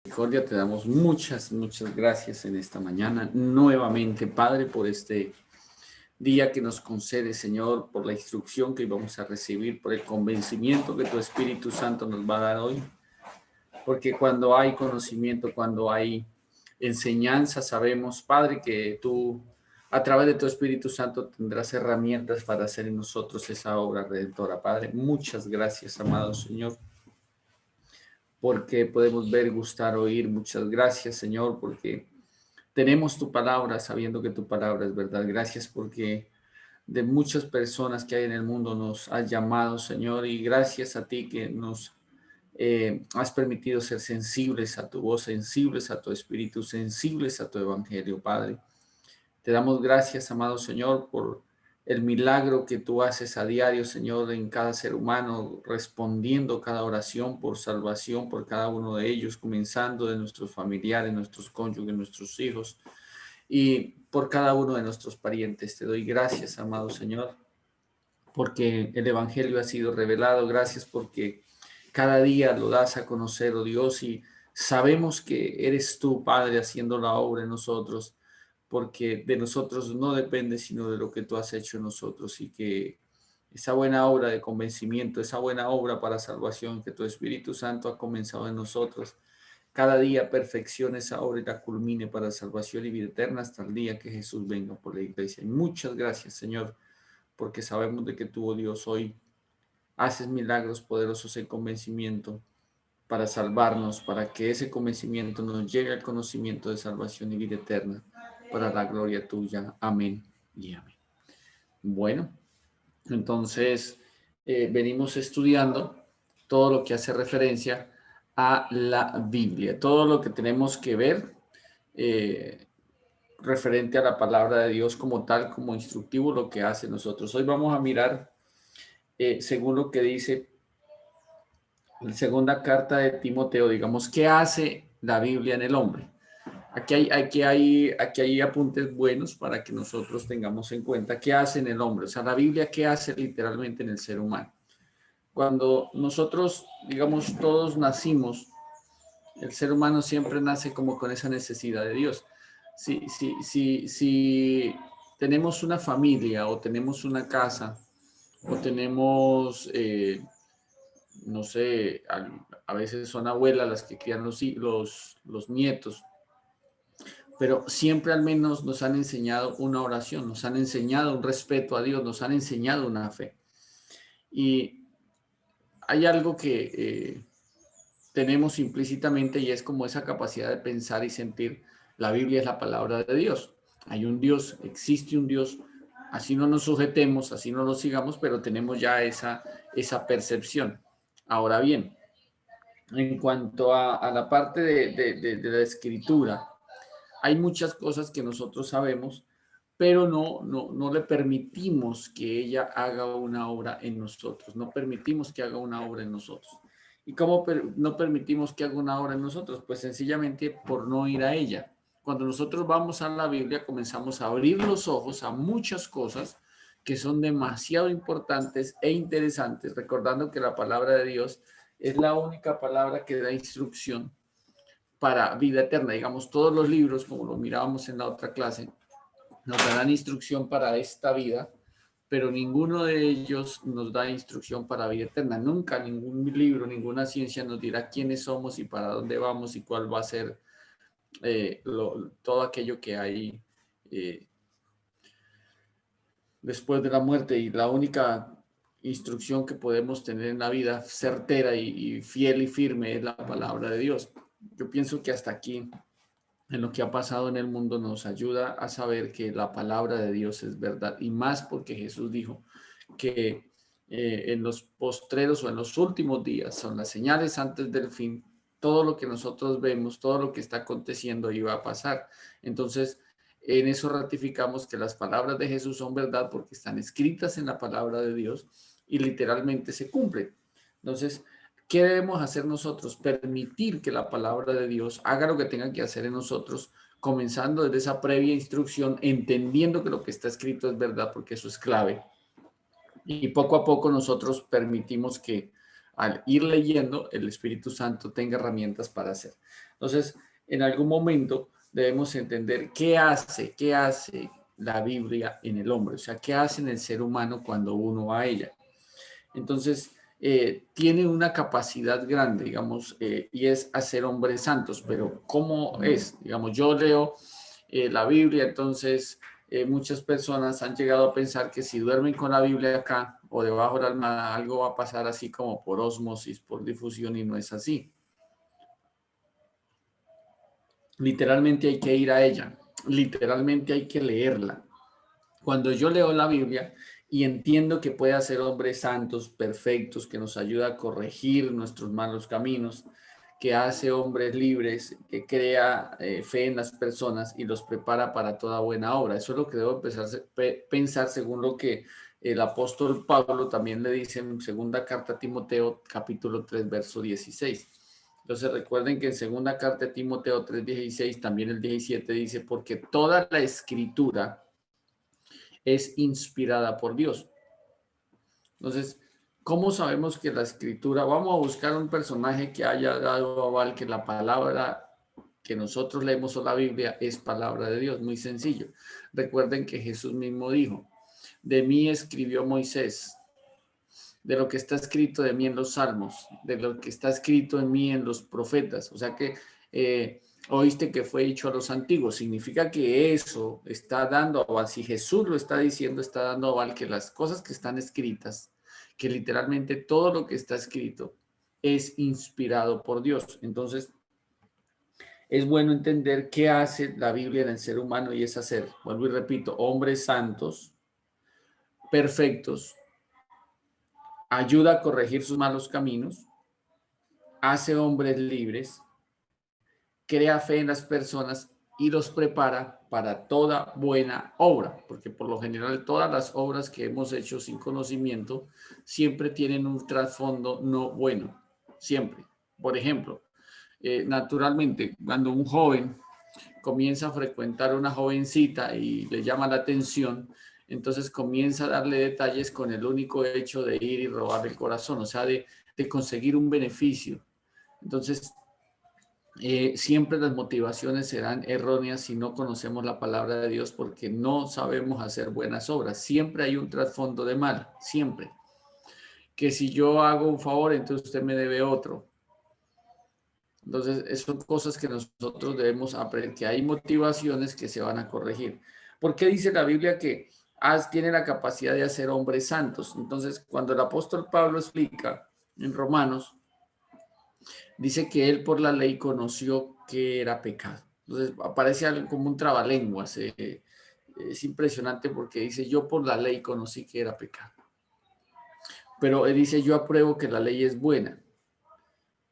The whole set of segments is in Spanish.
Misericordia, te damos muchas gracias en esta mañana nuevamente, Padre, por este día que nos concede, Señor, por la instrucción que vamos a recibir, por el convencimiento que tu Espíritu Santo nos va a dar hoy, porque cuando hay conocimiento, cuando hay enseñanza, sabemos, Padre, que tú a través de tu Espíritu Santo tendrás herramientas para hacer en nosotros esa obra redentora. Padre, muchas gracias, amado Señor, porque podemos ver, gustar, oír. Muchas gracias, Señor, porque tenemos tu palabra, sabiendo que tu palabra es verdad. Gracias porque de muchas personas que hay en el mundo nos has llamado, Señor, y gracias a ti que nos has permitido ser sensibles a tu voz, sensibles a tu espíritu, sensibles a tu evangelio, Padre. Te damos gracias, amado Señor, por el milagro que tú haces a diario, Señor, en cada ser humano, respondiendo cada oración por salvación por cada uno de ellos, comenzando de nuestros familiares, nuestros cónyuges, nuestros hijos y por cada uno de nuestros parientes. Te doy gracias, amado Señor, porque el Evangelio ha sido revelado. Gracias porque cada día lo das a conocer, oh Dios, y sabemos que eres tú, Padre, haciendo la obra en nosotros, porque de nosotros no depende sino de lo que tú has hecho en nosotros, y que esa buena obra de convencimiento, esa buena obra para salvación que tu Espíritu Santo ha comenzado en nosotros, cada día perfeccione esa obra y la culmine para salvación y vida eterna hasta el día que Jesús venga por la iglesia. Y muchas gracias, Señor, porque sabemos de que tú, oh Dios, hoy haces milagros poderosos en convencimiento para salvarnos, para que ese convencimiento nos llegue al conocimiento de salvación y vida eterna, para la gloria tuya. Amén y amén. Bueno, entonces venimos estudiando todo lo que hace referencia a la Biblia, todo lo que tenemos que ver eh, referente a la palabra de Dios como tal, como instructivo, lo que hace nosotros. Hoy vamos a mirar, según lo que dice la segunda carta de Timoteo, digamos, ¿qué hace la Biblia en el hombre? Aquí hay apuntes buenos para que nosotros tengamos en cuenta qué hace en el hombre. O sea, la Biblia, ¿qué hace literalmente en el ser humano? Cuando nosotros, digamos, todos nacimos, el ser humano siempre nace como con esa necesidad de Dios. Si tenemos una familia o tenemos una casa o tenemos, no sé, a veces son abuelas las que crían los nietos, pero siempre al menos nos han enseñado una oración, nos han enseñado un respeto a Dios, nos han enseñado una fe. Y hay algo que tenemos implícitamente y es como esa capacidad de pensar y sentir. La Biblia es la palabra de Dios. Hay un Dios, existe un Dios. Así no nos sujetemos, así no lo sigamos, pero tenemos ya esa percepción. Ahora bien, en cuanto a la parte de la escritura, hay muchas cosas que nosotros sabemos, pero no le permitimos que ella haga una obra en nosotros, no permitimos que haga una obra en nosotros. ¿Y cómo no permitimos que haga una obra en nosotros? Pues sencillamente por no ir a ella. Cuando nosotros vamos a la Biblia, comenzamos a abrir los ojos a muchas cosas que son demasiado importantes e interesantes, recordando que la palabra de Dios es la única palabra que da instrucción para vida eterna. Digamos, todos los libros, como lo mirábamos en la otra clase, nos darán instrucción para esta vida, pero ninguno de ellos nos da instrucción para vida eterna. Nunca ningún libro, ninguna ciencia nos dirá quiénes somos y para dónde vamos y cuál va a ser todo aquello que hay eh, después de la muerte. Y la única instrucción que podemos tener en la vida certera y fiel y firme es la palabra de Dios. Yo pienso que hasta aquí en lo que ha pasado en el mundo nos ayuda a saber que la palabra de Dios es verdad, y más porque Jesús dijo que en los postreros o en los últimos días son las señales antes del fin. Todo lo que nosotros vemos, todo lo que está aconteciendo iba a pasar. Entonces, en eso ratificamos que las palabras de Jesús son verdad porque están escritas en la palabra de Dios y literalmente se cumplen. Entonces, ¿qué debemos hacer nosotros? Permitir que la palabra de Dios haga lo que tenga que hacer en nosotros, comenzando desde esa previa instrucción, entendiendo que lo que está escrito es verdad, porque eso es clave. Y poco a poco nosotros permitimos que al ir leyendo, el Espíritu Santo tenga herramientas para hacer. Entonces, en algún momento debemos entender qué hace la Biblia en el hombre, o sea, qué hace en el ser humano cuando uno va a ella. Entonces, tiene una capacidad grande, digamos, y es hacer hombres santos, pero ¿cómo es? Digamos, yo leo la Biblia, entonces muchas personas han llegado a pensar que si duermen con la Biblia acá o debajo del alma, algo va a pasar así como por ósmosis, por difusión, y no es así. Literalmente hay que ir a ella, literalmente hay que leerla. Cuando yo leo la Biblia y entiendo que puede hacer hombres santos, perfectos, que nos ayuda a corregir nuestros malos caminos, que hace hombres libres, que crea fe en las personas y los prepara para toda buena obra. Eso es lo que debo empezar a pensar según lo que el apóstol Pablo también le dice en segunda carta a Timoteo, capítulo 3, verso 16. Entonces recuerden que en segunda carta de Timoteo 3:16, también el 17 dice, porque toda la escritura es inspirada por Dios. Entonces, ¿cómo sabemos que la escritura? Vamos a buscar un personaje que haya dado aval que la palabra que nosotros leemos o la Biblia es palabra de Dios. Muy sencillo. Recuerden que Jesús mismo dijo, de mí escribió Moisés, de lo que está escrito de mí en los salmos, de lo que está escrito en mí en los profetas. O sea que oíste que fue dicho a los antiguos. Significa que eso está dando aval. Si Jesús lo está diciendo, está dando aval que las cosas que están escritas, que literalmente todo lo que está escrito es inspirado por Dios. Entonces, es bueno entender qué hace la Biblia en el ser humano y es hacer, vuelvo y repito, hombres santos, perfectos, ayuda a corregir sus malos caminos, hace hombres libres, crea fe en las personas y los prepara para toda buena obra, porque por lo general todas las obras que hemos hecho sin conocimiento siempre tienen un trasfondo no bueno, siempre. Por ejemplo, naturalmente, cuando un joven comienza a frecuentar a una jovencita y le llama la atención, entonces comienza a darle detalles con el único hecho de ir y robar el corazón, o sea, de conseguir un beneficio. Entonces, siempre las motivaciones serán erróneas si no conocemos la palabra de Dios porque no sabemos hacer buenas obras. Siempre hay un trasfondo de mal, siempre. Que si yo hago un favor, entonces usted me debe otro. Entonces, son cosas que nosotros debemos aprender, que hay motivaciones que se van a corregir. ¿Por qué dice la Biblia que tiene la capacidad de hacer hombres santos? Entonces, cuando el apóstol Pablo explica en Romanos, dice que él por la ley conoció que era pecado. Entonces aparece algo como un trabalenguas. Es impresionante porque dice, yo por la ley conocí que era pecado. Pero él dice, yo apruebo que la ley es buena.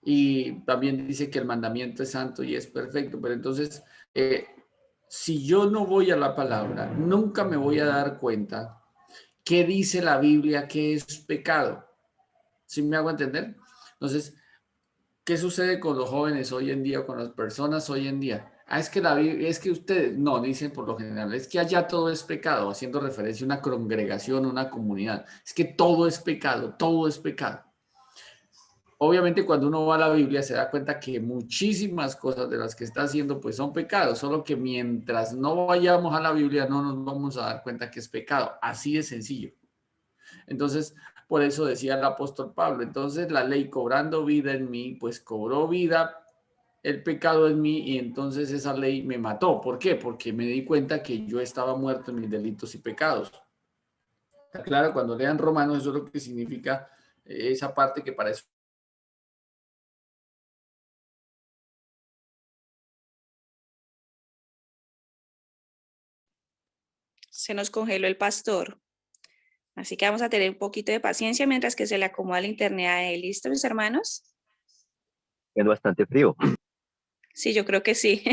Y también dice que el mandamiento es santo y es perfecto. Pero entonces, si yo no voy a la palabra, nunca me voy a dar cuenta qué dice la Biblia que es pecado. ¿Sí me hago entender? Entonces, ¿qué sucede con los jóvenes hoy en día, con las personas hoy en día? Es que la Biblia, es que ustedes, no, dicen por lo general, es que allá todo es pecado, haciendo referencia a una congregación, una comunidad. Es que todo es pecado, todo es pecado. Obviamente cuando uno va a la Biblia se da cuenta que muchísimas cosas de las que está haciendo pues son pecados, solo que mientras no vayamos a la Biblia no nos vamos a dar cuenta que es pecado. Así de sencillo. Entonces, por eso decía el apóstol Pablo, entonces la ley cobrando vida en mí, pues cobró vida el pecado en mí y entonces esa ley me mató. ¿Por qué? Porque me di cuenta que yo estaba muerto en mis delitos y pecados. Está claro, cuando lean Romanos, eso es lo que significa esa parte que para eso. Se nos congeló el pastor. Así que vamos a tener un poquito de paciencia mientras que se le acomoda el internet a él. ¿Listo, mis hermanos? Es bastante frío. Sí, yo creo que sí.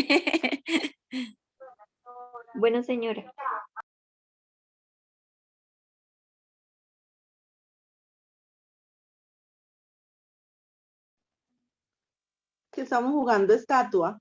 Bueno, señora. Que estamos jugando estatua.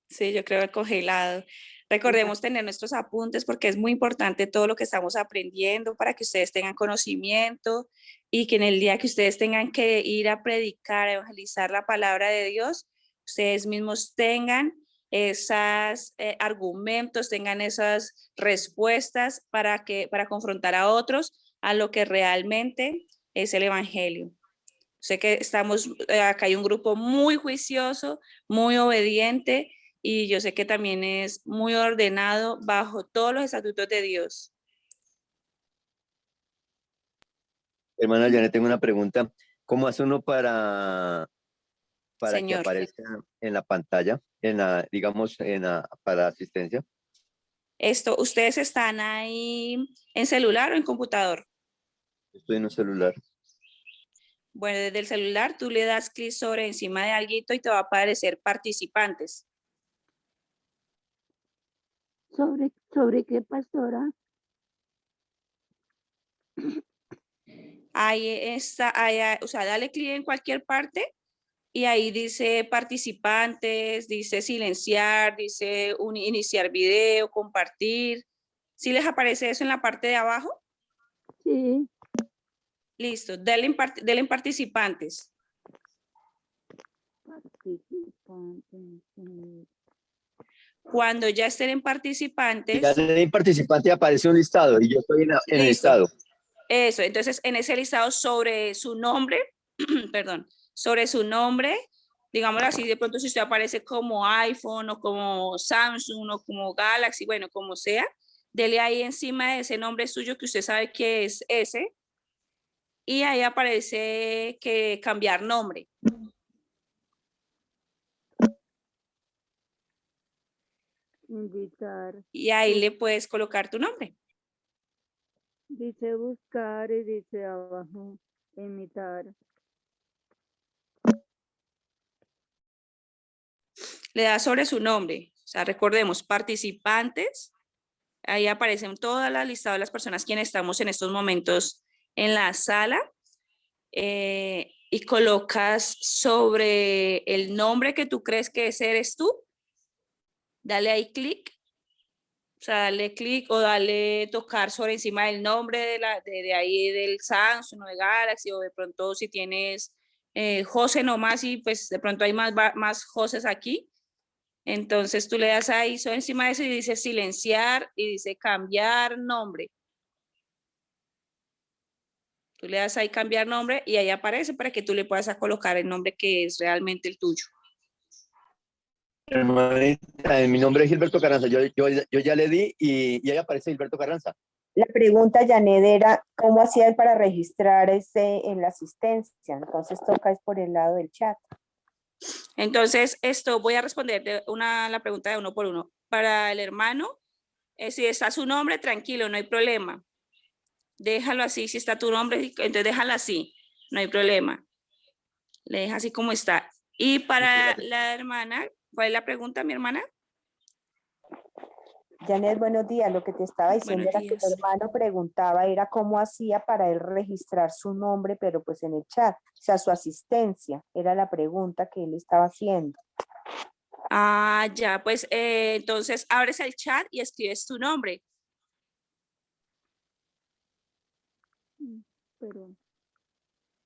Sí, yo creo que congelado. Recordemos tener nuestros apuntes porque es muy importante todo lo que estamos aprendiendo para que ustedes tengan conocimiento y que en el día que ustedes tengan que ir a predicar, a evangelizar la palabra de Dios, ustedes mismos tengan esos argumentos, tengan esas respuestas para confrontar a otros a lo que realmente es el evangelio. Sé que estamos, acá hay un grupo muy juicioso, muy obediente, y yo sé que también es muy ordenado bajo todos los estatutos de Dios. Hermana Janet, tengo una pregunta. ¿Cómo hace uno para que Señor, aparezca en la pantalla, digamos, para asistencia? ¿ustedes están ahí en celular o en computador? Estoy en un celular. Bueno, desde el celular tú le das clic sobre encima de alguito y te va a aparecer participantes. ¿Sobre qué, pastora? Ahí está, o sea, dale clic en cualquier parte y ahí dice participantes, dice silenciar, dice iniciar video, compartir. ¿Sí les aparece eso en la parte de abajo? Sí. Listo, denle en participantes. Participantes. Cuando ya estén en participantes. Ya en participante aparece un listado y yo estoy en el listado. Eso, entonces en ese listado sobre su nombre, perdón, sobre su nombre, digámoslo así, de pronto si usted aparece como iPhone o como Samsung o como Galaxy, bueno, como sea, dele ahí encima de ese nombre suyo que usted sabe que es ese, y ahí aparece que cambiar nombre. Invitar. Y ahí le puedes colocar tu nombre. Dice buscar y dice abajo imitar. Le da sobre su nombre. O sea, recordemos, participantes. Ahí aparecen todas las listas de las personas quienes estamos en estos momentos en la sala. Y colocas sobre el nombre que tú crees que ese eres tú. Dale ahí clic. O sea, dale clic o dale tocar sobre encima del nombre de ahí del Samsung o de Galaxy, o de pronto si tienes José nomás y pues de pronto hay más Joses aquí. Entonces tú le das ahí sobre encima de eso y dice silenciar y dice cambiar nombre. Tú le das ahí cambiar nombre y ahí aparece para que tú le puedas colocar el nombre que es realmente el tuyo. Hermanita, mi nombre es Gilberto Carranza. Yo ya le di y ahí aparece Gilberto Carranza. La pregunta, Janet, era ¿cómo hacía él para registrarse en la asistencia? Entonces toca es por el lado del chat. Entonces, voy a responder la pregunta de uno por uno. Para el hermano, si está su nombre, tranquilo, no hay problema. Déjalo así, si está tu nombre, entonces déjalo así, no hay problema. Le deja así como está. Y para la hermana, ¿cuál es la pregunta, mi hermana? Janet, buenos días. Lo que te estaba diciendo era que tu hermano preguntaba era cómo hacía para él registrar su nombre, pero pues en el chat. O sea, su asistencia era la pregunta que él estaba haciendo. Ah, ya, pues entonces abres el chat y escribes tu nombre. Pero,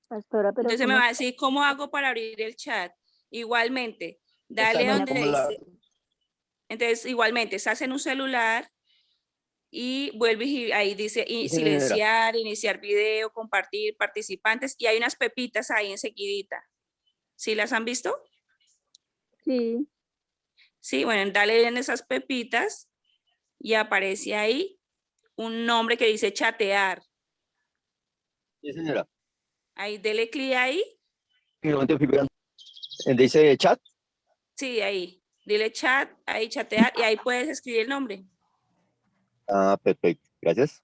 pastora, pero entonces me va a decir, ¿cómo hago para abrir el chat? Igualmente, dale donde dice. Entonces, igualmente, estás en un celular y vuelves y ahí dice silenciar, iniciar video, compartir, participantes, y hay unas pepitas ahí enseguidita. ¿Sí las han visto? Sí. Sí, bueno, dale en esas pepitas y aparece ahí un nombre que dice chatear. Sí, señora. Ahí dele clic ahí. ¿Dice chat? Sí, ahí. Dile chat, ahí chatear y ahí puedes escribir el nombre. Ah, perfecto. Gracias.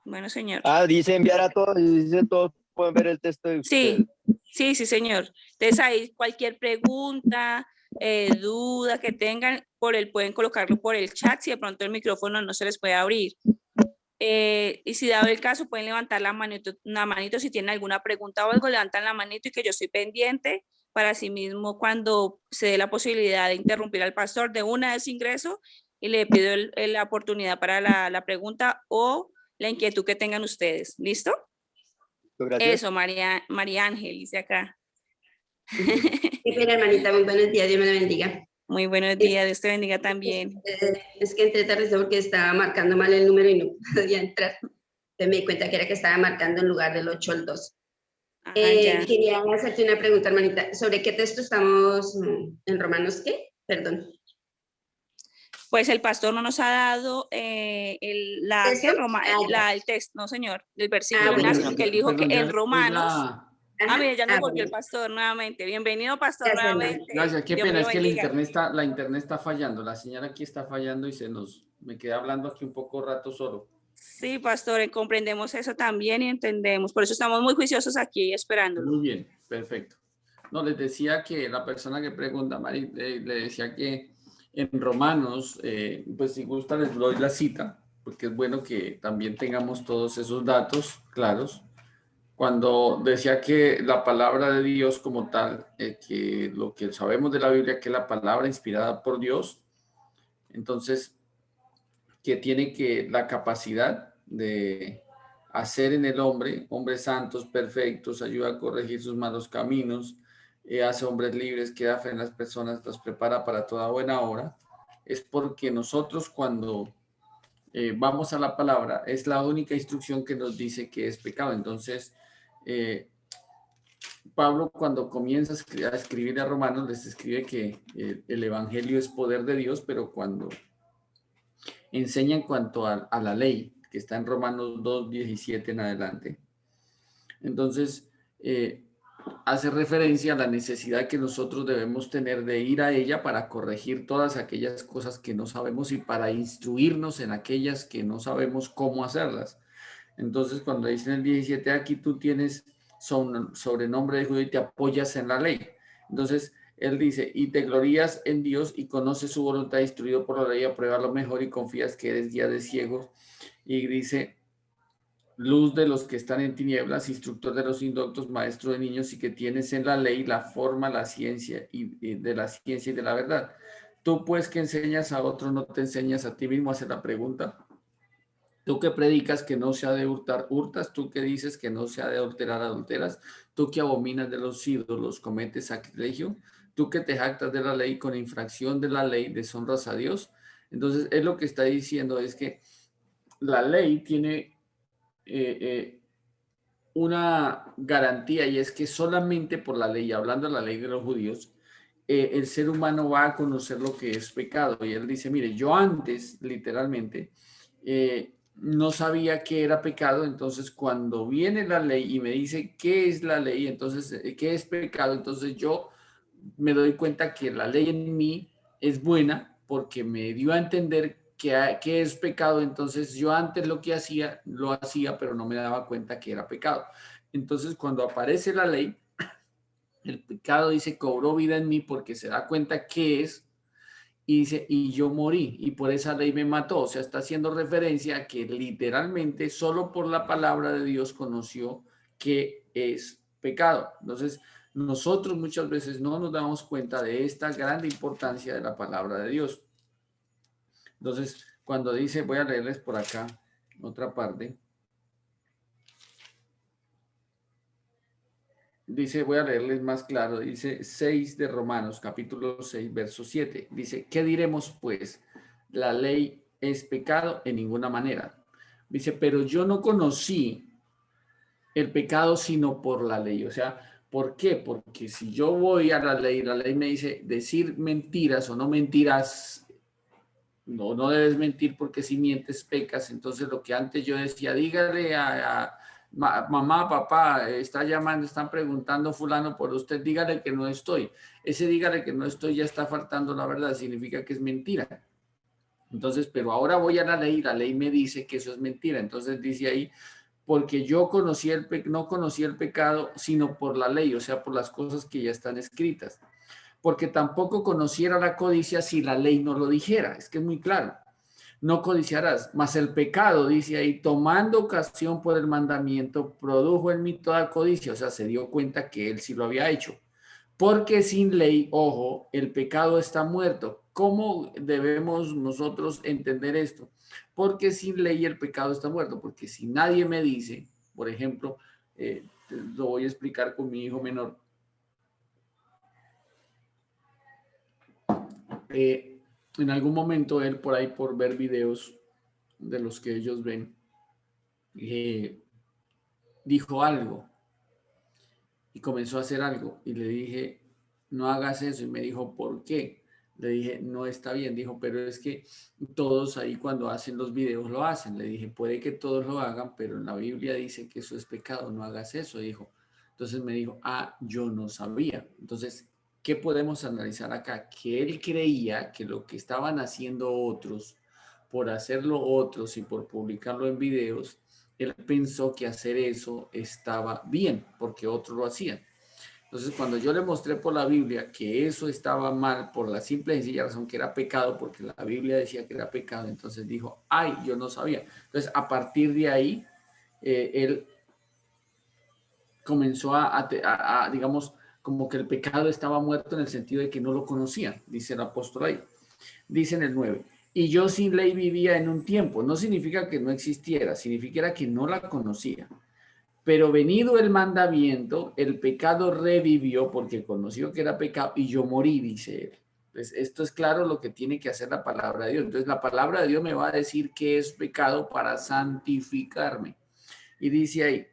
Bueno, señor. Ah, dice enviar a todos, dice todos pueden ver el texto de usted. Sí, señor. Entonces ahí cualquier pregunta, duda que tengan, pueden colocarlo por el chat si de pronto el micrófono no se les puede abrir. Y si dado el caso, pueden levantar la manito si tienen alguna pregunta o algo, levantan la manito y que yo estoy pendiente para sí mismo cuando se dé la posibilidad de interrumpir al pastor de una vez ingreso y le pido la oportunidad para la pregunta o la inquietud que tengan ustedes. ¿Listo? Gracias. Eso, María Ángel, dice acá. Qué pena, hermanita, muy buenos días, Dios me la bendiga. Muy buenos días, Dios te bendiga también. Es que entré tarde porque estaba marcando mal el número y no podía entrar. Entonces me di cuenta que era que estaba marcando en lugar del 8 al 2. Ya. Quería hacerte una pregunta, hermanita. ¿Sobre qué texto estamos en Romanos qué? Perdón. Pues el pastor no nos ha dado el texto, no señor, del versículo, bueno. nada, sino que él dijo que Perdón, ya en después Romanos. Mire, ya nos volvió el Bueno. pastor nuevamente. Bienvenido, pastor, Gracias, hermano. nuevamente. Gracias, qué Dios me pena, lo es que bendiga. la internet está fallando, la señal aquí está fallando y me quedé hablando aquí un poco rato solo. Sí, pastor, comprendemos eso también y entendemos. Por eso estamos muy juiciosos aquí esperándolo. Muy bien, perfecto. No, les decía que la persona que pregunta, Mari, le decía que en Romanos, pues si gusta les doy la cita, porque es bueno que también tengamos todos esos datos claros. Cuando decía que la palabra de Dios como tal, que lo que sabemos de la Biblia, que es la palabra inspirada por Dios, entonces que tiene la capacidad de hacer en el hombre, hombres santos, perfectos, ayuda a corregir sus malos caminos, hace hombres libres, que da fe en las personas, los prepara para toda buena obra, es porque nosotros cuando vamos a la palabra, es la única instrucción que nos dice que es pecado. Entonces, Pablo cuando comienza a escribir a Romanos, les escribe que el evangelio es poder de Dios, pero cuando enseña en cuanto a la ley, que está en Romanos 2:17 en adelante. Entonces, hace referencia a la necesidad que nosotros debemos tener de ir a ella para corregir todas aquellas cosas que no sabemos y para instruirnos en aquellas que no sabemos cómo hacerlas. Entonces, cuando dice en el 17, aquí tú tienes sobrenombre de judío y te apoyas en la ley. Entonces, él dice, y te glorías en Dios y conoces su voluntad, instruido por la ley, aprueba lo mejor y confías que eres guía de ciegos. Y dice, luz de los que están en tinieblas, instructor de los indoctos, maestro de niños, y que tienes en la ley la forma, la ciencia y de la ciencia y de la verdad. Tú pues que enseñas a otro, no te enseñas a ti mismo. Hace la pregunta. Tú que predicas que no se ha de hurtar, hurtas. Tú que dices que no se ha de adulterar, adulteras. Tú que abominas de los ídolos, cometes sacrilegio. Tú que te jactas de la ley, con infracción de la ley deshonras a Dios. Entonces, él lo que está diciendo es que la ley tiene una garantía, y es que solamente por la ley, hablando de la ley de los judíos, el ser humano va a conocer lo que es pecado. Y él dice, mire, yo antes, literalmente, no sabía qué era pecado. Entonces, cuando viene la ley y me dice qué es la ley, entonces, qué es pecado, entonces yo me doy cuenta que la ley en mí es buena porque me dio a entender que es pecado. Entonces yo antes lo hacía, pero no me daba cuenta que era pecado. Entonces cuando aparece la ley, el pecado dice, cobró vida en mí porque se da cuenta qué es, y dice, y yo morí, y por esa ley me mató. O sea, está haciendo referencia a que literalmente solo por la palabra de Dios conoció que es pecado. Entonces, nosotros muchas veces no nos damos cuenta de esta gran importancia de la palabra de Dios. Entonces, cuando dice, voy a leerles por acá otra parte. Dice, voy a leerles más claro, dice 6 de Romanos, capítulo 6, verso 7. Dice, ¿qué diremos pues? ¿La ley es pecado? En ninguna manera. Dice, pero yo no conocí el pecado sino por la ley. O sea, ¿por qué? Porque si yo voy a la ley me dice decir mentiras o no mentiras, no debes mentir porque si mientes pecas. Entonces lo que antes yo decía, dígale a mamá, papá, está llamando, están preguntando fulano por usted, dígale que no estoy. Ese dígale que no estoy ya está faltando la verdad, significa que es mentira. Entonces, pero ahora voy a la ley me dice que eso es mentira. Entonces dice ahí, porque yo no conocí el pecado sino por la ley, o sea, por las cosas que ya están escritas. Porque tampoco conociera la codicia si la ley no lo dijera. Es que es muy claro. No codiciarás, mas el pecado, dice ahí, tomando ocasión por el mandamiento, produjo en mí toda codicia. O sea, se dio cuenta que él sí lo había hecho. Porque sin ley, ojo, el pecado está muerto. ¿cómo debemos nosotros entender esto? Porque sin ley el pecado está muerto, porque si nadie me dice, por ejemplo, lo voy a explicar con mi hijo menor. En algún momento él por ahí por ver videos de los que ellos ven, dijo algo y comenzó a hacer algo y le dije, no hagas eso y me dijo, ¿por qué? Le dije, no está bien. Dijo, pero es que todos ahí cuando hacen los videos lo hacen. Le dije, puede que todos lo hagan, pero en la Biblia dice que eso es pecado, no hagas eso, dijo. Entonces me dijo, yo no sabía. Entonces, ¿qué podemos analizar acá? Que él creía que lo que estaban haciendo otros, por hacerlo otros y por publicarlo en videos, él pensó que hacer eso estaba bien, porque otros lo hacían. Entonces, cuando yo le mostré por la Biblia que eso estaba mal por la simple y sencilla razón que era pecado, porque la Biblia decía que era pecado, entonces dijo, yo no sabía. Entonces, a partir de ahí, él comenzó digamos, como que el pecado estaba muerto en el sentido de que no lo conocía, dice el apóstol ahí. Dice en el 9, y yo sin ley vivía en un tiempo. No significa que no existiera, significa que no la conocía. Pero venido el mandamiento, el pecado revivió porque conoció que era pecado y yo morí, dice él. Entonces, esto es claro lo que tiene que hacer la palabra de Dios. Entonces, la palabra de Dios me va a decir qué es pecado para santificarme. Y dice ahí,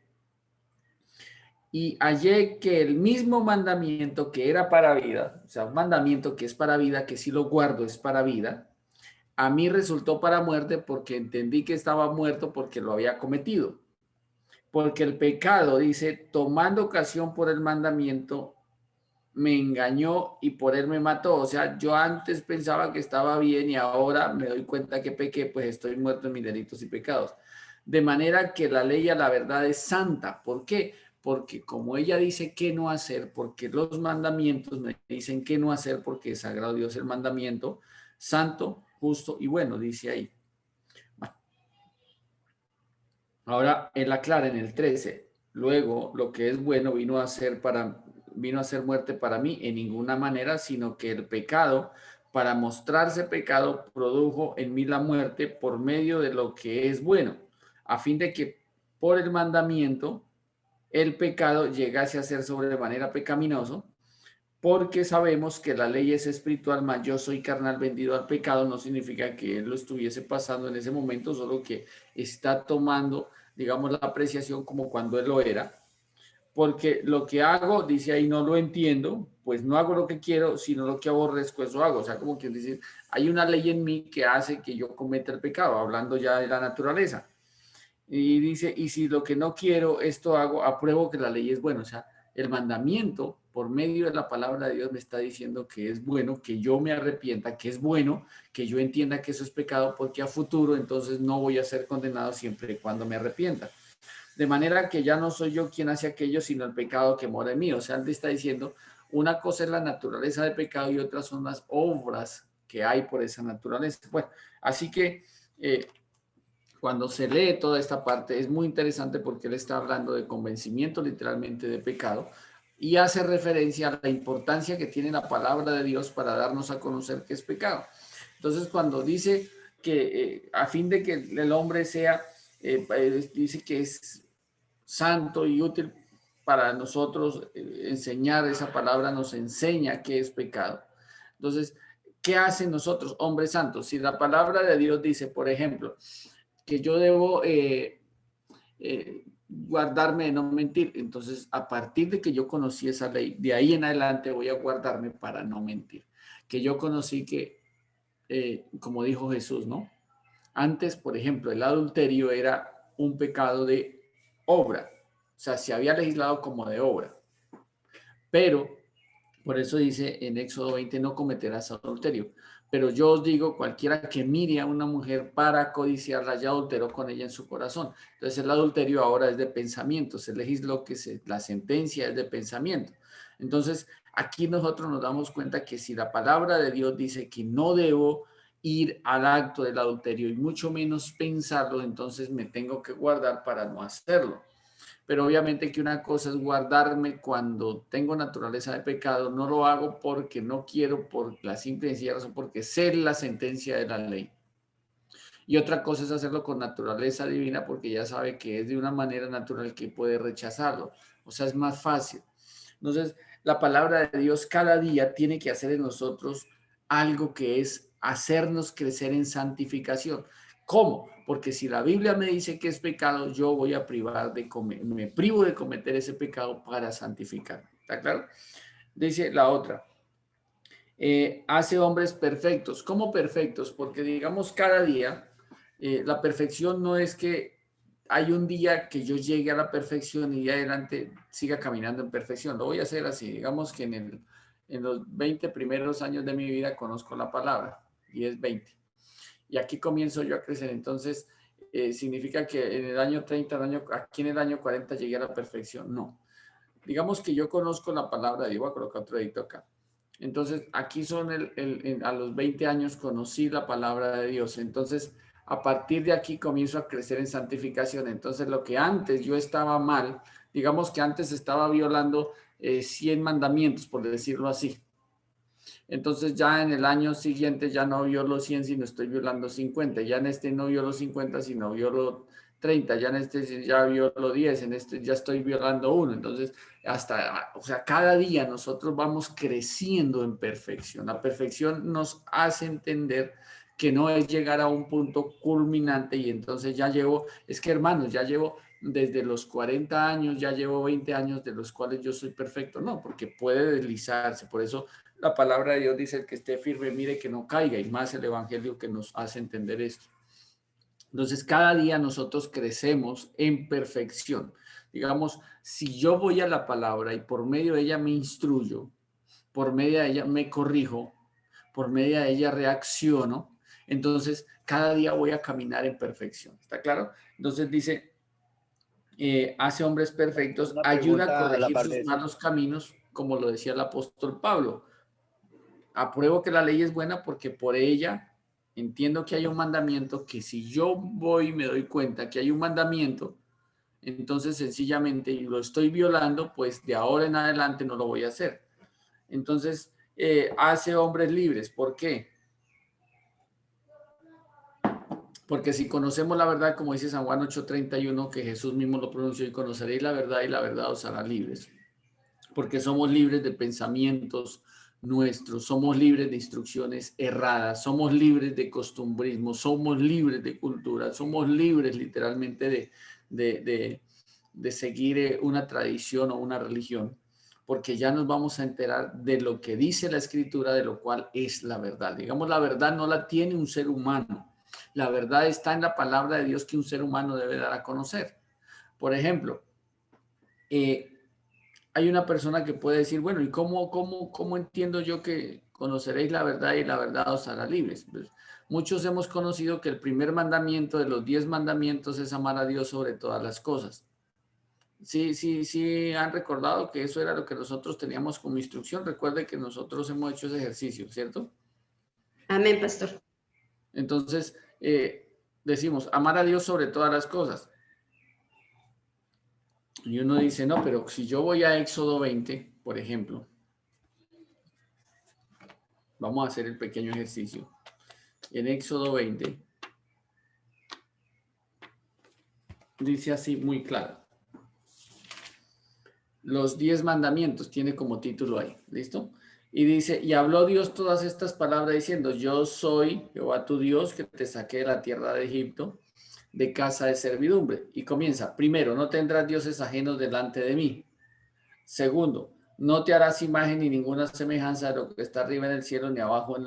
y hallé que el mismo mandamiento que era para vida, o sea, un mandamiento que es para vida, que si lo guardo es para vida, a mí resultó para muerte porque entendí que estaba muerto porque lo había cometido. Porque el pecado, dice, tomando ocasión por el mandamiento, me engañó y por él me mató. O sea, yo antes pensaba que estaba bien y ahora me doy cuenta que pequé, pues estoy muerto en mis delitos y pecados. De manera que la ley a la verdad es santa. ¿Por qué? Porque como ella dice qué no hacer, porque los mandamientos me dicen qué no hacer, porque es sagrado Dios el mandamiento, santo, justo y bueno, dice ahí. Ahora él aclara en el 13, luego lo que es bueno vino a ser muerte para mí en ninguna manera, sino que el pecado, para mostrarse pecado, produjo en mí la muerte por medio de lo que es bueno, a fin de que por el mandamiento el pecado llegase a ser sobremanera pecaminoso, porque sabemos que la ley es espiritual, mas yo soy carnal vendido al pecado. No significa que él lo estuviese pasando en ese momento, solo que está tomando, digamos, la apreciación como cuando él lo era. Porque lo que hago, dice ahí, no lo entiendo, pues no hago lo que quiero, sino lo que aborrezco, eso hago. O sea, como que decir, hay una ley en mí que hace que yo cometa el pecado, hablando ya de la naturaleza. Y dice, y si lo que no quiero, esto hago, apruebo que la ley es buena. O sea, el mandamiento, por medio de la palabra de Dios, me está diciendo que es bueno, que yo me arrepienta, que es bueno, que yo entienda que eso es pecado, porque a futuro entonces no voy a ser condenado siempre y cuando me arrepienta. De manera que ya no soy yo quien hace aquello, sino el pecado que mora en mí. O sea, él te está diciendo, una cosa es la naturaleza del pecado y otras son las obras que hay por esa naturaleza. Bueno, así que cuando se lee toda esta parte es muy interesante porque él está hablando de convencimiento literalmente de pecado y hace referencia a la importancia que tiene la palabra de Dios para darnos a conocer qué es pecado. Entonces, cuando dice que a fin de que el hombre sea, dice que es santo y útil para nosotros, enseñar esa palabra nos enseña qué es pecado. Entonces, ¿qué hacen nosotros, hombres santos? Si la palabra de Dios dice, por ejemplo, que yo debo guardarme de no mentir. Entonces, a partir de que yo conocí esa ley, de ahí en adelante voy a guardarme para no mentir. Que yo conocí que, como dijo Jesús, ¿no? Antes, por ejemplo, el adulterio era un pecado de obra. O sea, se había legislado como de obra. Pero, por eso dice en Éxodo 20, no cometerás adulterio. Pero yo os digo, cualquiera que mire a una mujer para codiciarla, ya adulteró con ella en su corazón. Entonces el adulterio ahora es de pensamiento, se legisló que la sentencia es de pensamiento. Entonces aquí nosotros nos damos cuenta que si la palabra de Dios dice que no debo ir al acto del adulterio y mucho menos pensarlo, entonces me tengo que guardar para no hacerlo. Pero obviamente que una cosa es guardarme cuando tengo naturaleza de pecado, no lo hago porque no quiero, por la simple y sencilla razón, porque sé la sentencia de la ley. Y otra cosa es hacerlo con naturaleza divina porque ya sabe que es de una manera natural que puede rechazarlo. O sea, es más fácil. Entonces, la palabra de Dios cada día tiene que hacer en nosotros algo que es hacernos crecer en santificación. ¿Cómo? Porque si la Biblia me dice que es pecado, yo voy a me privo de cometer ese pecado para santificar. ¿Está claro? Dice la otra. Hace hombres perfectos. ¿Cómo perfectos? Porque digamos cada día, la perfección no es que hay un día que yo llegue a la perfección y de adelante siga caminando en perfección. Lo voy a hacer así. Digamos que en los 20 primeros años de mi vida conozco la palabra y es 20. Y aquí comienzo yo a crecer. Entonces, significa que en el año 30, aquí en el año 40 llegué a la perfección. No. Digamos que yo conozco la palabra de Dios. Voy a colocar otro dedito acá. Entonces, aquí son a los 20 años conocí la palabra de Dios. Entonces, a partir de aquí comienzo a crecer en santificación. Entonces, lo que antes yo estaba mal, digamos que antes estaba violando 100 mandamientos, por decirlo así. Entonces, ya en el año siguiente ya no violo 100, sino estoy violando 50. Ya en este no violo 50, sino violo 30. Ya en este ya violo 10. En este ya estoy violando 1. Entonces, o sea, cada día nosotros vamos creciendo en perfección. La perfección nos hace entender que no es llegar a un punto culminante y entonces es que hermanos, ya llevo desde los 40 años, ya llevo 20 años de los cuales yo soy perfecto. No, porque puede deslizarse. Por eso la palabra de Dios dice: el que esté firme, mire que no caiga, y más el evangelio que nos hace entender esto. Entonces, cada día nosotros crecemos en perfección. Digamos, si yo voy a la palabra y por medio de ella me instruyo, por medio de ella me corrijo, por medio de ella reacciono, entonces cada día voy a caminar en perfección. ¿Está claro? Entonces dice, hace hombres perfectos, Una ayuda a pregunta a la corregir par de sus eso. malos caminos, como lo decía el apóstol Pablo. Apruebo que la ley es buena porque por ella entiendo que hay un mandamiento que si yo voy y me doy cuenta que hay un mandamiento, entonces sencillamente y lo estoy violando, pues de ahora en adelante no lo voy a hacer. Entonces, hace hombres libres. ¿Por qué? Porque si conocemos la verdad, como dice San Juan 8:31, que Jesús mismo lo pronunció, y conoceréis la verdad y la verdad os hará libres. Porque somos libres de pensamientos nuestros, somos libres de instrucciones erradas, somos libres de costumbrismo, somos libres de cultura, somos libres literalmente de seguir una tradición o una religión, porque ya nos vamos a enterar de lo que dice la Escritura, de lo cual es la verdad. Digamos, la verdad no la tiene un ser humano, la verdad está en la palabra de Dios que un ser humano debe dar a conocer. Por ejemplo, hay una persona que puede decir, bueno, ¿y cómo entiendo yo que conoceréis la verdad y la verdad os hará libres? Pues, muchos hemos conocido que el primer mandamiento de los 10 mandamientos es amar a Dios sobre todas las cosas. Sí, han recordado que eso era lo que nosotros teníamos como instrucción. Recuerde que nosotros hemos hecho ese ejercicio, ¿cierto? Amén, pastor. Entonces, decimos, amar a Dios sobre todas las cosas. Y uno dice, no, pero si yo voy a Éxodo 20, por ejemplo, vamos a hacer el pequeño ejercicio. En Éxodo 20, dice así muy claro. Los 10 mandamientos tiene como título ahí, ¿listo? Y dice, y habló Dios todas estas palabras diciendo, yo soy Jehová tu Dios que te saqué de la tierra de Egipto, de casa de servidumbre. Y comienza, primero, no tendrás dioses ajenos delante de mí. Segundo, no te harás imagen ni ninguna semejanza de lo que está arriba en el cielo, ni abajo en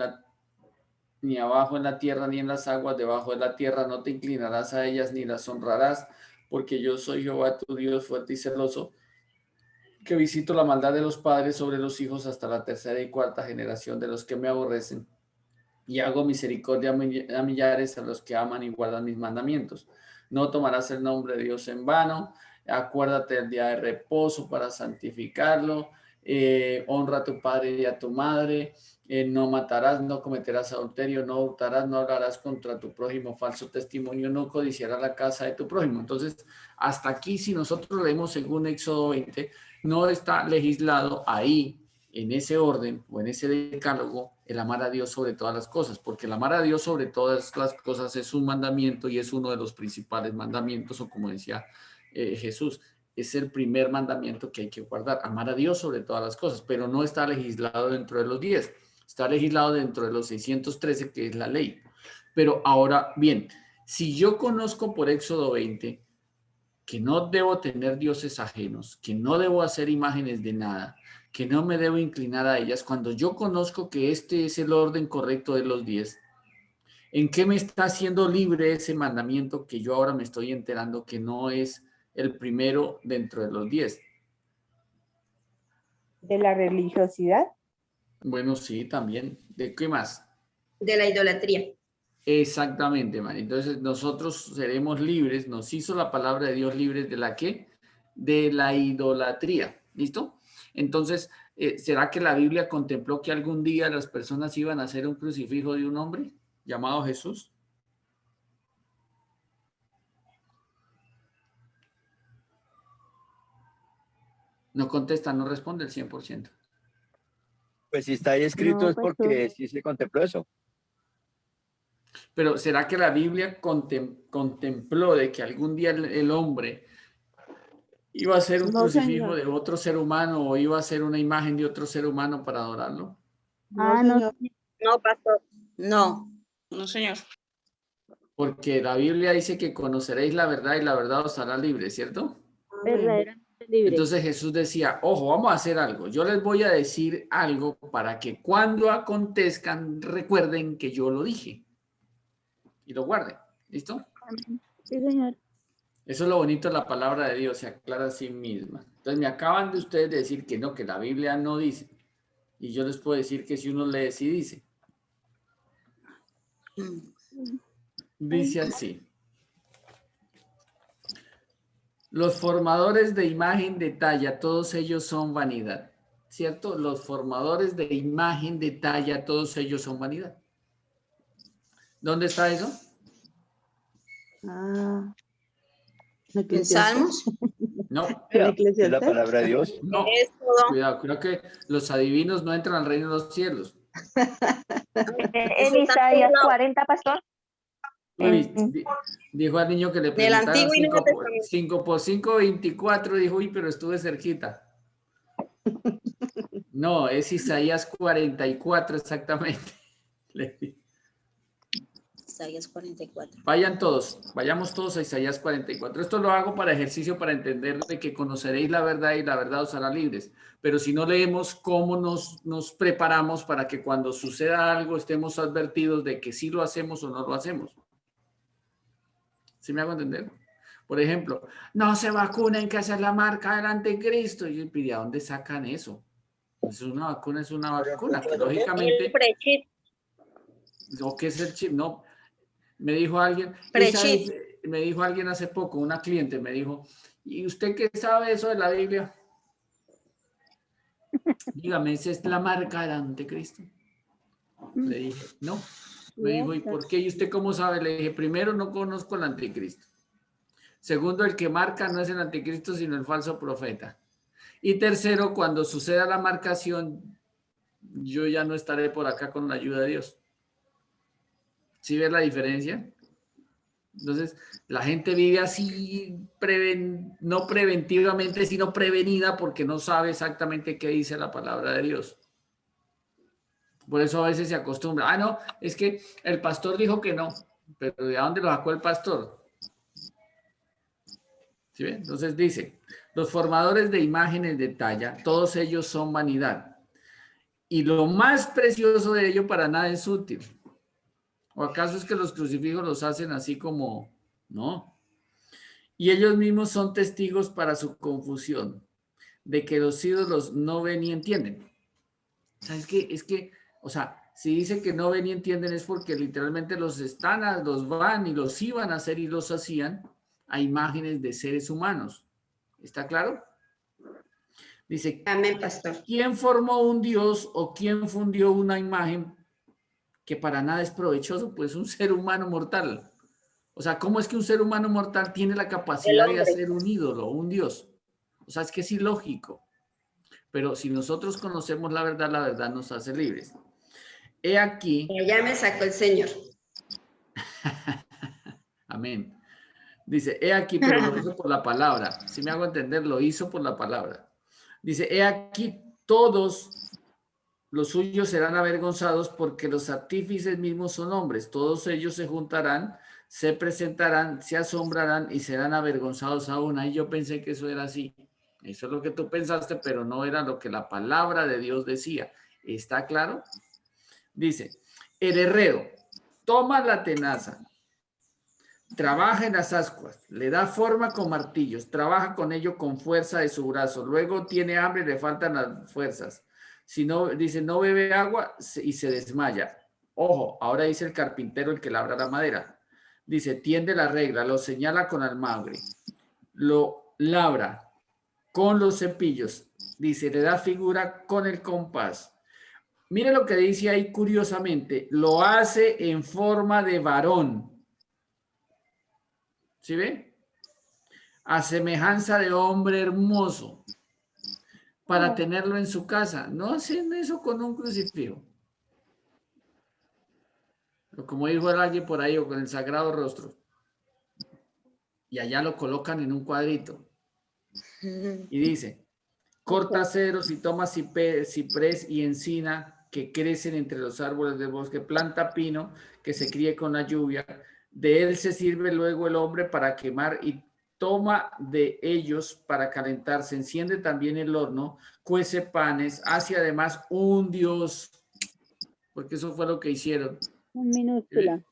la tierra, ni en las aguas debajo de la tierra. No te inclinarás a ellas, ni las honrarás, porque yo soy Jehová tu Dios fuerte y celoso, que visito la maldad de los padres sobre los hijos hasta la tercera y cuarta generación de los que me aborrecen, y hago misericordia a millares a los que aman y guardan mis mandamientos. No tomarás el nombre de Dios en vano, acuérdate del día de reposo para santificarlo, honra a tu padre y a tu madre, no matarás, no cometerás adulterio, no hurtarás, no hablarás contra tu prójimo falso testimonio, no codiciarás la casa de tu prójimo. Entonces, hasta aquí, si nosotros leemos según Éxodo 20, no está legislado ahí, en ese orden o en ese decálogo, el amar a Dios sobre todas las cosas, porque el amar a Dios sobre todas las cosas es un mandamiento y es uno de los principales mandamientos, o como decía Jesús, es el primer mandamiento que hay que guardar, amar a Dios sobre todas las cosas, pero no está legislado dentro de los 10, está legislado dentro de los 613, que es la ley. Pero ahora bien, si yo conozco por Éxodo 20 que no debo tener dioses ajenos, que no debo hacer imágenes de nada, que no me debo inclinar a ellas, cuando yo conozco que este es el orden correcto de los 10, ¿en qué me está haciendo libre ese mandamiento que yo ahora me estoy enterando que no es el primero dentro de los 10? ¿De la religiosidad? Bueno, sí, también. ¿De qué más? De la idolatría. Exactamente, man. Entonces nosotros seremos libres, nos hizo la palabra de Dios libres de la ¿qué? De la idolatría. ¿Listo? Entonces, ¿será que la Biblia contempló que algún día las personas iban a hacer un crucifijo de un hombre llamado Jesús? No contesta, no responde el 100%. Pues si está ahí escrito No, es porque pastor. sí se contempló eso. Pero ¿será que la Biblia contempló de que algún día el hombre iba a hacer un No, crucifijo señor. de otro ser humano o iba a hacer una imagen de otro ser humano para adorarlo? Ah, no, No, pastor. No. No, señor. Porque la Biblia dice que conoceréis la verdad y la verdad os hará libre, ¿cierto? verdaderamente libre. Entonces Jesús decía, ojo, vamos a hacer algo. Yo les voy a decir algo para que cuando acontezcan recuerden que yo lo dije y lo guarden. ¿Listo? Amén. Sí, señor. Eso es lo bonito de la palabra de Dios, se aclara a sí misma. Entonces me acaban de ustedes decir que no, que la Biblia no dice. Y yo les puedo decir que si uno lee, sí dice. Dice así. Los formadores de imagen de talla, todos ellos son vanidad. ¿Cierto? Los formadores de imagen de talla, todos ellos son vanidad. ¿Dónde está eso? ¿En Salmos? No, Es la palabra de Dios. no. Es todo. Cuidado, creo que los adivinos no entran al reino de los cielos. En Isaías 40, pastor. Uy, dijo al niño que le Del preguntaron Antiguo y Nuevo Testamento. 5 por 5, 24. Dijo, uy, pero estuve cerquita. No, es Isaías 44 exactamente. Le dije. Isaías 44. Vayan todos, vayamos todos a Isaías 44. Esto lo hago para ejercicio, para entender de que conoceréis la verdad y la verdad os hará libres. Pero si no leemos, ¿cómo nos preparamos para que cuando suceda algo estemos advertidos de que sí lo hacemos o no lo hacemos? ¿Sí me hago entender? Por ejemplo, no se vacunen, que esa es la marca del anticristo. Y yo pide, ¿a dónde sacan eso? Es una vacuna, es una vacuna, que lógicamente... El prechip. ¿O qué es el chip? No. Me dijo alguien, Prechip. me dijo alguien hace poco, una cliente me dijo, ¿y usted qué sabe eso de la Biblia? Dígame, ¿esa es la marca del anticristo? Le dije, no. Me dijo, ¿y por qué? ¿Y usted cómo sabe? Le dije, primero, no conozco el anticristo. Segundo, el que marca no es el anticristo, sino el falso profeta. Y tercero, cuando suceda la marcación, yo ya no estaré por acá con la ayuda de Dios. ¿Sí ves la diferencia? Entonces, la gente vive así, no preventivamente, sino prevenida porque no sabe exactamente qué dice la palabra de Dios. Por eso a veces se acostumbra. Ah, no, es que el pastor dijo que no, pero ¿de dónde lo sacó el pastor? ¿Sí ven? Entonces dice, los formadores de imágenes de talla, todos ellos son vanidad. Y lo más precioso de ello para nada es útil. ¿O acaso es que los crucifijos los hacen así como, no? Y ellos mismos son testigos para su confusión, de que los ídolos no ven ni entienden. O sea, o sea, si dice que no ven ni entienden es porque literalmente los van y los iban a hacer y los hacían a imágenes de seres humanos. ¿Está claro? Dice, Amén, pastor. ¿quién formó un Dios o quién fundió una imagen que para nada es provechoso? Pues un ser humano mortal. O sea, ¿cómo es que un ser humano mortal tiene la capacidad de hacer un ídolo, un Dios? O sea, es que es ilógico. Pero si nosotros conocemos la verdad nos hace libres. He aquí. Ya me sacó el Señor. Amén. Dice, he aquí, pero lo hizo por la palabra. Si me hago entender, lo hizo por la palabra. Dice, he aquí, todos los suyos serán avergonzados porque los artífices mismos son hombres. Todos ellos se juntarán, se presentarán, se asombrarán y serán avergonzados aún. Ahí yo pensé que eso era así. Eso es lo que tú pensaste, pero no era lo que la palabra de Dios decía. ¿Está claro? Dice, el herrero toma la tenaza, trabaja en las ascuas, le da forma con martillos, trabaja con ello con fuerza de su brazo. Luego tiene hambre y le faltan las fuerzas. Si no, dice, no bebe agua y se desmaya. Ojo, ahora dice el carpintero, el que labra la madera. Dice, tiende la regla, lo señala con almagre, lo labra con los cepillos. Dice, le da figura con el compás. Mire lo que dice ahí curiosamente, lo hace en forma de varón. ¿Sí ve? A semejanza de hombre hermoso, para tenerlo en su casa. No hacen eso con un crucifijo. O como dijo alguien por ahí, o con el sagrado rostro. Y allá lo colocan en un cuadrito. Y dice, corta cedros y toma ciprés y encina que crecen entre los árboles del bosque, planta pino que se críe con la lluvia. De él se sirve luego el hombre para quemar y toma de ellos para calentarse. Enciende también el horno, cuece panes, hace además un Dios, porque eso fue lo que hicieron. Con minúscula.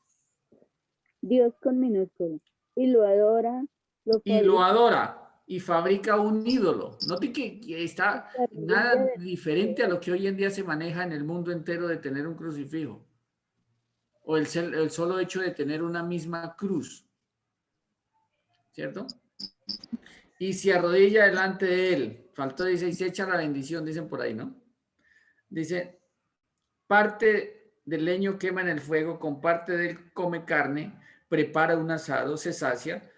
Dios con minúscula. Y lo adora. Lo adora y fabrica un ídolo. Note que está nada diferente a lo que hoy en día se maneja en el mundo entero de tener un crucifijo. O el solo hecho de tener una misma cruz. ¿Cierto? Y se arrodilla delante de él. Faltó, dice, y se echa la bendición, dicen por ahí, ¿no? Dice, parte del leño quema en el fuego, con parte de él come carne, prepara un asado, se sacia,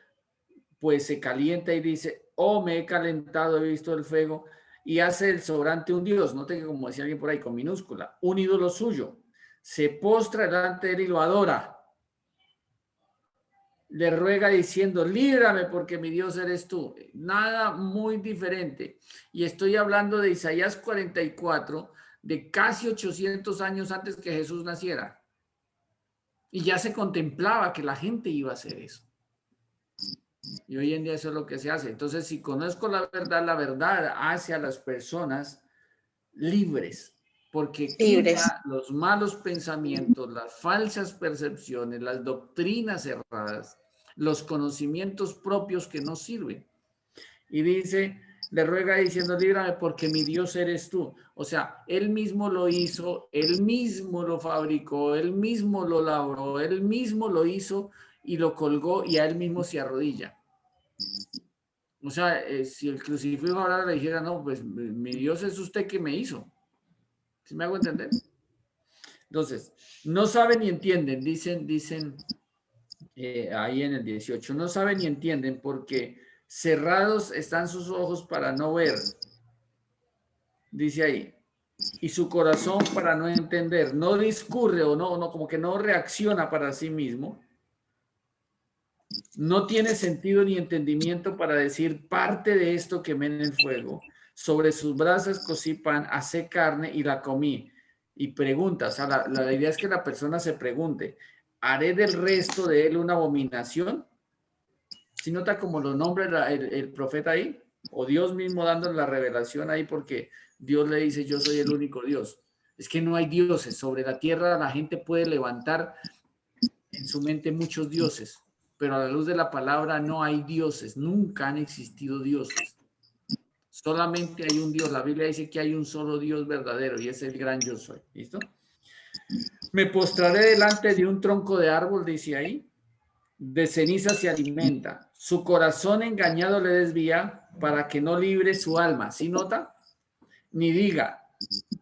pues se calienta y dice, oh, me he calentado, he visto el fuego, y hace el sobrante un Dios. Note que como decía alguien por ahí con minúscula, un ídolo suyo. Se postra delante de él y lo adora. Le ruega diciendo, líbrame porque mi Dios eres tú. Nada muy diferente. Y estoy hablando de Isaías 44, de casi 800 años antes que Jesús naciera. Y ya se contemplaba que la gente iba a hacer eso. Y hoy en día eso es lo que se hace. Entonces, si conozco la verdad hace a las personas libres. Porque quita los malos pensamientos, las falsas percepciones, las doctrinas erradas, los conocimientos propios que no sirven. Y dice, le ruega diciendo, líbrame porque mi Dios eres tú. O sea, él mismo lo hizo, él mismo lo fabricó, él mismo lo labró, él mismo lo hizo y lo colgó y a él mismo se arrodilla. O sea, si el crucifijo ahora le dijera, no, pues mi Dios es usted que me hizo. ¿Sí me hago entender? Entonces, no saben ni entienden, dicen ahí en el 18, no saben ni entienden porque cerrados están sus ojos para no ver, dice ahí, y su corazón para no entender, no discurre o no, como que no reacciona para sí mismo, no tiene sentido ni entendimiento para decir parte de esto quemé en el fuego. Sobre sus brasas cocí pan, asé carne y la comí. Y pregunta, o sea, la idea es que la persona se pregunte, ¿haré del resto de él una abominación? ¿Sí nota como lo nombra el profeta ahí? O Dios mismo dándole la revelación ahí porque Dios le dice, yo soy el único Dios. Es que no hay dioses. Sobre la tierra la gente puede levantar en su mente muchos dioses, pero a la luz de la palabra no hay dioses. Nunca han existido dioses. Solamente hay un Dios. La Biblia dice que hay un solo Dios verdadero y es el gran yo soy. ¿Listo? Me postraré delante de un tronco de árbol, dice ahí. De ceniza se alimenta. Su corazón engañado le desvía para que no libre su alma. ¿Sí nota? ni diga,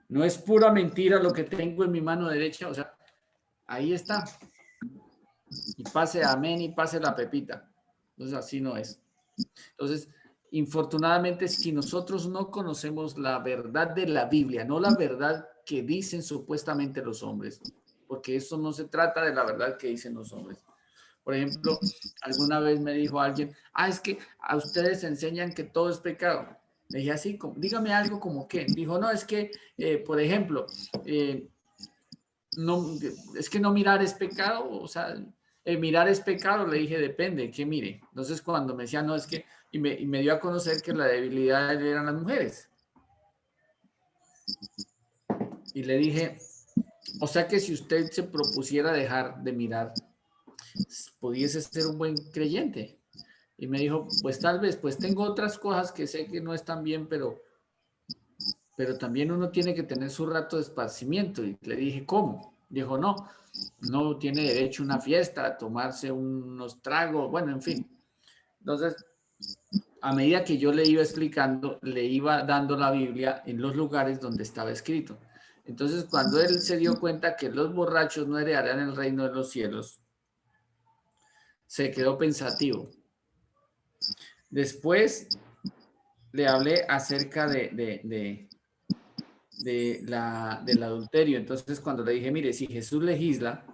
no es pura mentira lo que tengo en mi mano derecha, o sea, ahí está. Y pase amén y pase la pepita. Entonces así no es. Entonces, infortunadamente, si nosotros no conocemos la verdad de la Biblia, no la verdad que dicen supuestamente los hombres, porque eso no se trata de la verdad que dicen los hombres. Por ejemplo, alguna vez me dijo alguien, es que a ustedes enseñan que todo es pecado. Le dije así, dígame algo como qué. Dijo, no, es que, por ejemplo, no, es que no mirar es pecado, o sea, mirar es pecado. Le dije, depende, ¿qué mire? Entonces cuando me decía, no, es que, y me dio a conocer que la debilidad eran las mujeres. Y le dije, o sea que si usted se propusiera dejar de mirar, pudiese ser un buen creyente. Y me dijo, pues tal vez, pues tengo otras cosas que sé que no están bien, pero también uno tiene que tener su rato de esparcimiento. Y le dije, ¿cómo? Dijo, no tiene derecho a una fiesta, a tomarse unos tragos, bueno, en fin. Entonces, a medida que yo le iba explicando, le iba dando la Biblia en los lugares donde estaba escrito. Entonces, cuando él se dio cuenta que los borrachos no heredarán el reino de los cielos, se quedó pensativo. Después le hablé acerca del adulterio. Entonces, cuando le dije, mire, si Jesús legisla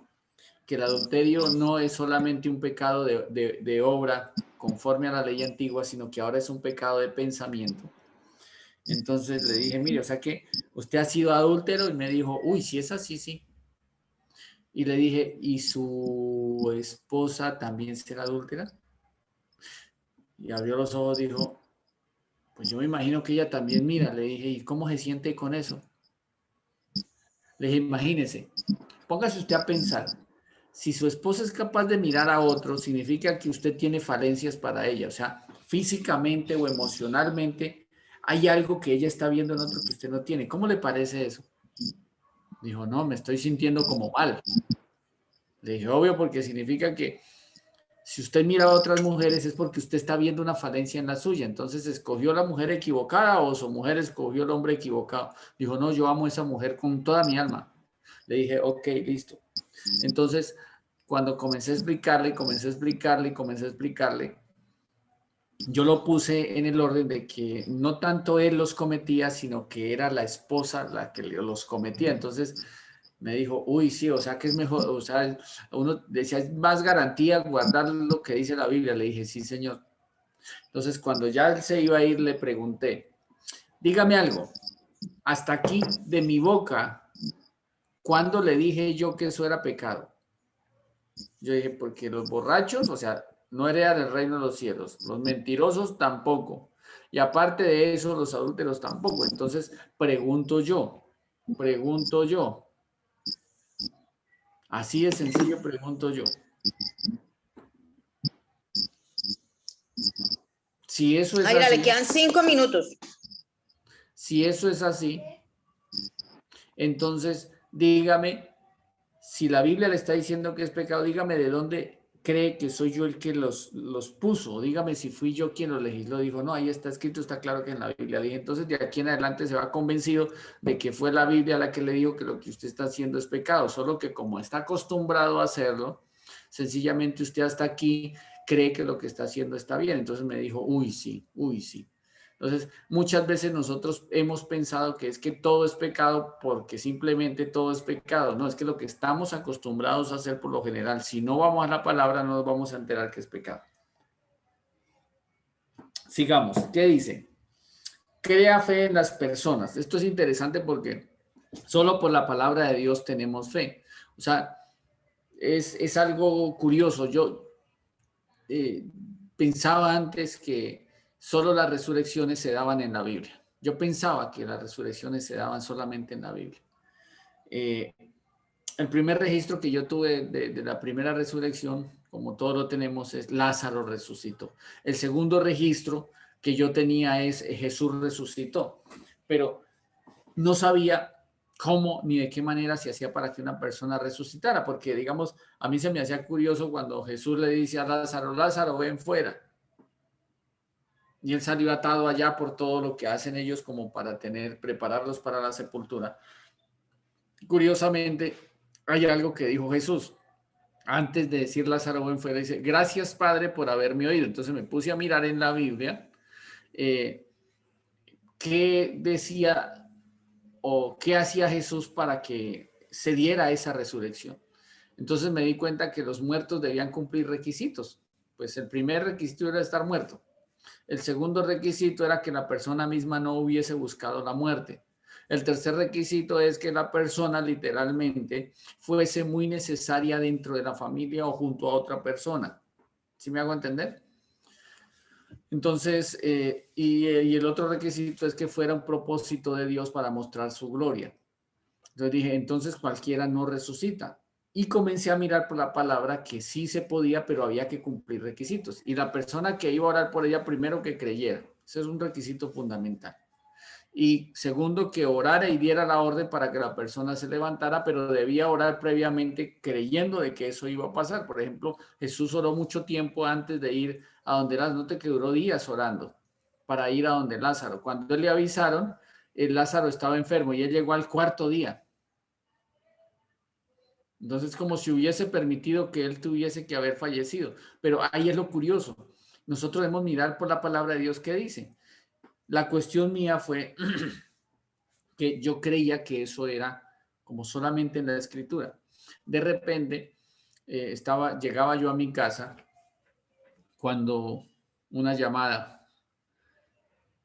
que el adulterio no es solamente un pecado de obra conforme a la ley antigua, sino que ahora es un pecado de pensamiento. Entonces le dije, mire, o sea que usted ha sido adúltero, y me dijo, uy, si es así, sí. Y le dije, ¿y su esposa también será adúltera? Y abrió los ojos y dijo, pues yo me imagino que ella también mira. Le dije, ¿y cómo se siente con eso? Le dije, imagínese, póngase usted a pensar, si su esposa es capaz de mirar a otro, significa que usted tiene falencias para ella, o sea, físicamente o emocionalmente hay algo que ella está viendo en otro que usted no tiene. ¿Cómo le parece eso? Dijo, no, me estoy sintiendo como mal. Le dije, obvio, porque significa que si usted mira a otras mujeres es porque usted está viendo una falencia en la suya. Entonces, ¿escogió la mujer equivocada o su mujer escogió el hombre equivocado? Dijo, no, yo amo a esa mujer con toda mi alma. Le dije, ok, listo. Entonces, cuando comencé a explicarle, yo lo puse en el orden de que no tanto él los cometía, sino que era la esposa la que los cometía. Entonces me dijo, uy, sí, o sea que es mejor, o sea, uno decía, es más garantía guardar lo que dice la Biblia. Le dije, sí, señor. Entonces, cuando ya él se iba a ir, le pregunté, dígame algo, hasta aquí de mi boca, ¿cuándo le dije yo que eso era pecado? Yo dije, porque los borrachos, o sea, no heredan el reino de los cielos, los mentirosos tampoco, y aparte de eso, los adúlteros tampoco. Entonces, pregunto yo, así de sencillo pregunto yo. Si eso es Mayra, así, le quedan 5 minutos. si eso es así, entonces dígame, si la Biblia le está diciendo que es pecado, dígame de dónde cree que soy yo el que los puso. Dígame si fui yo quien los legisló. Dijo, no, ahí está escrito, está claro que en la Biblia. Le dije, entonces de aquí en adelante se va convencido de que fue la Biblia la que le dijo que lo que usted está haciendo es pecado. Solo que como está acostumbrado a hacerlo, sencillamente usted hasta aquí cree que lo que está haciendo está bien. Entonces me dijo, uy, sí, uy, sí. Entonces, muchas veces nosotros hemos pensado que es que todo es pecado porque simplemente todo es pecado. No, es que lo que estamos acostumbrados a hacer por lo general, si no vamos a la palabra, no nos vamos a enterar que es pecado. Sigamos. ¿Qué dice? Crea fe en las personas. Esto es interesante porque solo por la palabra de Dios tenemos fe. O sea, es algo curioso. Yo pensaba antes que solo las resurrecciones se daban en la Biblia. Yo pensaba que las resurrecciones se daban solamente en la Biblia. El primer registro que yo tuve de la primera resurrección, como todos lo tenemos, es Lázaro resucitó. El segundo registro que yo tenía es Jesús resucitó, pero no sabía cómo ni de qué manera se hacía para que una persona resucitara, porque digamos, a mí se me hacía curioso cuando Jesús le dice a Lázaro, Lázaro, ven fuera. Y él salió atado allá por todo lo que hacen ellos como para prepararlos para la sepultura. Curiosamente, hay algo que dijo Jesús. Antes de decir Lázaro buen fuera, dice, gracias Padre por haberme oído. Entonces me puse a mirar en la Biblia qué decía o qué hacía Jesús para que se diera esa resurrección. Entonces me di cuenta que los muertos debían cumplir requisitos. Pues el primer requisito era estar muerto. El segundo requisito era que la persona misma no hubiese buscado la muerte. El tercer requisito es que la persona literalmente fuese muy necesaria dentro de la familia o junto a otra persona. ¿Sí me hago entender? Entonces, y el otro requisito es que fuera un propósito de Dios para mostrar su gloria. Entonces dije, entonces cualquiera no resucita. Y comencé a mirar por la palabra que sí se podía, pero había que cumplir requisitos. Y la persona que iba a orar por ella, primero que creyera. Ese es un requisito fundamental. Y segundo, que orara y diera la orden para que la persona se levantara, pero debía orar previamente creyendo de que eso iba a pasar. Por ejemplo, Jesús oró mucho tiempo antes de ir a donde Lázaro, note que duró días orando para ir a donde Lázaro. Cuando le avisaron, Lázaro estaba enfermo y él llegó al cuarto día. Entonces, como si hubiese permitido que él tuviese que haber fallecido. Pero ahí es lo curioso. Nosotros debemos mirar por la palabra de Dios que dice. La cuestión mía fue que yo creía que eso era como solamente en la escritura. De repente, llegaba yo a mi casa cuando una llamada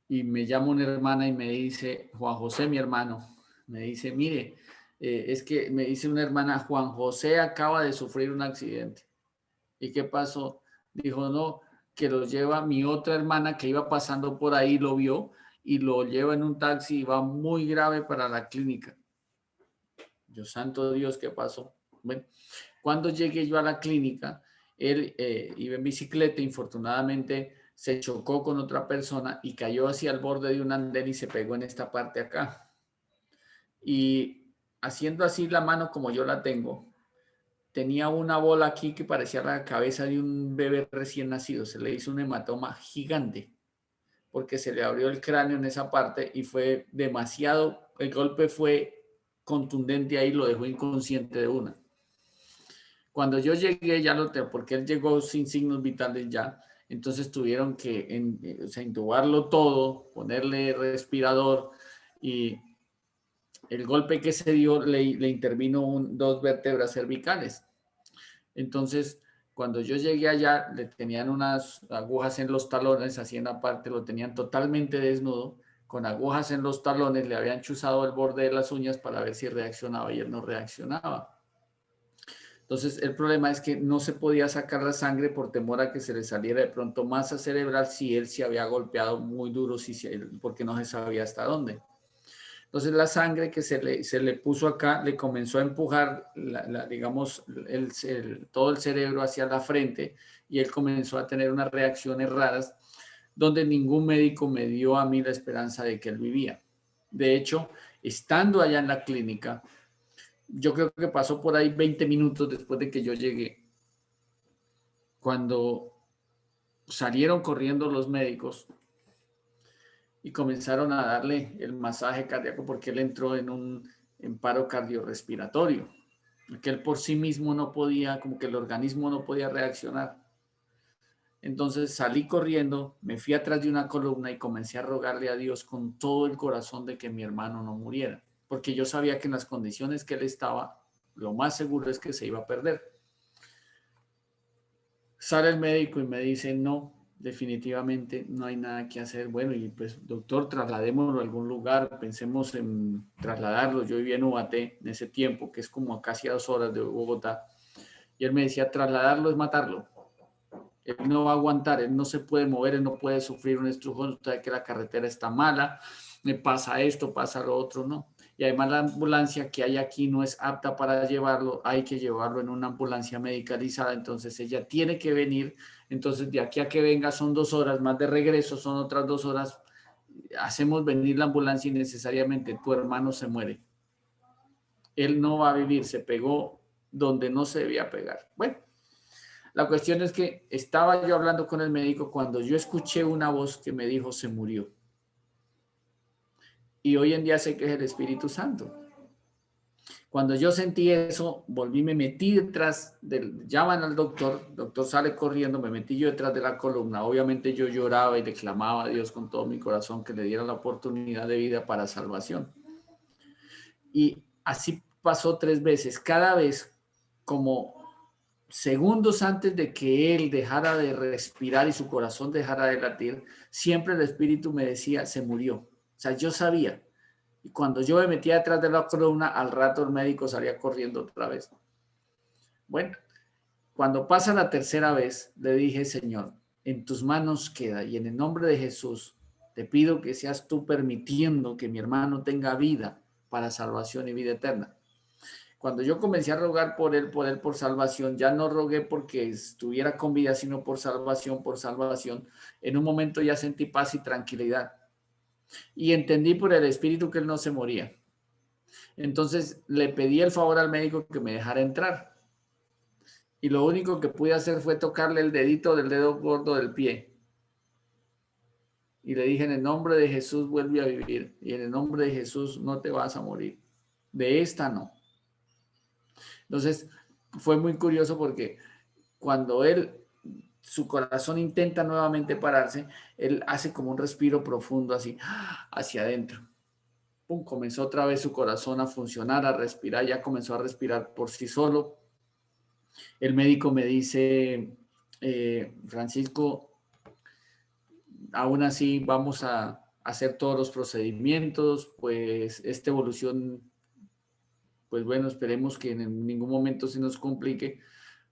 y me llama una hermana y me dice, Juan José, mi hermano, me dice, mire, es que me dice una hermana, Juan José acaba de sufrir un accidente. ¿Y qué pasó? Dijo, no, que lo lleva mi otra hermana que iba pasando por ahí, lo vio y lo lleva en un taxi y va muy grave para la clínica. Yo, santo Dios, ¿qué pasó? Bueno, cuando llegué yo a la clínica, él iba en bicicleta, infortunadamente se chocó con otra persona y cayó hacia el borde de un andén y se pegó en esta parte acá. Y haciendo así la mano como yo la tengo, tenía una bola aquí que parecía la cabeza de un bebé recién nacido. Se le hizo un hematoma gigante porque se le abrió el cráneo en esa parte y fue demasiado, el golpe fue contundente ahí, lo dejó inconsciente de una. Cuando yo llegué, ya lo tengo, porque él llegó sin signos vitales ya, entonces tuvieron que intubarlo todo, ponerle respirador y el golpe que se dio le intervino dos vértebras cervicales. Entonces, cuando yo llegué allá, le tenían unas agujas en los talones, así en la parte, lo tenían totalmente desnudo, con agujas en los talones, le habían chuzado el borde de las uñas para ver si reaccionaba y él no reaccionaba. Entonces, el problema es que no se podía sacar la sangre por temor a que se le saliera de pronto masa cerebral si él se había golpeado muy duro, porque no se sabía hasta dónde. Entonces la sangre que se le puso acá le comenzó a empujar, digamos, todo el cerebro hacia la frente y él comenzó a tener unas reacciones raras donde ningún médico me dio a mí la esperanza de que él vivía. De hecho, estando allá en la clínica, yo creo que pasó por ahí 20 minutos después de que yo llegué, cuando salieron corriendo los médicos y comenzaron a darle el masaje cardíaco porque él entró en paro cardiorrespiratorio, que él por sí mismo no podía, como que el organismo no podía reaccionar. Entonces salí corriendo, me fui atrás de una columna y comencé a rogarle a Dios con todo el corazón de que mi hermano no muriera, porque yo sabía que en las condiciones que él estaba, lo más seguro es que se iba a perder. Sale el médico y me dice, no, definitivamente no hay nada que hacer. Bueno, y pues, doctor, trasladémoslo a algún lugar, pensemos en trasladarlo. Yo vivía en Ubaté en ese tiempo, que es como casi a 2 horas de Bogotá. Y él me decía, trasladarlo es matarlo. Él no va a aguantar, él no se puede mover, él no puede sufrir un estrujón, sabe que la carretera está mala, me pasa esto, pasa lo otro, no. Y además la ambulancia que hay aquí no es apta para llevarlo, hay que llevarlo en una ambulancia medicalizada, entonces ella tiene que venir, entonces de aquí a que venga son 2 horas, más de regreso son otras 2 horas, hacemos venir la ambulancia y necesariamente tu hermano se muere. Él no va a vivir, se pegó donde no se debía pegar. Bueno, La cuestión es que estaba yo hablando con el médico cuando yo escuché una voz que me dijo, se murió. Y hoy en día sé que es el Espíritu Santo. Cuando yo sentí eso, volví, me metí detrás del, llaman al doctor, el doctor sale corriendo, me metí yo detrás de la columna. Obviamente yo lloraba y le clamaba a Dios con todo mi corazón que le diera la oportunidad de vida para salvación. Y así pasó 3 veces, cada vez como segundos antes de que él dejara de respirar y su corazón dejara de latir, siempre el Espíritu me decía, se murió. O sea, yo sabía. Y cuando yo me metía detrás de la columna, al rato el médico salía corriendo otra vez. Bueno, cuando pasa la tercera vez, le dije, Señor, en tus manos queda y en el nombre de Jesús te pido que seas tú permitiendo que mi hermano tenga vida para salvación y vida eterna. Cuando yo comencé a rogar por él, por salvación, ya no rogué porque estuviera con vida, sino por salvación, en un momento ya sentí paz y tranquilidad. Y entendí por el Espíritu que él no se moría. Entonces le pedí el favor al médico que me dejara entrar. Y lo único que pude hacer fue tocarle el dedito del dedo gordo del pie. Y le dije, en el nombre de Jesús vuelve a vivir. Y en el nombre de Jesús no te vas a morir. De esta no. Entonces fue muy curioso porque cuando su corazón intenta nuevamente pararse, él hace como un respiro profundo así, hacia adentro. Pum, comenzó otra vez su corazón a funcionar, a respirar, ya comenzó a respirar por sí solo. El médico me dice, Francisco, aún así vamos a hacer todos los procedimientos, pues esta evolución, pues bueno, esperemos que en ningún momento se nos complique.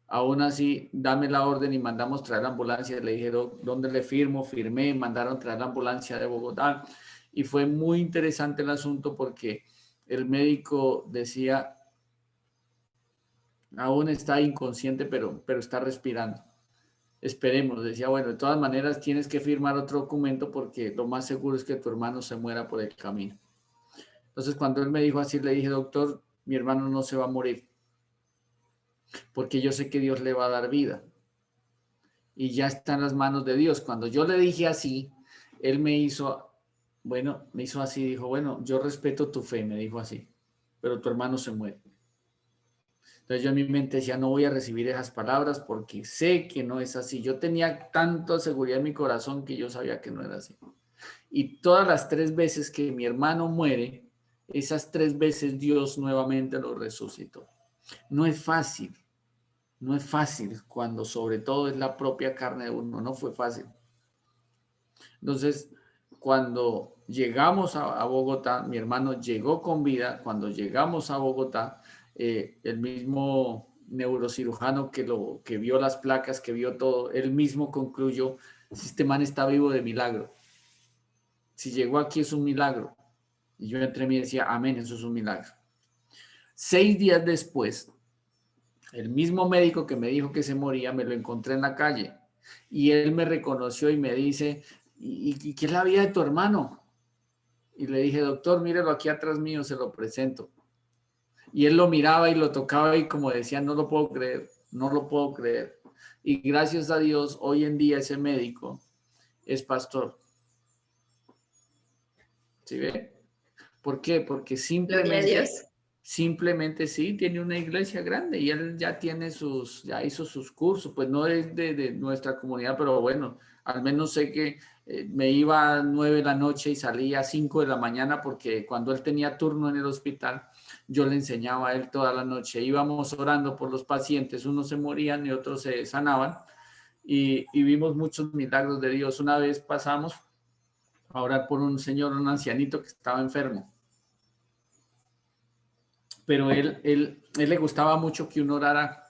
Aún así, dame la orden y mandamos traer la ambulancia. Le dije, ¿dónde le firmo? Firmé, mandaron traer la ambulancia de Bogotá. Y fue muy interesante el asunto porque el médico decía, aún está inconsciente, pero está respirando. Esperemos, decía, bueno, de todas maneras tienes que firmar otro documento porque lo más seguro es que tu hermano se muera por el camino. Entonces, cuando él me dijo así, le dije, doctor, mi hermano no se va a morir porque yo sé que Dios le va a dar vida y ya está en las manos de Dios. Cuando yo le dije así, él me hizo así, dijo, bueno, yo respeto tu fe, me dijo así, pero tu hermano se muere. Entonces yo en mi mente decía, no voy a recibir esas palabras porque sé que no es así. Yo tenía tanta seguridad en mi corazón que yo sabía que no era así. Y todas las 3 veces que mi hermano muere, esas 3 veces Dios nuevamente lo resucitó. No es fácil cuando sobre todo es la propia carne de uno, no fue fácil. Entonces, cuando llegamos a Bogotá, mi hermano llegó con vida. Cuando llegamos a Bogotá, el mismo neurocirujano que vio las placas, que vio todo, él mismo concluyó, este man está vivo de milagro. Si llegó aquí es un milagro. Y yo entre mí decía, amén, eso es un milagro. 6 días después, el mismo médico que me dijo que se moría, me lo encontré en la calle. Y él me reconoció y me dice, ¿y qué es la vida de tu hermano? Y le dije, doctor, mírelo aquí atrás mío, se lo presento. Y él lo miraba y lo tocaba y como decía, no lo puedo creer, no lo puedo creer. Y gracias a Dios, hoy en día ese médico es pastor. ¿Sí ve? ¿Por qué? Porque simplemente sí, tiene una iglesia grande y él ya ya hizo sus cursos, pues no es de nuestra comunidad, pero bueno, al menos sé que me iba a 9 de la noche y salía a 5 de la mañana porque cuando él tenía turno en el hospital, yo le enseñaba a él toda la noche. Íbamos orando por los pacientes, unos se morían y otros se sanaban y vimos muchos milagros de Dios. Una vez pasamos a orar por un señor, un ancianito que estaba enfermo. Pero él le gustaba mucho que uno orara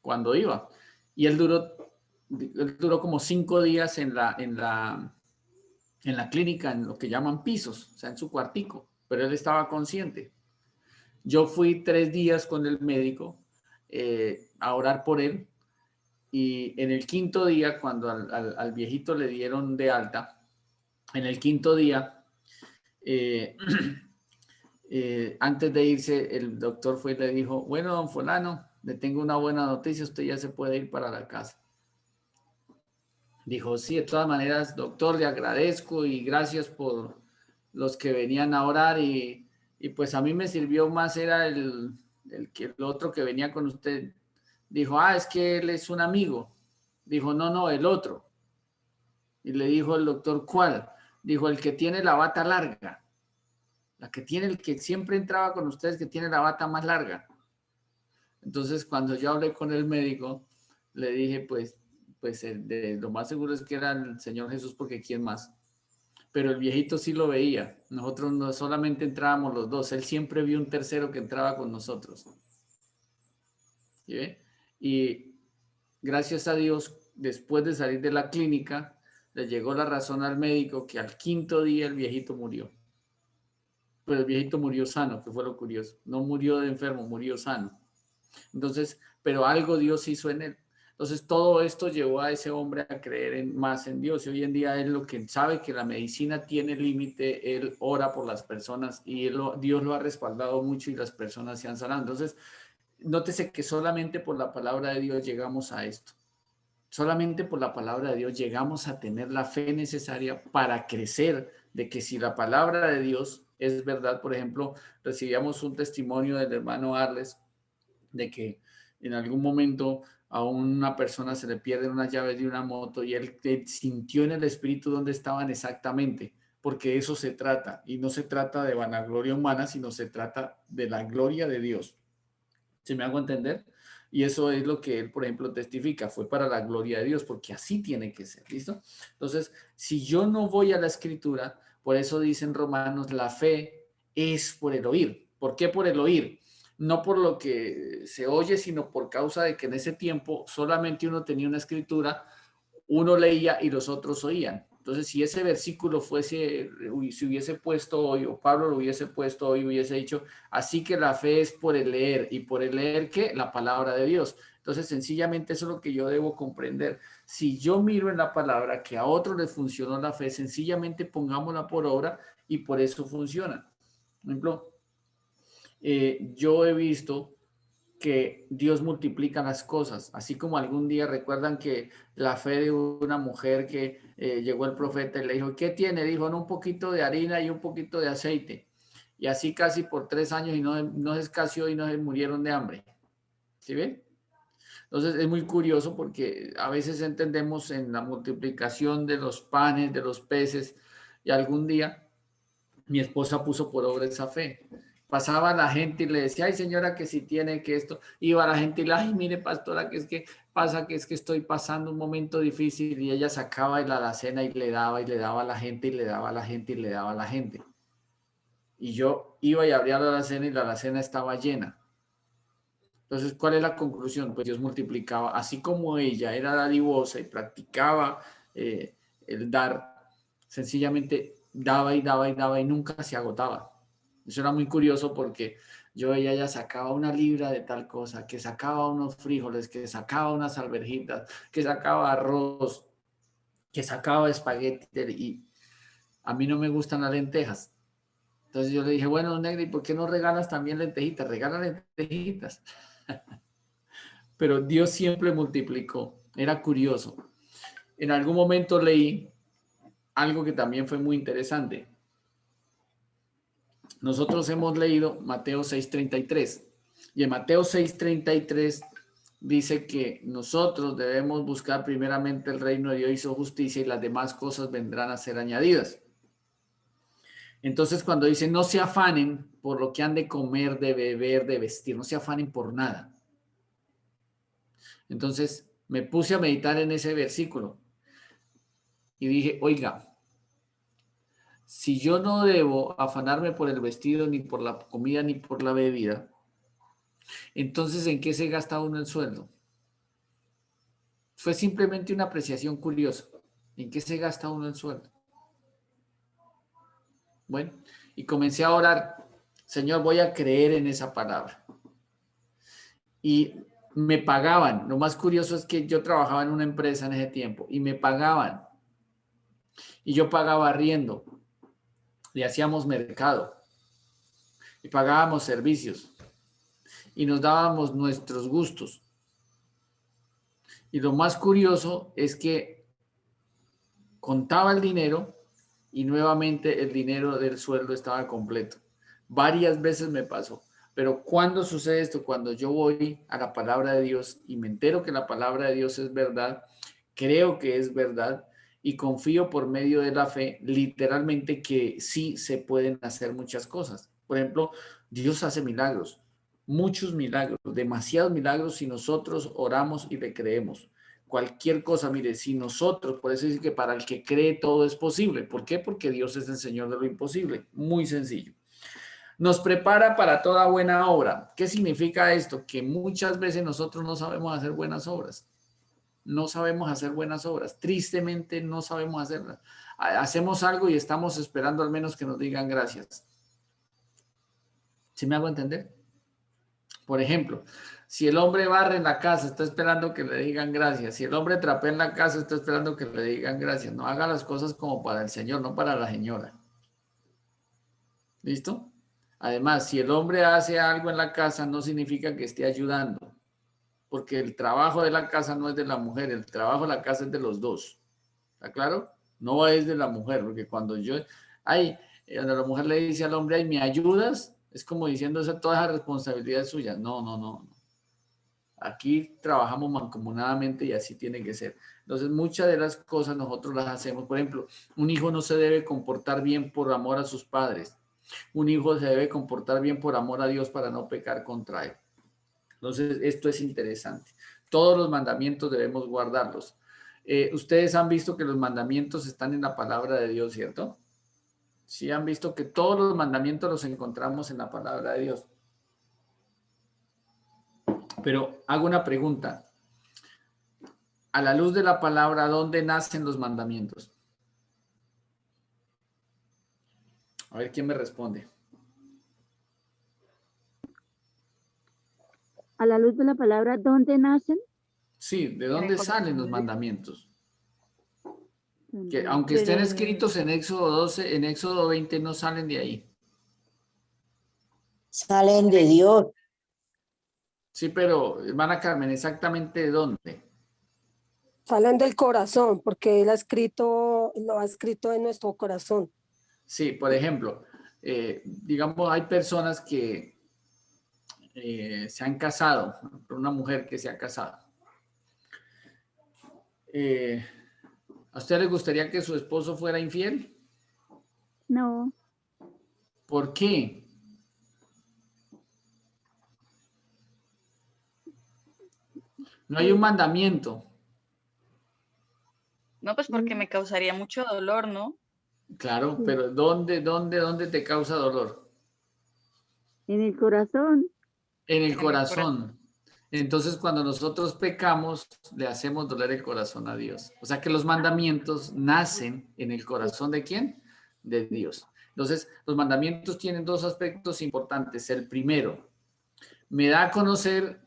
cuando iba. Y él duró como 5 días en la clínica, en lo que llaman pisos, o sea, en su cuartico, pero él estaba consciente. Yo fui 3 días con el médico a orar por él y en el 5.º día, cuando al viejito le dieron de alta, en el 5.º día, antes de irse, el doctor fue y le dijo, bueno, don fulano, le tengo una buena noticia, usted ya se puede ir para la casa. Dijo, sí, de todas maneras, doctor, le agradezco y gracias por los que venían a orar y pues a mí me sirvió más, era el otro que venía con usted. Dijo, es que él es un amigo. Dijo, no, el otro. Y le dijo el doctor, ¿cuál? Dijo, el que tiene la bata larga. La que tiene, el que siempre entraba con ustedes, que tiene la bata más larga. Entonces, cuando yo hablé con el médico, le dije, pues lo más seguro es que era el Señor Jesús, porque ¿quién más? Pero el viejito sí lo veía. Nosotros no solamente entrábamos los dos, él siempre vio un tercero que entraba con nosotros. ¿Sí? Y gracias a Dios, después de salir de la clínica, le llegó la razón al médico que al 5.º día el viejito murió. Pero el viejito murió sano, que fue lo curioso. No murió de enfermo, murió sano. Entonces, pero algo Dios hizo en él. Entonces, todo esto llevó a ese hombre a creer más en Dios. Y hoy en día él, lo que sabe que la medicina tiene límite, él ora por las personas y Dios lo ha respaldado mucho y las personas se han sanado. Entonces, nótese que solamente por la palabra de Dios llegamos a esto. Solamente por la palabra de Dios llegamos a tener la fe necesaria para crecer, de que si la palabra de Dios es verdad. Por ejemplo, recibíamos un testimonio del hermano Arles de que en algún momento a una persona se le pierden unas llaves de una moto y él sintió en el espíritu dónde estaban exactamente, porque eso se trata, y no se trata de vanagloria humana, sino se trata de la gloria de Dios. ¿Se me hago entender? Y eso es lo que él, por ejemplo, testifica, fue para la gloria de Dios, porque así tiene que ser, ¿listo? Entonces, si yo no voy a la escritura, por eso dicen Romanos, la fe es por el oír. ¿Por qué por el oír? No por lo que se oye, sino por causa de que en ese tiempo solamente uno tenía una escritura, uno leía y los otros oían. Entonces, si ese versículo se hubiese puesto hoy, o Pablo lo hubiese puesto hoy, hubiese dicho, así que la fe es por el leer, y por el leer, ¿qué? La palabra de Dios. Entonces, sencillamente eso es lo que yo debo comprender. Si yo miro en la palabra que a otros les funcionó la fe, sencillamente pongámosla por obra y por eso funciona. Por ejemplo, yo he visto que Dios multiplica las cosas, así como algún día recuerdan que la fe de una mujer que llegó el profeta y le dijo, ¿qué tiene? Dijo, un poquito de harina y un poquito de aceite. Y así casi por 3 años y no se escaseó y no se murieron de hambre. ¿Sí ven? Entonces es muy curioso porque a veces entendemos en la multiplicación de los panes, de los peces, y algún día mi esposa puso por obra esa fe. Pasaba la gente y le decía, ay señora, que si tiene que esto, iba la gente y le, ay mire pastora, que es que pasa, que es que estoy pasando un momento difícil, y ella sacaba la alacena y le daba a la gente y le daba a la gente y le daba a la gente. Y yo iba y abría la alacena y la alacena estaba llena. Entonces, ¿cuál es la conclusión? Pues Dios multiplicaba, así como ella era dadivosa y practicaba el dar, sencillamente daba y daba y daba y nunca se agotaba. Eso era muy curioso porque yo veía, ella sacaba una libra de tal cosa, que sacaba unos frijoles, que sacaba unas alverjitas, que sacaba arroz, que sacaba espagueti, y a mí no me gustan las lentejas. Entonces yo le dije, bueno, Negri, ¿por qué no regalas también lentejitas? Regala lentejitas. Pero Dios siempre multiplicó. Era curioso. En algún momento leí algo que también fue muy interesante. Nosotros hemos leído Mateo 6:33, y en Mateo 6:33 dice que nosotros debemos buscar primeramente el reino de Dios y su justicia, y las demás cosas vendrán a ser añadidas. Entonces, cuando dice no se afanen por lo que han de comer, de beber, de vestir, no se afanen por nada. Entonces me puse a meditar en ese versículo y dije, oiga, si yo no debo afanarme por el vestido, ni por la comida, ni por la bebida, entonces ¿en qué se gasta uno el sueldo? Fue simplemente una apreciación curiosa. ¿En qué se gasta uno el sueldo? Bueno, y comencé a orar, Señor, voy a creer en esa palabra. Y me pagaban. Lo más curioso es que yo trabajaba en una empresa en ese tiempo y me pagaban. Y yo pagaba arriendo. Y hacíamos mercado. Y pagábamos servicios. y nos dábamos nuestros gustos. Y lo más curioso es que contaba el dinero y nuevamente el dinero del sueldo estaba completo. Varias veces me pasó. Pero ¿cuándo sucede esto? Cuando yo voy a la palabra de Dios y me entero que la palabra de Dios es verdad, creo que es verdad y confío por medio de la fe, literalmente que sí se pueden hacer muchas cosas. Por ejemplo, Dios hace milagros, muchos milagros, demasiados milagros si nosotros oramos y le creemos. Cualquier cosa, mire, si nosotros, por eso dice que para el que cree todo es posible. ¿Por qué? Porque Dios es el Señor de lo imposible. Muy sencillo. Nos prepara para toda buena obra. ¿Qué significa esto? Que muchas veces nosotros no sabemos hacer buenas obras. No sabemos hacer buenas obras. Tristemente no sabemos hacerlas. Hacemos algo y estamos esperando al menos que nos digan gracias. ¿Sí me hago entender? Por ejemplo, si el hombre barre en la casa, está esperando que le digan gracias. Si el hombre trapea en la casa, está esperando que le digan gracias. No haga las cosas como para el Señor, no para la señora. ¿Listo? Además, si el hombre hace algo en la casa, no significa que esté ayudando, porque el trabajo de la casa no es de la mujer, el trabajo de la casa es de los dos. ¿Está claro? No es de la mujer, porque cuando la mujer le dice al hombre, ay, ¿me ayudas? Es como diciendo, toda esa responsabilidad es suya. No. Aquí trabajamos mancomunadamente y así tiene que ser. Entonces, muchas de las cosas nosotros las hacemos. Por ejemplo, un hijo no se debe comportar bien por amor a sus padres. Un hijo se debe comportar bien por amor a Dios para no pecar contra él. Entonces, esto es interesante. Todos los mandamientos debemos guardarlos. Ustedes han visto que los mandamientos están en la palabra de Dios, ¿cierto? Sí, han visto que todos los mandamientos los encontramos en la palabra de Dios. Pero hago una pregunta. A la luz de la palabra, ¿dónde nacen los mandamientos? A ver quién me responde. A la luz de la palabra, ¿dónde nacen? Sí, ¿de dónde salen los mandamientos? Que aunque estén escritos en Éxodo 12, en Éxodo 20 no salen de ahí. Salen de Dios. Sí, pero hermana Carmen, ¿exactamente de dónde? Salen del corazón, porque él lo ha escrito en nuestro corazón. Sí, por ejemplo, digamos, hay personas que se han casado, una mujer que se ha casado. ¿A usted le gustaría que su esposo fuera infiel? No, ¿Por qué? No hay un mandamiento. No, pues porque me causaría mucho dolor, ¿no? Claro, pero ¿dónde te causa dolor? en el corazón. En el corazón. Entonces, cuando nosotros pecamos, le hacemos doler el corazón a Dios. O sea que los mandamientos nacen en el corazón ¿de quién? De Dios. Entonces, los mandamientos tienen dos aspectos importantes. El primero, me da a conocer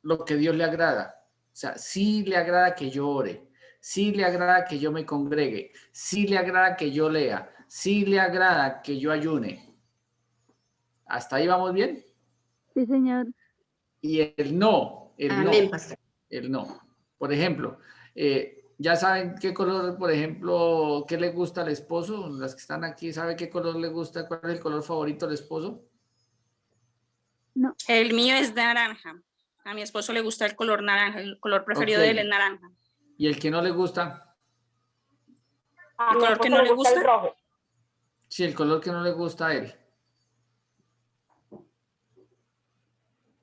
lo que Dios le agrada. O sea, sí le agrada que yo ore, sí le agrada que yo me congregue, sí le agrada que yo lea, sí le agrada que yo ayune. ¿Hasta ahí vamos bien? Sí, señor. Y el no, Amén, pastor. el no. Por ejemplo, ya saben qué color, por ejemplo, qué le gusta al esposo. Las que están aquí, ¿sabe qué color le gusta? ¿Cuál es el color favorito del esposo? No, El mío es naranja. A mi esposo le gusta el color naranja, el color preferido de él es naranja. ¿Y el que no le gusta? A ¿El mi color esposo que no le el gusta? rojo. Sí, el color que no le gusta a él.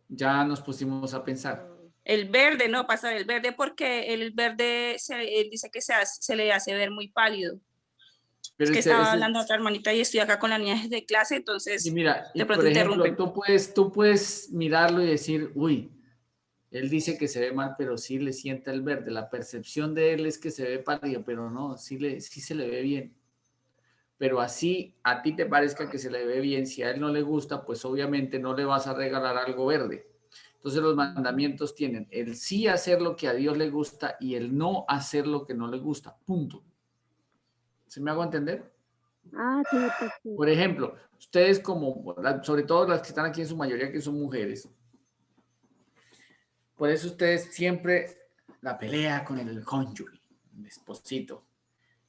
Ya nos pusimos a pensar. El verde, no, pasa el verde porque el verde él dice que se le hace ver muy pálido. Pero es que estaba hablando a otra hermanita y estoy acá con las niñas de clase, entonces y mira, de pronto por ejemplo, interrumpen. tú puedes mirarlo y decir, uy, él dice que se ve mal, pero sí le sienta el verde. La percepción de él es que se ve pálido, pero no, sí se le ve bien. Pero así a ti te parezca que se le ve bien, si a él no le gusta, pues obviamente no le vas a regalar algo verde. Entonces los mandamientos tienen el sí hacer lo que a Dios le gusta y el no hacer lo que no le gusta. Punto. ¿Se me hago entender? ah, sí, pues sí. Por ejemplo, ustedes como, sobre todo las que están aquí en su mayoría que son mujeres, Por eso ustedes siempre la pelea con el cónyuge, el esposito.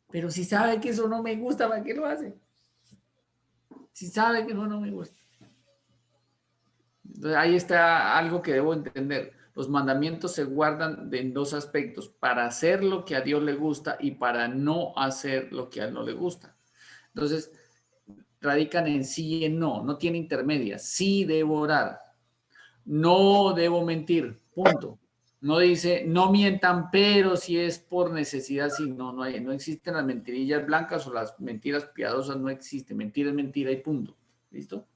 Pero si sabe que eso no me gusta, ¿para qué lo hace? Si sabe que eso no me gusta. Entonces ahí está algo que debo entender. Los mandamientos se guardan en dos aspectos, para hacer lo que a Dios le gusta y para no hacer lo que a él no le gusta. Entonces, radican en sí y en no, no tiene intermedias. Sí debo orar, no debo mentir, punto. No dice, no mientan, pero si es por necesidad, sí, no existen las mentirillas blancas o las mentiras piadosas, no existen. Mentira es mentira y punto. ¿Listo?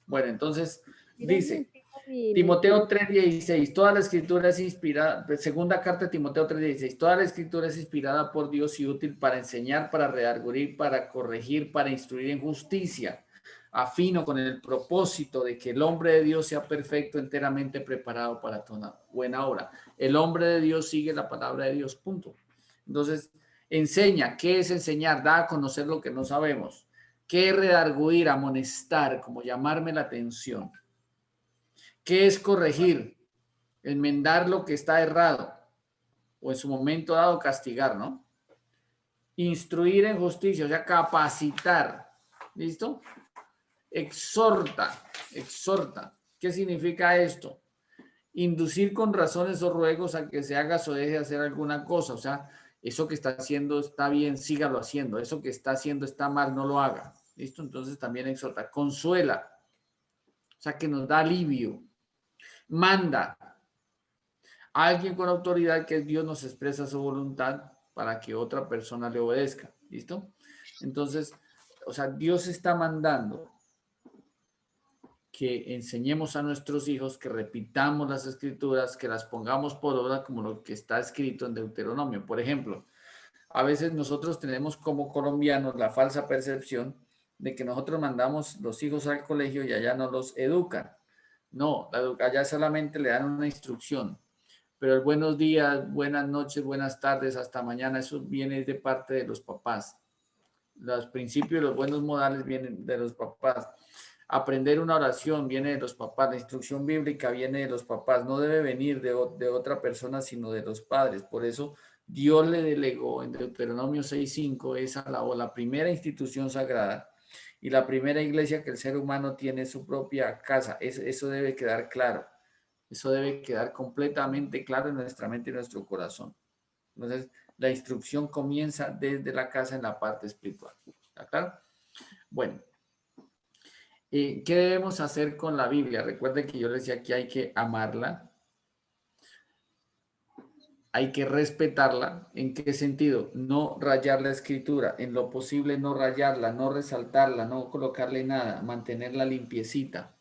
Bueno, entonces dice, Timoteo 3:16, toda la escritura es inspirada, segunda carta de Timoteo 3:16, toda la escritura es inspirada por Dios y útil para enseñar, para redarguir, para corregir, para instruir en justicia, afino con el propósito de que el hombre de Dios sea perfecto, enteramente preparado para toda buena obra. El hombre de Dios sigue la palabra de Dios, punto. Entonces, enseña. ¿Qué es enseñar? Da a conocer lo que no sabemos. ¿Qué es redarguir? Amonestar, como llamarme la atención. ¿Qué es corregir? Enmendar lo que está errado o en su momento dado castigar, ¿no? Instruir en justicia, o sea, capacitar. ¿Listo? Exhorta. ¿Qué significa esto? Inducir con razones o ruegos a que se haga o deje de hacer alguna cosa. O sea, eso que está haciendo está bien, sígalo haciendo. Eso que está haciendo está mal, no lo haga. ¿Listo? Entonces también exhorta. Consuela. O sea, que nos da alivio. Manda. Alguien con autoridad, que es Dios, nos expresa su voluntad para que otra persona le obedezca. ¿Listo? Entonces, o sea, Dios está mandando que enseñemos a nuestros hijos, que repitamos las escrituras, que las pongamos por obra como lo que está escrito en Deuteronomio. Por ejemplo, a veces nosotros tenemos como colombianos la falsa percepción de que nosotros mandamos los hijos al colegio y allá no los educan. No, allá solamente le dan una instrucción, pero el buenos días, buenas noches, buenas tardes, hasta mañana, eso viene de parte de los papás. Los principios, los buenos modales vienen de los papás. Aprender una oración viene de los papás, la instrucción bíblica viene de los papás, no debe venir de otra persona, sino de los padres. Por eso Dios le delegó en Deuteronomio 6:5 esa la primera institución sagrada y la primera iglesia que el ser humano tiene su propia casa. Eso debe quedar claro. Eso debe quedar completamente claro en nuestra mente y nuestro corazón. Entonces, la instrucción comienza desde la casa en la parte espiritual. ¿Está claro? Bueno. ¿Qué debemos hacer con la Biblia? Recuerden que yo les decía que hay que amarla, hay que respetarla. ¿En qué sentido? No rayar la escritura, en lo posible no rayarla, no resaltarla, no colocarle nada, mantenerla limpiecita.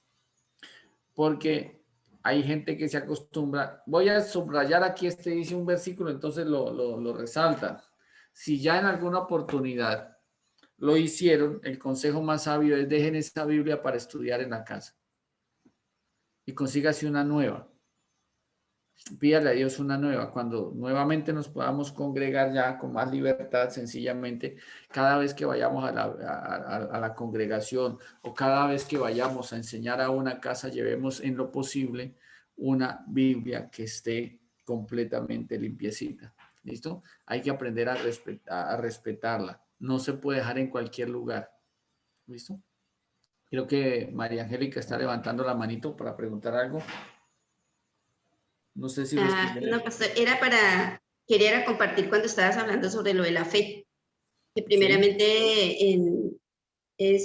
Porque hay gente que se acostumbra, voy a subrayar aquí, dice un versículo, entonces lo resalta. Si ya en alguna oportunidad lo hicieron, el consejo más sabio es dejen esta Biblia para estudiar en la casa y consígase una nueva. Pídale a Dios una nueva. Cuando nuevamente nos podamos congregar ya con más libertad, sencillamente, cada vez que vayamos a la congregación o cada vez que vayamos a enseñar a una casa, llevemos en lo posible una Biblia que esté completamente limpiecita. ¿Listo? Hay que aprender a respetarla. No se puede dejar en cualquier lugar. ¿Listo? Creo que María Angélica está levantando la manito para preguntar algo. No sé si lo escribí. No, pastor, quería compartir cuando estabas hablando sobre lo de la fe. Que primeramente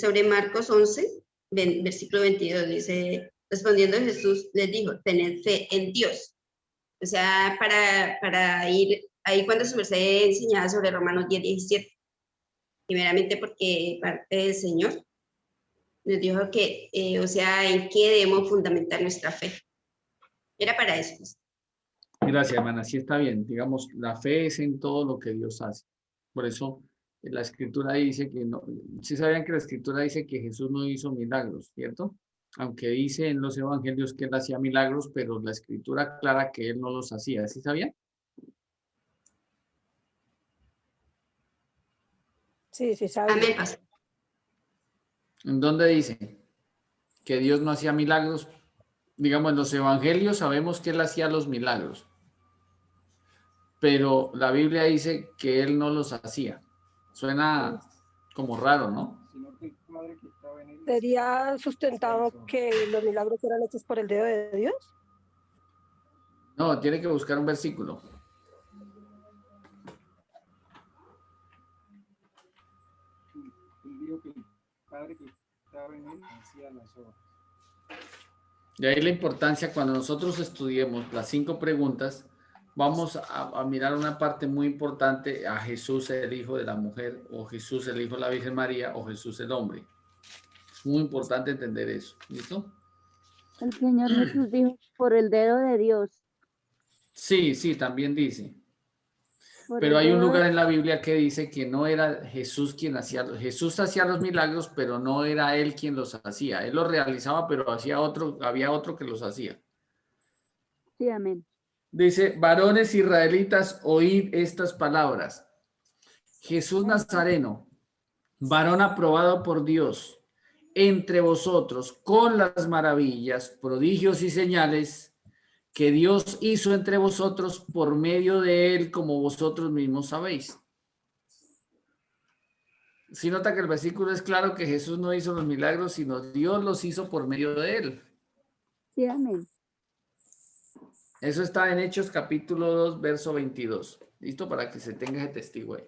sobre Marcos 11, versículo 22, dice, respondiendo Jesús les dijo, tened fe en Dios. O sea, para ir ahí cuando su merced enseñaba sobre Romanos 10:17. Primeramente porque parte del Señor nos dijo que, o sea, en qué debemos fundamentar nuestra fe. Era para eso. Gracias, hermana. Sí está bien. Digamos, la fe es en todo lo que Dios hace. Por eso la escritura dice que no. Sí sabían que la escritura dice que Jesús no hizo milagros, ¿cierto? Aunque dice en los evangelios que él hacía milagros, pero la escritura aclara que él no los hacía. ¿Sí sabían? Sí, sí sabía. Amén, pastor. ¿En dónde dice que Dios no hacía milagros? digamos, en los evangelios sabemos que él hacía los milagros, pero la Biblia dice que él no los hacía. Suena como raro, ¿no? ¿Sería sustentado que los milagros eran hechos por el dedo de Dios? No, tiene que buscar un versículo. De ahí la importancia cuando nosotros estudiemos las 5 preguntas, vamos a mirar una parte muy importante a Jesús el hijo de la mujer, o Jesús el hijo de la Virgen María, o Jesús el hombre. Es muy importante entender eso. ¿Listo? El Señor Jesús dijo, por el dedo de Dios. Sí, sí, también dice. Por Pero el hay un dedo lugar de- en la Biblia que dice que no era Jesús quien hacía, Jesús hacía los milagros, pero no era él quien los hacía. Él los realizaba, pero había otro que los hacía. Sí, amén. Dice, varones israelitas, oíd estas palabras. Jesús Nazareno, varón aprobado por Dios, entre vosotros, con las maravillas, prodigios y señales que Dios hizo entre vosotros por medio de él, como vosotros mismos sabéis. Si nota que el versículo es claro que Jesús no hizo los milagros, sino Dios los hizo por medio de él. Sí, amén. Eso está en Hechos capítulo 2, verso 22. ¿Listo? Para que se tenga ese testigo ahí.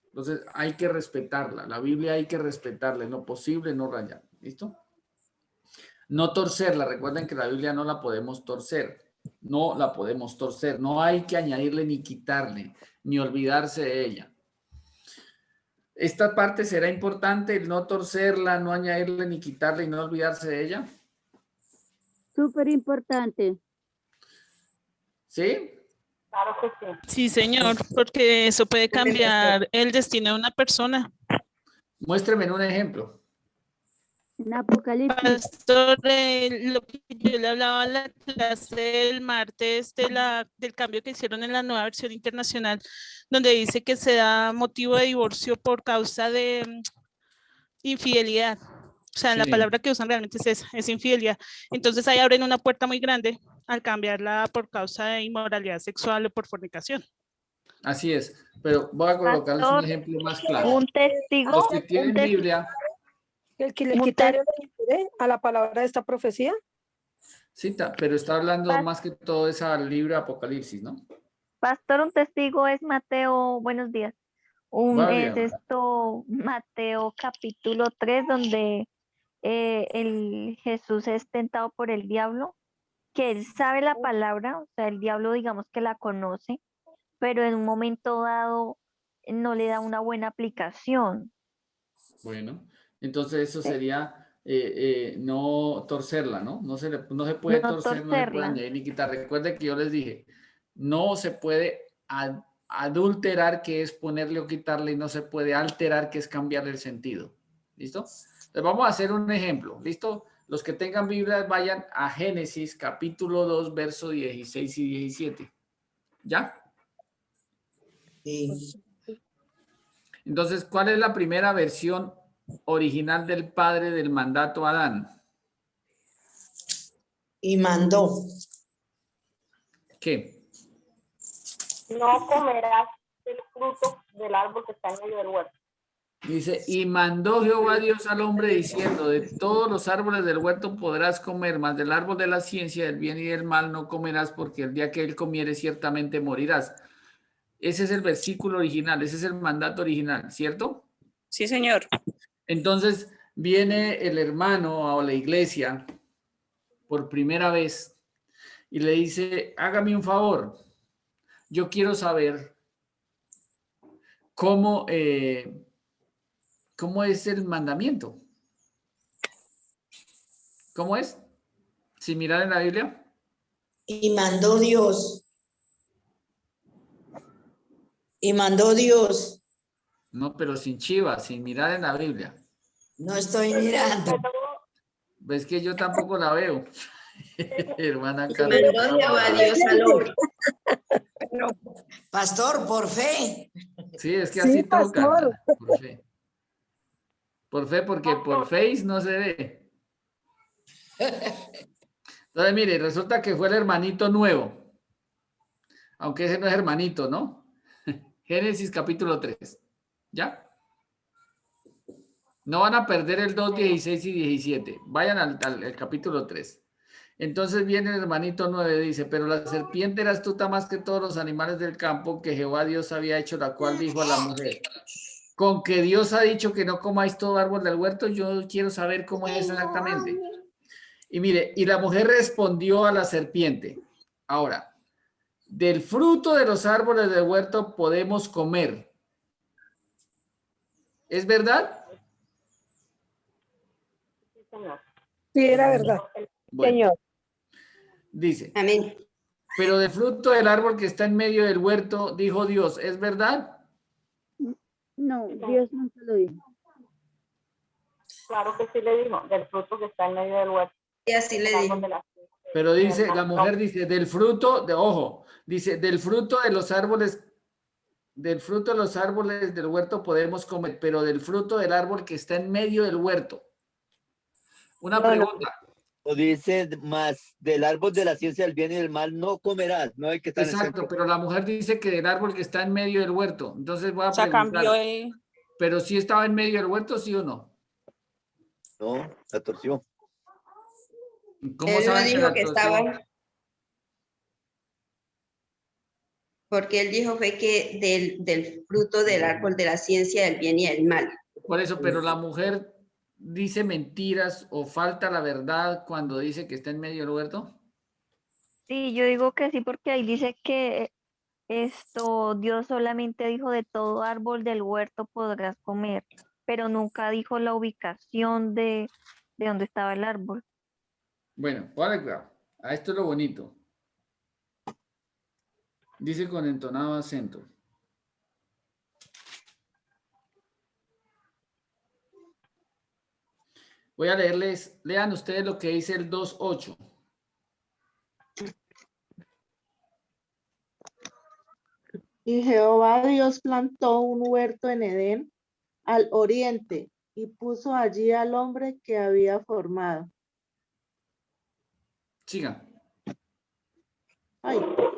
Entonces hay que respetarla. La Biblia hay que respetarla. En lo posible no rayar. ¿Listo? No torcerla. Recuerden que la Biblia no la podemos torcer. No la podemos torcer. No hay que añadirle ni quitarle, ni olvidarse de ella. Esta parte será importante, el no torcerla, no añadirle ni quitarle y no olvidarse de ella. Súper importante. ¿Sí? Claro que sí. Sí, señor, porque eso puede cambiar el destino de una persona. Muéstreme en un ejemplo. En Apocalipsis. Pastor, lo que yo le hablaba en la clase del martes del cambio que hicieron en la nueva versión internacional, donde dice que se da motivo de divorcio por causa de infidelidad. O sea, la Sí. palabra que usan realmente es esa, es infidelidad. Entonces ahí abren una puerta muy grande al cambiarla por causa de inmoralidad sexual o por fornicación. Así es, pero voy a colocarles un Pastor, ejemplo más claro. un testigo, Los que tienen Biblia, El que le Un quitaron el interés a la palabra de esta profecía. cita, pero está hablando Pas- más que todo de esa libro Apocalipsis, ¿no? pastor, un testigo es Mateo, buenos días. Vaya. Es Mateo capítulo 3, donde el Jesús es tentado por el diablo, que él sabe la palabra, o sea, el diablo digamos que la conoce, pero en un momento dado no le da una buena aplicación. Bueno, entonces eso Sí. sería no torcerla, ¿no? No se puede No torcer, no se puede torcerla. añadir ni quitar. Recuerde que yo les dije, no se puede adulterar, que es ponerle o quitarle, y no se puede alterar, que es cambiarle el sentido. ¿Listo? Entonces vamos a hacer un ejemplo. ¿Listo? Los que tengan Biblia vayan a Génesis capítulo 2, verso 16 y 17. ¿Ya? Sí. Entonces, ¿cuál es la primera versión original del padre del mandato a Adán? Y mandó. ¿Qué? No comerás el fruto del árbol que está en medio del huerto. Dice, y mandó Jehová Dios al hombre diciendo, de todos los árboles del huerto podrás comer, mas del árbol de la ciencia del bien y del mal no comerás, porque el día que él comiere ciertamente morirás. Ese es el versículo original, ese es el mandato original, ¿cierto? Sí, señor. Entonces viene el hermano a la iglesia por primera vez y le dice, hágame un favor, yo quiero saber cómo es el mandamiento. ¿Cómo es? Si mirar en la Biblia. Y mandó Dios. Y mandó Dios. No, pero sin chiva, sin mirar en la Biblia. No estoy mirando. Ves que yo tampoco la veo. Hermana Y Carmen. mandó Jehová Dios al hombre. Pastor, por fe. Sí, es que Sí, así toca. pastor. Por fe. Por fe, porque por face no se ve. Entonces, mire, resulta que fue el hermanito nuevo. Aunque ese no es hermanito, ¿no? Génesis capítulo 3. ¿Ya? No van a perder el 2, 16 y 17. Vayan al capítulo 3. Entonces viene el hermanito 9, dice, pero la serpiente era astuta más que todos los animales del campo que Jehová Dios había hecho, la cual dijo a la mujer, con que Dios ha dicho que no comáis todo árbol del huerto, yo quiero saber cómo es exactamente. Y mire, y la mujer respondió a la serpiente, ahora, del fruto de los árboles del huerto podemos comer. ¿Es verdad? Sí, era verdad. Bueno, Señor. dice, Amén. pero del fruto del árbol que está en medio del huerto, dijo Dios, ¿es verdad? No, Dios nunca lo dijo. Claro que sí le dijo, del fruto que está en medio del huerto. Y así le dijo. Pero dice, la mujer dice, del fruto, ojo, dice, del fruto de los árboles del huerto podemos comer, pero del fruto del árbol que está en medio del huerto. Una pregunta. O dice, más del árbol de la ciencia del bien y del mal no comerás, no hay que estar Exacto, pero la mujer dice que del árbol que está en medio del huerto. Entonces voy a O sea, preguntar, cambió el... ¿pero sí estaba en medio del huerto, sí o no? No, la torció. ¿Cómo Él no saben que dijo la que torció? estaba, porque él dijo fue que del fruto del árbol de la ciencia del bien y del mal. Por eso, pero la mujer dice mentiras o falta la verdad cuando dice que está en medio del huerto. Sí, yo digo que sí, porque ahí dice que Dios solamente dijo de todo árbol del huerto podrás comer, pero nunca dijo la ubicación de dónde estaba el árbol. Bueno, póngale cuidado. A esto es lo bonito. Dice con entonado acento. Voy a leerles, lean ustedes lo que dice el 2:8. Y Jehová Dios plantó un huerto en Edén al oriente y puso allí al hombre que había formado. Sigan.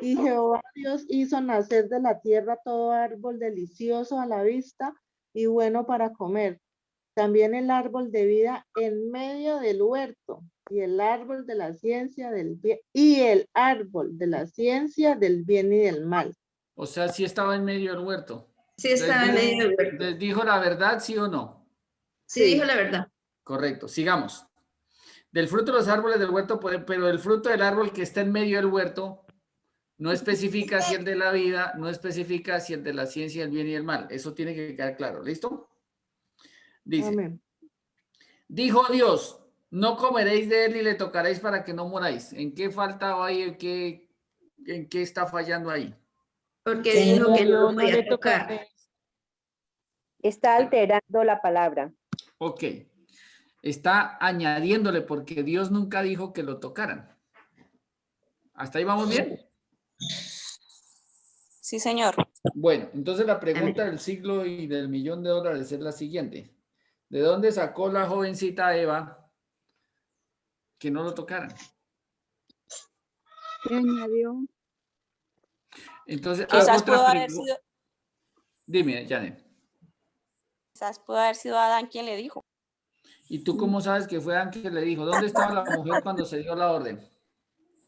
Y Jehová Dios hizo nacer de la tierra todo árbol delicioso a la vista y bueno para comer. También el árbol de vida en medio del huerto y el árbol de la ciencia del bien y el árbol de la ciencia del bien y del mal. O sea, sí estaba en medio del huerto. Sí estaba en medio del huerto. ¿Les dijo la verdad, sí o no? Sí dijo la verdad. Correcto, sigamos. Del fruto de los árboles del huerto, pero el fruto del árbol que está en medio del huerto no especifica si el de la vida, no especifica si el de la ciencia, el bien y el mal. Eso tiene que quedar claro. ¿Listo? Dice, Amén. Dijo Dios, no comeréis de él ni le tocaréis para que no moráis. ¿En qué faltaba ahí? ¿En qué está fallando ahí? Porque dijo que no lo podía tocar. Está alterando la palabra. Ok. Está añadiéndole porque Dios nunca dijo que lo tocaran. ¿Hasta ahí vamos bien? Sí, señor. Bueno, entonces la pregunta del siglo y del $1.000.000 es la siguiente. ¿De dónde sacó la jovencita Eva que no lo tocaran? ¿Qué añadió? Entonces, Quizás otra pudo haber pregunta. sido, Dime, Janet. quizás pudo haber sido Adán quien le dijo. ¿Y tú cómo sabes que fue Adán quien le dijo? ¿Dónde estaba la mujer cuando se dio la orden?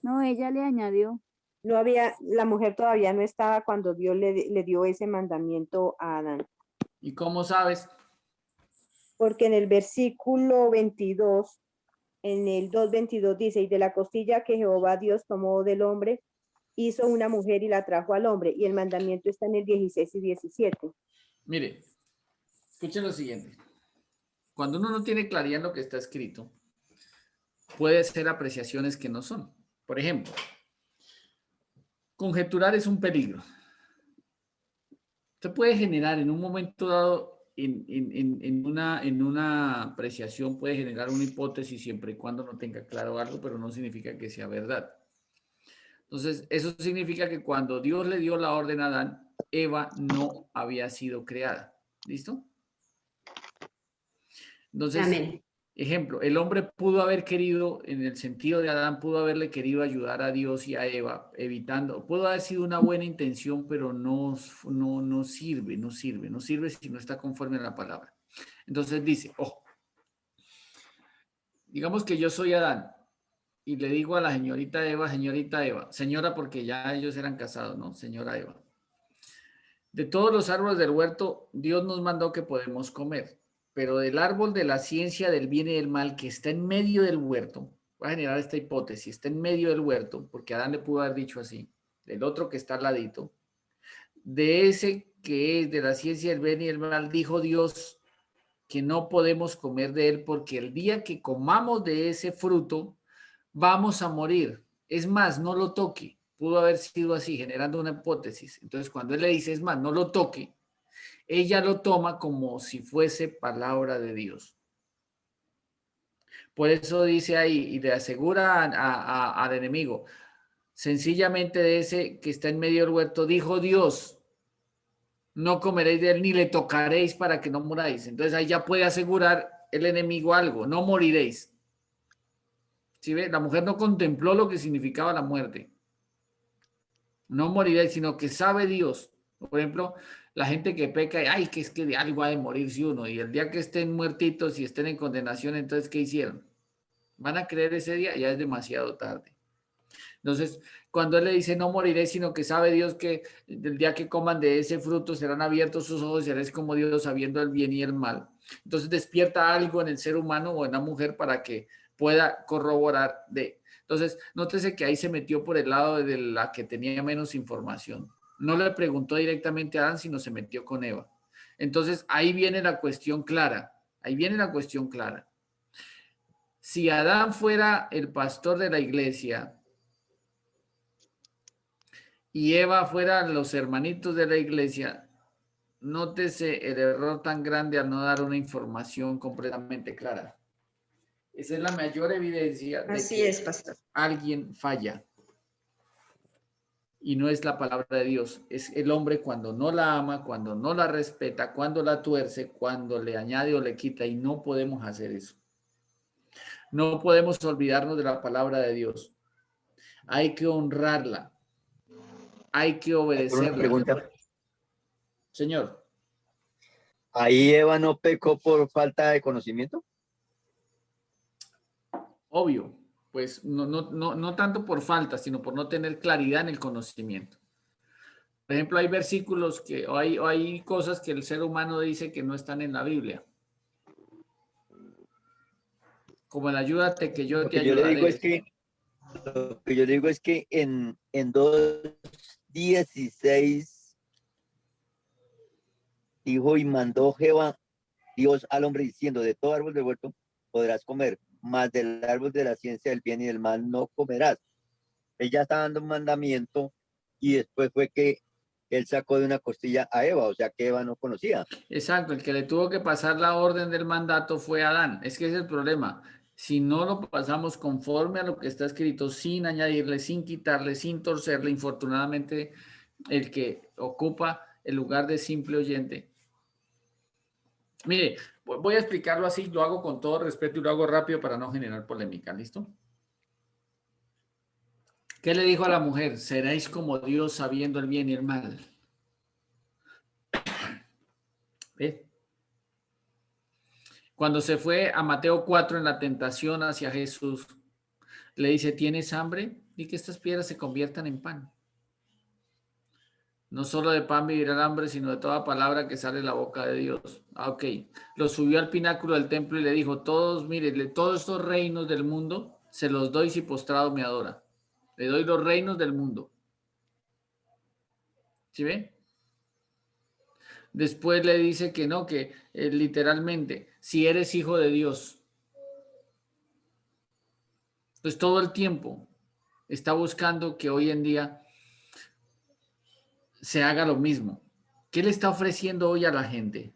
No, ella le añadió. No había, la mujer todavía no estaba cuando Dios le dio ese mandamiento a Adán. ¿Y cómo sabes? Porque en el versículo 22, en el 2:22 dice, y de la costilla que Jehová Dios tomó del hombre, hizo una mujer y la trajo al hombre. Y el mandamiento está en el 16 y 17. Mire, escuchen lo siguiente. Cuando uno no tiene claridad en lo que está escrito, puede ser apreciaciones que no son. Por ejemplo, conjeturar es un peligro. Usted puede generar en un momento dado, en una apreciación, puede generar una hipótesis siempre y cuando no tenga claro algo, pero no significa que sea verdad. Entonces, eso significa que cuando Dios le dio la orden a Adán, Eva no había sido creada. ¿Listo? Entonces, Amén. Ejemplo, el hombre pudo haber querido, en el sentido de Adán, pudo haberle querido ayudar a Dios y a Eva, evitando, pudo haber sido una buena intención, pero no sirve si no está conforme a la palabra. Entonces dice, ojo, digamos que yo soy Adán y le digo a la señorita Eva, señora porque ya ellos eran casados, ¿no? Señora Eva. De todos los árboles del huerto, Dios nos mandó que podemos comer, pero del árbol de la ciencia del bien y del mal que está en medio del huerto, voy a generar esta hipótesis, está en medio del huerto, porque Adán le pudo haber dicho así, del otro que está al ladito, de ese que es de la ciencia del bien y del mal, dijo Dios que no podemos comer de él porque el día que comamos de ese fruto, vamos a morir. Es más, no lo toque. Pudo haber sido así, generando una hipótesis. Entonces, cuando él le dice, es más, no lo toque, ella lo toma como si fuese palabra de Dios. Por eso dice ahí, y le asegura al enemigo, sencillamente de ese que está en medio del huerto, dijo Dios, no comeréis de él ni le tocaréis para que no muráis. Entonces ahí ya puede asegurar el enemigo algo, no moriréis. ¿Sí ve? La mujer no contempló lo que significaba la muerte. No moriréis, sino que sabe Dios. Por ejemplo, la gente que peca, ay, que es que de algo ha de morirse uno, y el día que estén muertitos y estén en condenación, entonces, ¿qué hicieron? ¿Van a creer ese día? Ya es demasiado tarde. Entonces, cuando él le dice no moriré, sino que sabe Dios que el día que coman de ese fruto serán abiertos sus ojos y seréis como Dios sabiendo el bien y el mal. Entonces despierta algo en el ser humano o en la mujer para que pueda corroborar de. Entonces, nótese que ahí se metió por el lado de la que tenía menos información. No le preguntó directamente a Adán, sino se metió con Eva. Entonces, ahí viene la cuestión clara. Ahí viene la cuestión clara. Si Adán fuera el pastor de la iglesia y Eva fuera los hermanitos de la iglesia, nótese el error tan grande al no dar una información completamente clara. Esa es la mayor evidencia de que pastor. Alguien falla. Y no es la palabra de Dios, es el hombre cuando no la ama, cuando no la respeta, cuando la tuerce, cuando le añade o le quita, y no podemos hacer eso. No podemos olvidarnos de la palabra de Dios. Hay que honrarla. Hay que obedecerla. Una pregunta. Señor. ¿Ahí Eva no pecó por falta de conocimiento? Obvio, pues no tanto por falta, sino por no tener claridad en el conocimiento. Por ejemplo, hay versículos o hay cosas que el ser humano dice que no están en la Biblia. Como el ayúdate que yo te ayudaré. Lo que yo le digo es que en 2:16 dijo y mandó Jehová Dios al hombre diciendo, de todo árbol del huerto podrás comer, mas del árbol de la ciencia del bien y del mal no comerás. Ella está dando un mandamiento y después fue que él sacó de una costilla a Eva, o sea que Eva no conocía. Exacto, el que le tuvo que pasar la orden del mandato fue Adán. Es que ese es el problema. Si no lo pasamos conforme a lo que está escrito, sin añadirle, sin quitarle, sin torcerle, infortunadamente el que ocupa el lugar de simple oyente. Mire, voy a explicarlo así, lo hago con todo respeto y lo hago rápido para no generar polémica, ¿listo? ¿Qué le dijo a la mujer? Seréis como Dios sabiendo el bien y el mal. ¿Ves? Cuando se fue a Mateo 4 en la tentación hacia Jesús, le dice, ¿tienes hambre? Y que estas piedras se conviertan en pan. No solo de pan vivirá el hambre, sino de toda palabra que sale de la boca de Dios. Ok. Lo subió al pináculo del templo y le dijo, mire, todos estos reinos del mundo se los doy si postrado me adora. Le doy los reinos del mundo. ¿Sí ve? Después le dice que no, que literalmente, si eres hijo de Dios. Pues todo el tiempo está buscando que hoy en día se haga lo mismo. ¿Qué le está ofreciendo hoy a la gente?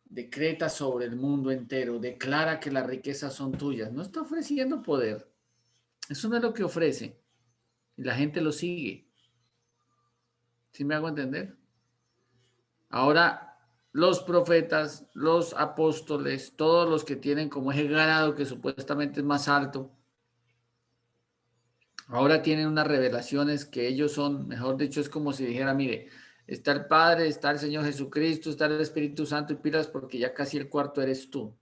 Decreta sobre el mundo entero, declara que las riquezas son tuyas. No está ofreciendo poder. Eso no es lo que ofrece. Y la gente lo sigue. ¿Sí me hago entender? Ahora, los profetas, los apóstoles, todos los que tienen como ese grado que supuestamente es más alto, ahora tienen unas revelaciones que ellos son, mejor dicho, es como si dijera, mire, está el Padre, está el Señor Jesucristo, está el Espíritu Santo y pilas porque ya casi el cuarto eres tú.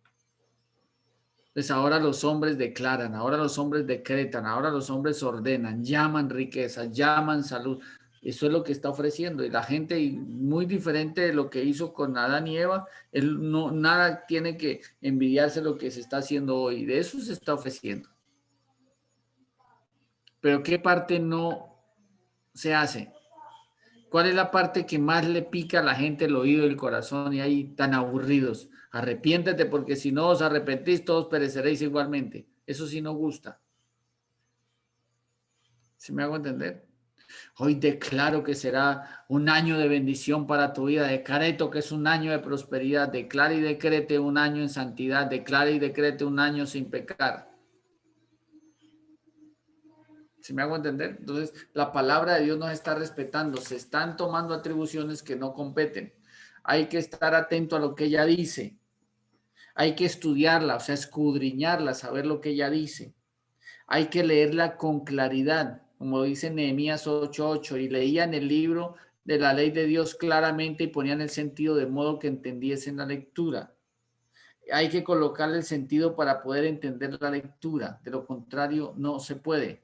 Pues ahora los hombres declaran, ahora los hombres decretan, ahora los hombres ordenan, llaman riqueza, llaman salud. Eso es lo que está ofreciendo. Y la gente, muy diferente de lo que hizo con Adán y Eva, él no, nada tiene que envidiarse lo que se está haciendo hoy. De eso se está ofreciendo. Pero ¿qué parte no se hace? ¿Cuál es la parte que más le pica a la gente el oído y el corazón y ahí tan aburridos? Arrepiéntete porque si no os arrepentís todos pereceréis igualmente. Eso sí no gusta. ¿Sí me hago entender? Hoy declaro que será un año de bendición para tu vida. Decreto que es un año de prosperidad. Declara y decrete un año en santidad. Declara y decrete un año sin pecar. ¿Sí me hago entender? Entonces, la palabra de Dios nos está respetando. Se están tomando atribuciones que no competen. Hay que estar atento a lo que ella dice. Hay que estudiarla, o sea, escudriñarla, saber lo que ella dice. Hay que leerla con claridad, como dice Nehemías 8:8, y leían el libro de la ley de Dios claramente y ponían el sentido de modo que entendiesen la lectura. Hay que colocarle el sentido para poder entender la lectura. De lo contrario, no se puede.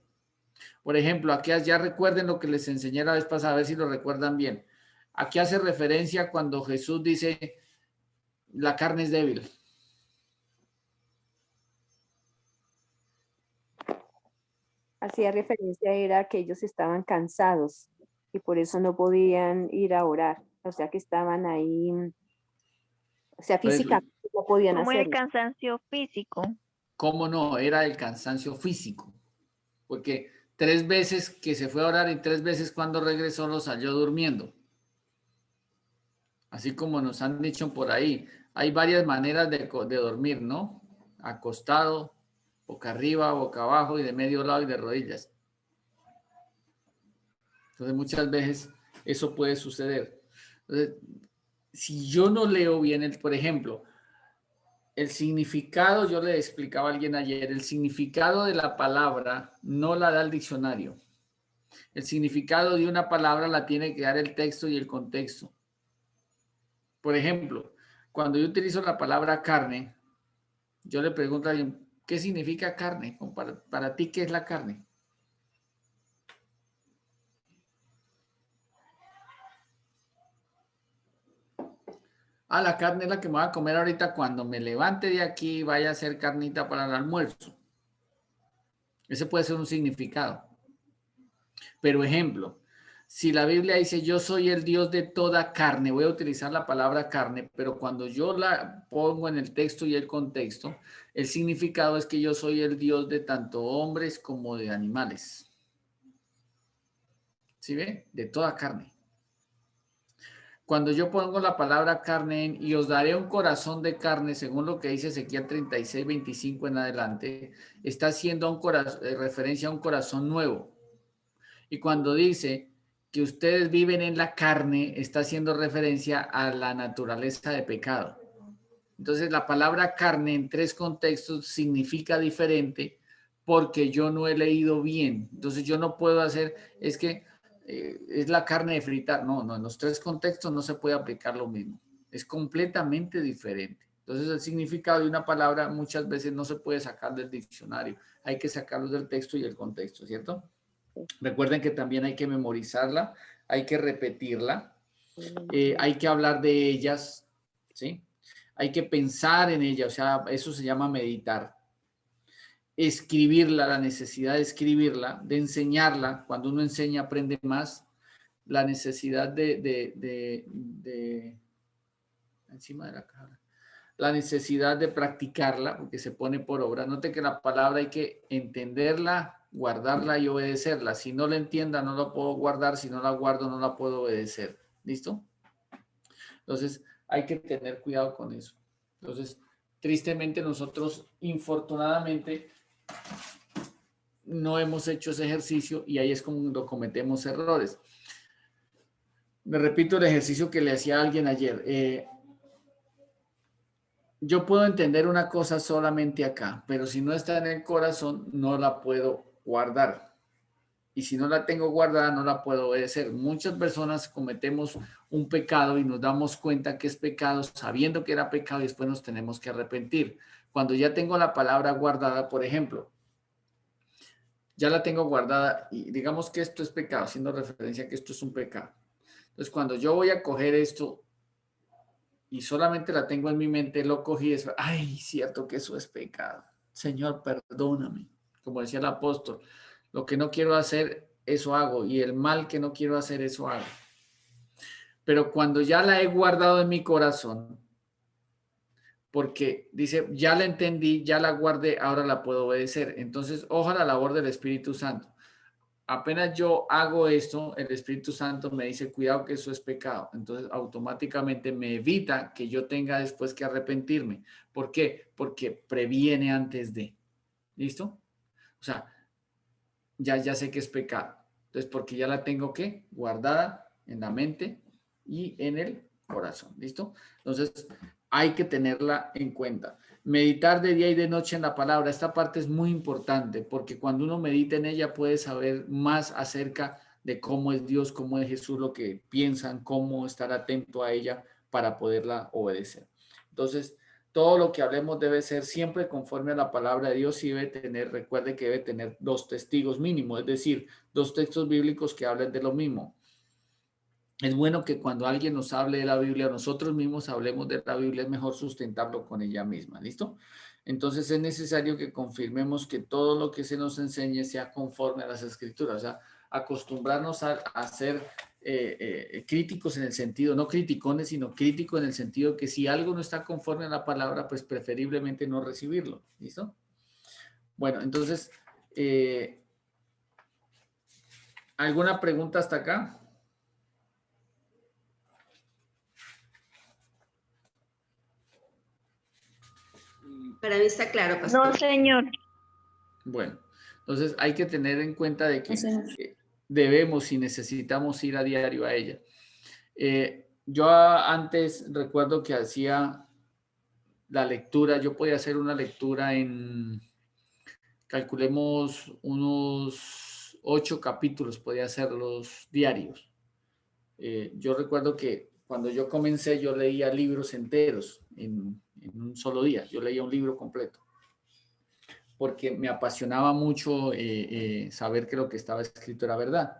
Por ejemplo, aquí ya recuerden lo que les enseñé la vez pasada, a ver si lo recuerdan bien. Aquí hace referencia cuando Jesús dice, la carne es débil. Hacía referencia era que ellos estaban cansados y por eso no podían ir a orar. O sea que estaban ahí, o sea, físicamente no podían como hacerlo. el cansancio físico. ¿Cómo no? Era el cansancio físico. Porque 3 veces que se fue a orar y 3 veces cuando regresó los halló durmiendo. Así como nos han dicho por ahí, hay varias maneras de dormir, ¿no? Acostado, boca arriba, boca abajo y de medio lado y de rodillas. Entonces muchas veces eso puede suceder. Entonces, si yo no leo bien, por ejemplo, el significado, yo le explicaba a alguien ayer, el significado de la palabra no la da el diccionario. El significado de una palabra la tiene que dar el texto y el contexto. Por ejemplo, cuando yo utilizo la palabra carne, yo le pregunto a alguien, ¿qué significa carne? Para ti, ¿qué es la carne? La carne es la que me voy a comer ahorita cuando me levante de aquí y vaya a hacer carnita para el almuerzo. Ese puede ser un significado. Pero ejemplo, si la Biblia dice yo soy el Dios de toda carne, voy a utilizar la palabra carne, pero cuando yo la pongo en el texto y el contexto, el significado es que yo soy el Dios de tanto hombres como de animales. ¿Sí ve? De toda carne. Cuando yo pongo la palabra carne en, y os daré un corazón de carne, según lo que dice Ezequiel 36:25 en adelante, está haciendo referencia a un corazón nuevo. Y cuando dice que ustedes viven en la carne, está haciendo referencia a la naturaleza de pecado. Entonces, la palabra carne en 3 contextos significa diferente porque yo no he leído bien. Entonces, yo no puedo hacer, es que es la carne de fritar. No, en los 3 contextos no se puede aplicar lo mismo. Es completamente diferente. Entonces, el significado de una palabra muchas veces no se puede sacar del diccionario. Hay que sacarlo del texto y el contexto, ¿cierto? Recuerden que también hay que memorizarla, hay que repetirla, hay que hablar de ellas, ¿sí? Hay que pensar en ella, o sea, eso se llama meditar. Escribirla, la necesidad de escribirla, de enseñarla. Cuando uno enseña, aprende más. La necesidad encima de la cara. La necesidad de practicarla, porque se pone por obra. Note que la palabra hay que entenderla, guardarla y obedecerla. Si no la entienda, no la puedo guardar. Si no la guardo, no la puedo obedecer. ¿Listo? Entonces, hay que tener cuidado con eso. Entonces, tristemente nosotros, infortunadamente, no hemos hecho ese ejercicio y ahí es cuando cometemos errores. Me repito el ejercicio que le hacía a alguien ayer. yo puedo entender una cosa solamente acá, pero si no está en el corazón, no la puedo guardar. Y si no la tengo guardada, no la puedo obedecer. Muchas personas cometemos un pecado y nos damos cuenta que es pecado sabiendo que era pecado y después nos tenemos que arrepentir. Cuando ya tengo la palabra guardada, por ejemplo, ya la tengo guardada y digamos que esto es pecado, haciendo referencia a que esto es un pecado. Entonces, cuando yo voy a coger esto y solamente la tengo en mi mente, lo cogí y es, ay, cierto que eso es pecado. Señor, perdóname. Como decía el apóstol, lo que no quiero hacer, eso hago, y el mal que no quiero hacer, eso hago. Pero cuando ya la he guardado en mi corazón, porque dice, ya la entendí, ya la guardé, ahora la puedo obedecer. Entonces, ojalá la labor del Espíritu Santo. Apenas yo hago esto, el Espíritu Santo me dice, cuidado que eso es pecado. Entonces, automáticamente me evita que yo tenga después que arrepentirme. ¿Por qué? Porque previene antes de. ¿Listo? O sea, ya sé que es pecado. Entonces, porque ya la tengo que guardada en la mente y en el corazón. ¿Listo? Entonces, hay que tenerla en cuenta. Meditar de día y de noche en la palabra. Esta parte es muy importante porque cuando uno medita en ella puede saber más acerca de cómo es Dios, cómo es Jesús, lo que piensan, cómo estar atento a ella para poderla obedecer. Entonces, todo lo que hablemos debe ser siempre conforme a la palabra de Dios y debe tener, recuerde que debe tener 2 testigos mínimo, es decir, 2 textos bíblicos que hablen de lo mismo. Es bueno que cuando alguien nos hable de la Biblia, nosotros mismos hablemos de la Biblia, es mejor sustentarlo con ella misma, ¿listo? Entonces es necesario que confirmemos que todo lo que se nos enseñe sea conforme a las Escrituras, o sea, acostumbrarnos a ser críticos en el sentido, no criticones, sino críticos en el sentido que si algo no está conforme a la palabra, pues preferiblemente no recibirlo, ¿listo? Bueno, entonces, ¿alguna pregunta hasta acá? Para mí está claro, pastor. No, señor. Bueno, entonces hay que tener en cuenta de que debemos y necesitamos ir a diario a ella. Yo antes recuerdo que hacía la lectura, yo podía hacer una lectura en, calculemos, unos 8 capítulos, podía hacerlos diarios. Yo recuerdo que cuando yo comencé, yo leía libros enteros en un solo día. Yo leía un libro completo porque me apasionaba mucho saber que lo que estaba escrito era verdad.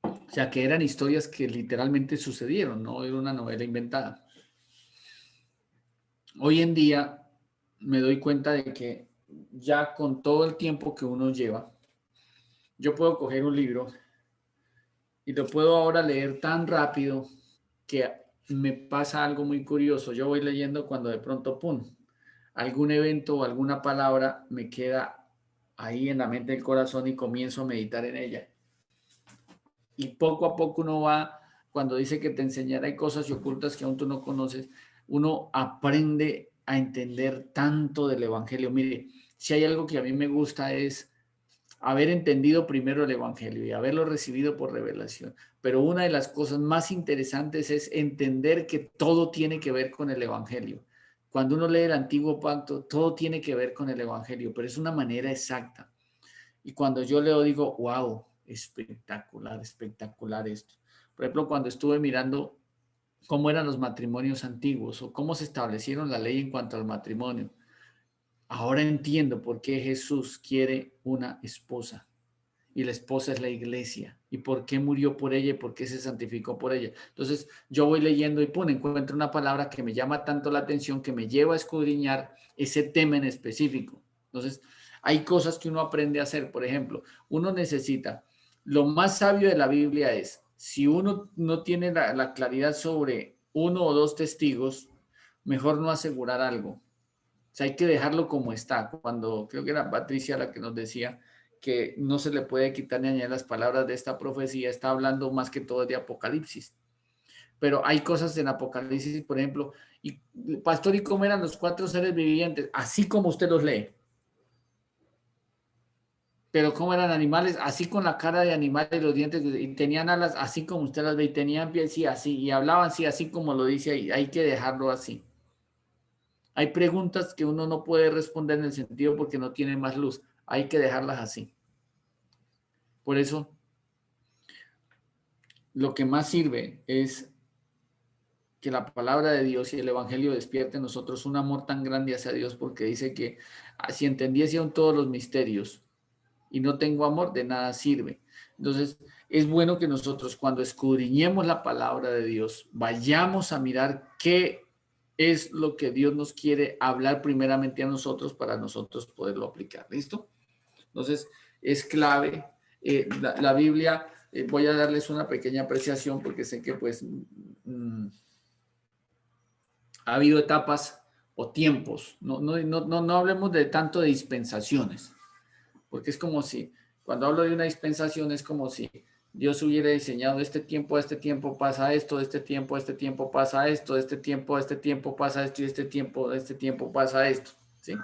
O sea, que eran historias que literalmente sucedieron, no era una novela inventada. Hoy en día me doy cuenta de que ya con todo el tiempo que uno lleva, yo puedo coger un libro y lo puedo ahora leer tan rápido que me pasa algo muy curioso. Yo voy leyendo cuando de pronto, pum, algún evento o alguna palabra me queda ahí en la mente del corazón y comienzo a meditar en ella. Y poco a poco uno va, cuando dice que te enseñará hay cosas ocultas que aún tú no conoces, uno aprende a entender tanto del Evangelio. Mire, si hay algo que a mí me gusta es haber entendido primero el Evangelio y haberlo recibido por revelación. Pero una de las cosas más interesantes es entender que todo tiene que ver con el Evangelio. Cuando uno lee el Antiguo Pacto, todo tiene que ver con el Evangelio, pero es una manera exacta. Y cuando yo leo, digo, wow, espectacular, espectacular esto. Por ejemplo, cuando estuve mirando cómo eran los matrimonios antiguos o cómo se establecieron la ley en cuanto al matrimonio, ahora entiendo por qué Jesús quiere una esposa y la esposa es la iglesia y por qué murió por ella y por qué se santificó por ella. Entonces yo voy leyendo y encuentro una palabra que me llama tanto la atención que me lleva a escudriñar ese tema en específico. Entonces hay cosas que uno aprende a hacer. Por ejemplo, uno necesita, lo más sabio de la Biblia es, si uno no tiene la claridad sobre 1 o 2 testigos, mejor no asegurar algo. O sea, hay que dejarlo como está. Cuando creo que era Patricia la que nos decía que no se le puede quitar ni añadir las palabras de esta profecía, está hablando más que todo de Apocalipsis. Pero hay cosas en Apocalipsis, por ejemplo, y pastor, ¿y cómo eran los 4 seres vivientes? Así como usted los lee. Pero ¿cómo eran animales? Así con la cara de animal y los dientes, y tenían alas así como usted las ve, y tenían pies, sí, así, y hablaban, sí, así como lo dice ahí. Hay que dejarlo así. Hay preguntas que uno no puede responder en el sentido porque no tiene más luz. Hay que dejarlas así. Por eso, lo que más sirve es que la palabra de Dios y el evangelio despierte en nosotros un amor tan grande hacia Dios, porque dice que si entendiese aún todos los misterios y no tengo amor, de nada sirve. Entonces, es bueno que nosotros cuando escudriñemos la palabra de Dios, vayamos a mirar qué es lo que Dios nos quiere hablar primeramente a nosotros para nosotros poderlo aplicar. ¿Listo? Entonces, es clave. La Biblia, voy a darles una pequeña apreciación porque sé que pues ha habido etapas o tiempos. No hablemos de tanto de dispensaciones, porque es como si, cuando hablo de una dispensación, es como si Dios hubiera diseñado a este tiempo pasa esto, de este tiempo pasa esto, de este tiempo pasa esto, y de este tiempo pasa esto, ¿sí?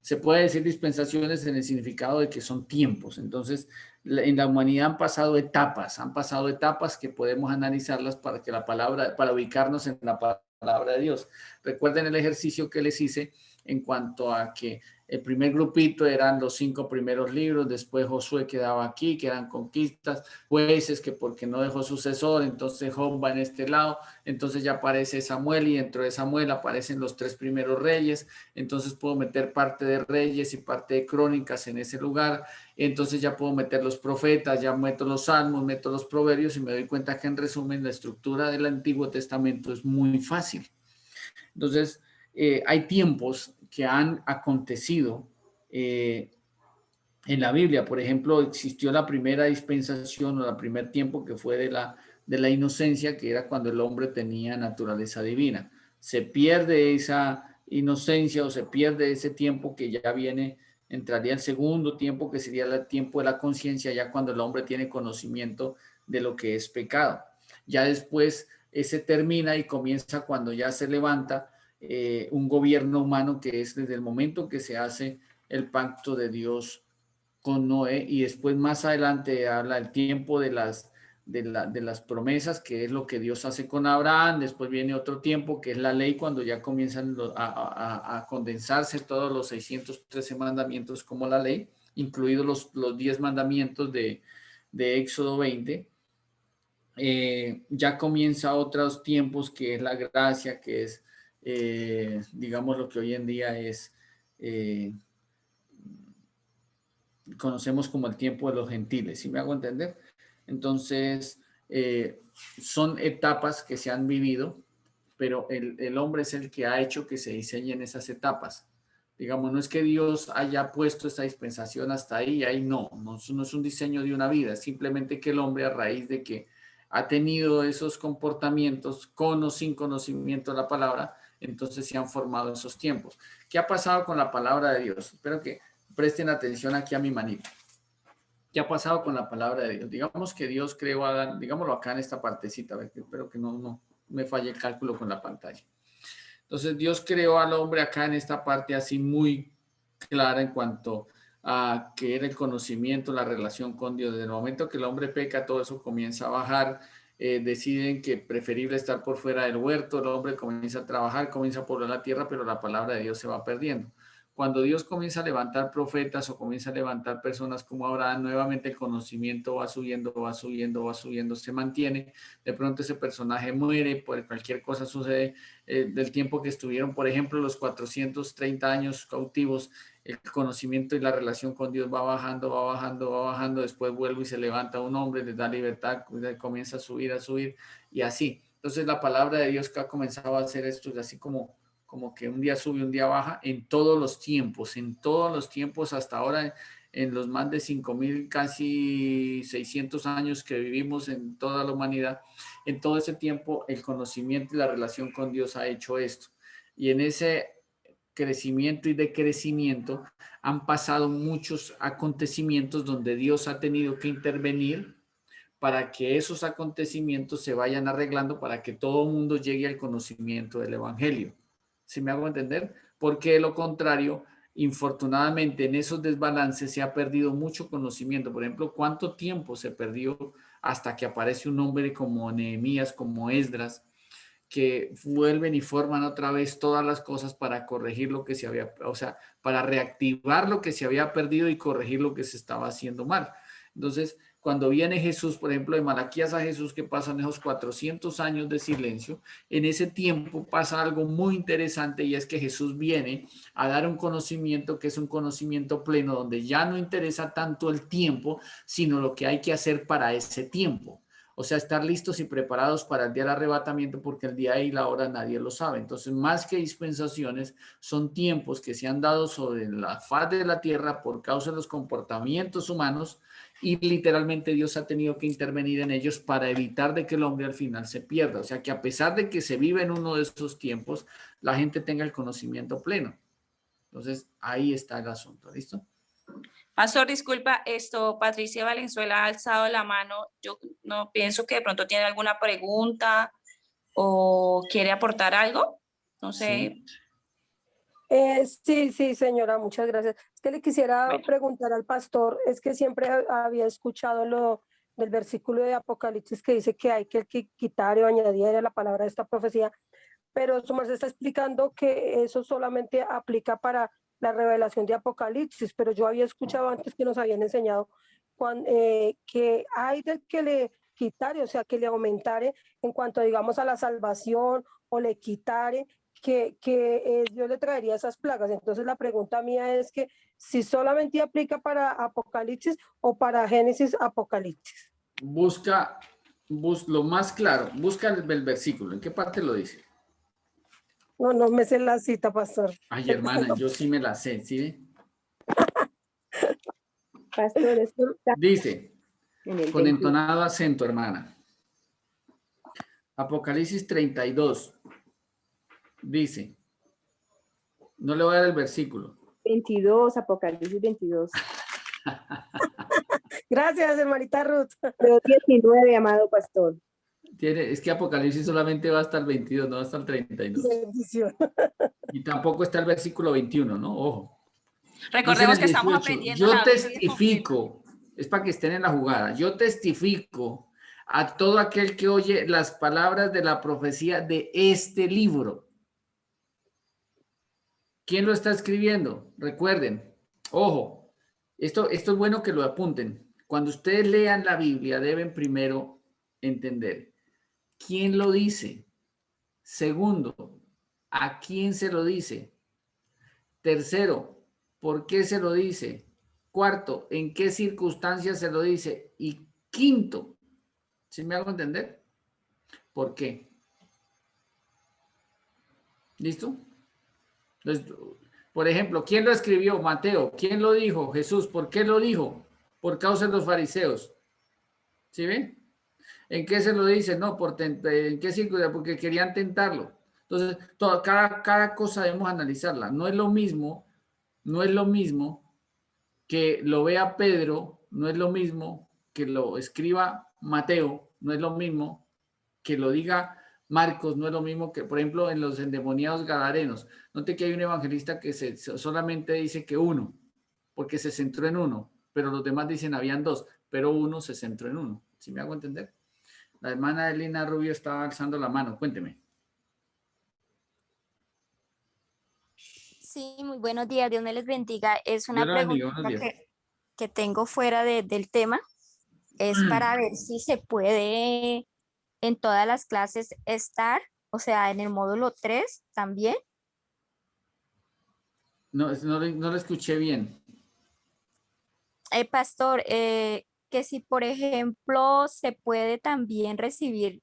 Se puede decir dispensaciones en el significado de que son tiempos. Entonces, en la humanidad han pasado etapas que podemos analizarlas para que para ubicarnos en la palabra de Dios. Recuerden el ejercicio que les hice en cuanto a que el primer grupito eran los 5 primeros libros, después Josué quedaba aquí, que eran conquistas, jueces, que porque no dejó sucesor, entonces Job va en este lado, entonces ya aparece Samuel y dentro de Samuel aparecen los 3 primeros reyes, entonces puedo meter parte de reyes y parte de crónicas en ese lugar, entonces ya puedo meter los profetas, ya meto los salmos, meto los proverbios y me doy cuenta que en resumen la estructura del Antiguo Testamento es muy fácil. Entonces, hay tiempos que han acontecido en la Biblia. Por ejemplo, existió la primera dispensación o el primer tiempo que fue de la inocencia, que era cuando el hombre tenía naturaleza divina. Se pierde esa inocencia o se pierde ese tiempo que ya viene, entraría el segundo tiempo, que sería el tiempo de la conciencia, ya cuando el hombre tiene conocimiento de lo que es pecado. Ya después ese termina y comienza cuando ya se levanta un gobierno humano, que es desde el momento que se hace el pacto de Dios con Noé, y después más adelante habla el tiempo de las promesas, que es lo que Dios hace con Abraham. Después viene otro tiempo que es la ley, cuando ya comienzan a condensarse todos los 613 mandamientos como la ley, incluidos los 10 mandamientos de Éxodo 20. Ya comienza otros tiempos, que es la gracia, que es digamos lo que hoy en día es conocemos como el tiempo de los gentiles, ¿sí me hago entender? Entonces, son etapas que se han vivido, pero el hombre es el que ha hecho que se diseñen esas etapas. Digamos, no es que Dios haya puesto esta dispensación hasta ahí, ahí no es un diseño de una vida, simplemente que el hombre, a raíz de que ha tenido esos comportamientos con o sin conocimiento de la palabra, entonces se han formado esos tiempos. ¿Qué ha pasado con la palabra de Dios? Espero que presten atención aquí a mi manito. ¿Qué ha pasado con la palabra de Dios? Digamos que Dios creó a Adán, digámoslo acá en esta partecita, a ver, espero que no me falle el cálculo con la pantalla. Entonces Dios creó al hombre acá en esta parte así muy clara en cuanto a que era el conocimiento, la relación con Dios. Desde el momento que el hombre peca, todo eso comienza a bajar. Deciden que preferible estar por fuera del huerto, el hombre comienza a trabajar, comienza a poblar la tierra, pero la palabra de Dios se va perdiendo. Cuando Dios comienza a levantar profetas o comienza a levantar personas como Abraham, nuevamente el conocimiento va subiendo, se mantiene. De pronto ese personaje muere, por cualquier cosa sucede. Del tiempo que estuvieron, por ejemplo, los 430 años cautivos, el conocimiento y la relación con Dios va bajando, después vuelve y se levanta un hombre, les da libertad, comienza a subir y así. Entonces la palabra de Dios que ha comenzado a hacer esto es así como que un día sube, un día baja, en todos los tiempos hasta ahora, en los más de 5.000, casi 600 años que vivimos en toda la humanidad. En todo ese tiempo el conocimiento y la relación con Dios ha hecho esto. Y en ese crecimiento y decrecimiento han pasado muchos acontecimientos donde Dios ha tenido que intervenir para que esos acontecimientos se vayan arreglando, para que todo el mundo llegue al conocimiento del Evangelio. ¿Sí me hago entender? Porque de lo contrario, infortunadamente en esos desbalances se ha perdido mucho conocimiento. Por ejemplo, ¿cuánto tiempo se perdió hasta que aparece un hombre como Nehemías, como Esdras, que vuelven y forman otra vez todas las cosas para corregir lo que se había, o sea, para reactivar lo que se había perdido y corregir lo que se estaba haciendo mal. Entonces, cuando viene Jesús, por ejemplo, de Malaquías a Jesús, que pasan esos 400 años de silencio, en ese tiempo pasa algo muy interesante y es que Jesús viene a dar un conocimiento que es un conocimiento pleno, donde ya no interesa tanto el tiempo, sino lo que hay que hacer para ese tiempo. O sea, estar listos y preparados para el día del arrebatamiento, porque el día y la hora nadie lo sabe. Entonces, más que dispensaciones, son tiempos que se han dado sobre la faz de la tierra por causa de los comportamientos humanos, y literalmente Dios ha tenido que intervenir en ellos para evitar de que el hombre al final se pierda. O sea, que a pesar de que se vive en uno de esos tiempos, la gente tenga el conocimiento pleno. Entonces, ahí está el asunto. ¿Listo? Pastor, disculpa, Patricia Valenzuela ha alzado la mano. Yo no pienso que de pronto tiene alguna pregunta o quiere aportar algo. No sé. Sí, señora, muchas gracias. Es que le quisiera preguntar al pastor, es que siempre había escuchado lo del versículo de Apocalipsis que dice que hay que quitar o añadir la palabra de esta profecía, pero su merced está explicando que eso solamente aplica para la revelación de Apocalipsis, pero yo había escuchado antes que nos habían enseñado que hay del que le quitare, o sea, que le aumentare en cuanto, digamos, a la salvación, o le quitare, que Dios le traería esas plagas. Entonces la pregunta mía es que si solamente aplica para Apocalipsis o para Génesis Apocalipsis. Busca lo más claro, busca el versículo. ¿En qué parte lo dice? No me sé la cita, pastor. Ay, hermana, yo sí me la sé, ¿sí? Pastor, Dice, con entonado acento, hermana. Apocalipsis 32. Dice, no le voy a dar el versículo. 22, Apocalipsis 22. Gracias, hermanita Ruth. Pero 19, amado pastor. Es que Apocalipsis solamente va hasta el 22, no hasta el 32. Bendición. Y tampoco está el versículo 21, ¿no? Ojo. Recordemos que estamos aprendiendo. Yo testifico, es para que estén en la jugada, yo testifico a todo aquel que oye las palabras de la profecía de este libro. ¿Quién lo está escribiendo? Recuerden, ojo, esto es bueno que lo apunten. Cuando ustedes lean la Biblia, deben primero entender quién lo dice. Segundo, ¿a quién se lo dice? Tercero, ¿por qué se lo dice? Cuarto, ¿en qué circunstancias se lo dice? Y quinto, ¿sí me hago entender? ¿Por qué? ¿Listo? Entonces, por ejemplo, ¿quién lo escribió? Mateo. ¿Quién lo dijo? Jesús. ¿Por qué lo dijo? Por causa de los fariseos. ¿Sí ven? ¿En qué se lo dice? No, ¿en qué circunstancias? Porque querían tentarlo. Entonces, cada cosa debemos analizarla. No es lo mismo que lo vea Pedro, no es lo mismo que lo escriba Mateo, no es lo mismo que lo diga Marcos, no es lo mismo que, por ejemplo, en los endemoniados gadarenos. Note que hay un evangelista que solamente dice que uno, porque se centró en uno, pero los demás dicen habían dos, pero uno se centró en uno. ¿Sí me hago entender? La hermana Elena Rubio estaba alzando la mano, cuénteme. Sí, muy buenos días, Dios me les bendiga. Es una pregunta que tengo fuera del tema. Es para ver si se puede en todas las clases estar, o sea, en el módulo 3 también. No lo escuché bien. Pastor, que si por ejemplo se puede también recibir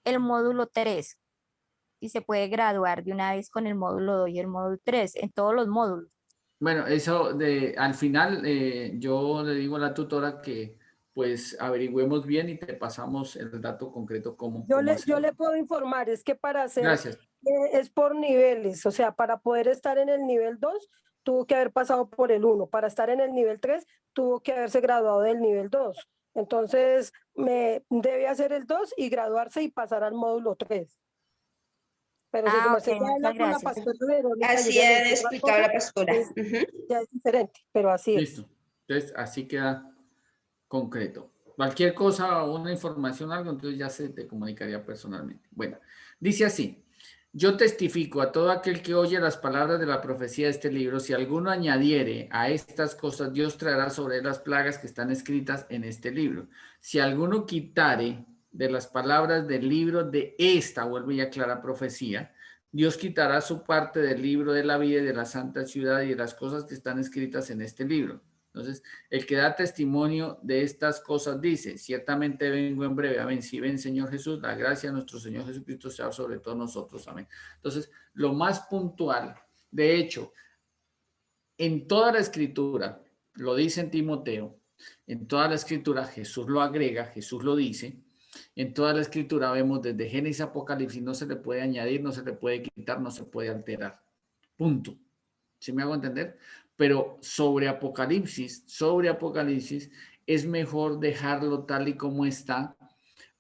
el módulo 3 y se puede graduar de una vez con el módulo 2 y el módulo 3 en todos los módulos. Bueno, eso al final yo le digo a la tutora que pues averigüemos bien y te pasamos el dato concreto cómo. Yo le puedo informar, es que para hacer, gracias. Es por niveles, o sea, para poder estar en el nivel 2 tuvo que haber pasado por el 1, para estar en el nivel 3 tuvo que haberse graduado del nivel 2. Entonces, debe hacer el 2 y graduarse y pasar al módulo 3. Pero si okay, muchas gracias. Así ha explicado la pastora. Ya es diferente, pero así es. Listo. Entonces, así queda concreto. Cualquier cosa o una información, algo, entonces ya se te comunicaría personalmente. Bueno, dice así: yo testifico a todo aquel que oye las palabras de la profecía de este libro, si alguno añadiere a estas cosas, Dios traerá sobre él las plagas que están escritas en este libro. Si alguno quitare de las palabras del libro de esta, vuelve y aclara, profecía, Dios quitará su parte del libro de la vida y de la santa ciudad y de las cosas que están escritas en este libro. Entonces, el que da testimonio de estas cosas dice: ciertamente vengo en breve. Amén. Si ven, Señor Jesús, la gracia de nuestro Señor Jesucristo sea sobre todos nosotros. Amén. Entonces, lo más puntual, de hecho, en toda la escritura, lo dice en Timoteo, en toda la escritura Jesús lo agrega, Jesús lo dice. En toda la escritura vemos desde Génesis a Apocalipsis, no se le puede añadir, no se le puede quitar, no se puede alterar. Punto. ¿Sí me hago entender? Pero sobre Apocalipsis es mejor dejarlo tal y como está,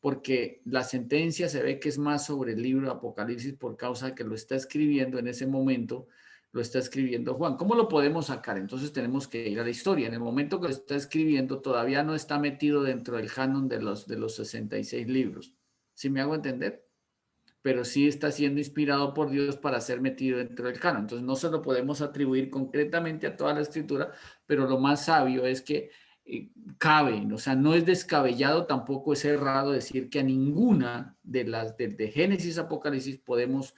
porque la sentencia se ve que es más sobre el libro de Apocalipsis por causa de que lo está escribiendo en ese momento, lo está escribiendo Juan. ¿Cómo lo podemos sacar? Entonces tenemos que ir a la historia. En el momento que lo está escribiendo todavía no está metido dentro del canon de los 66 libros. ¿Sí me hago entender? Pero sí está siendo inspirado por Dios para ser metido dentro del canon. Entonces no se lo podemos atribuir concretamente a toda la escritura, pero lo más sabio es que cabe, o sea, no es descabellado, tampoco es errado decir que a ninguna de las de Génesis a Apocalipsis podemos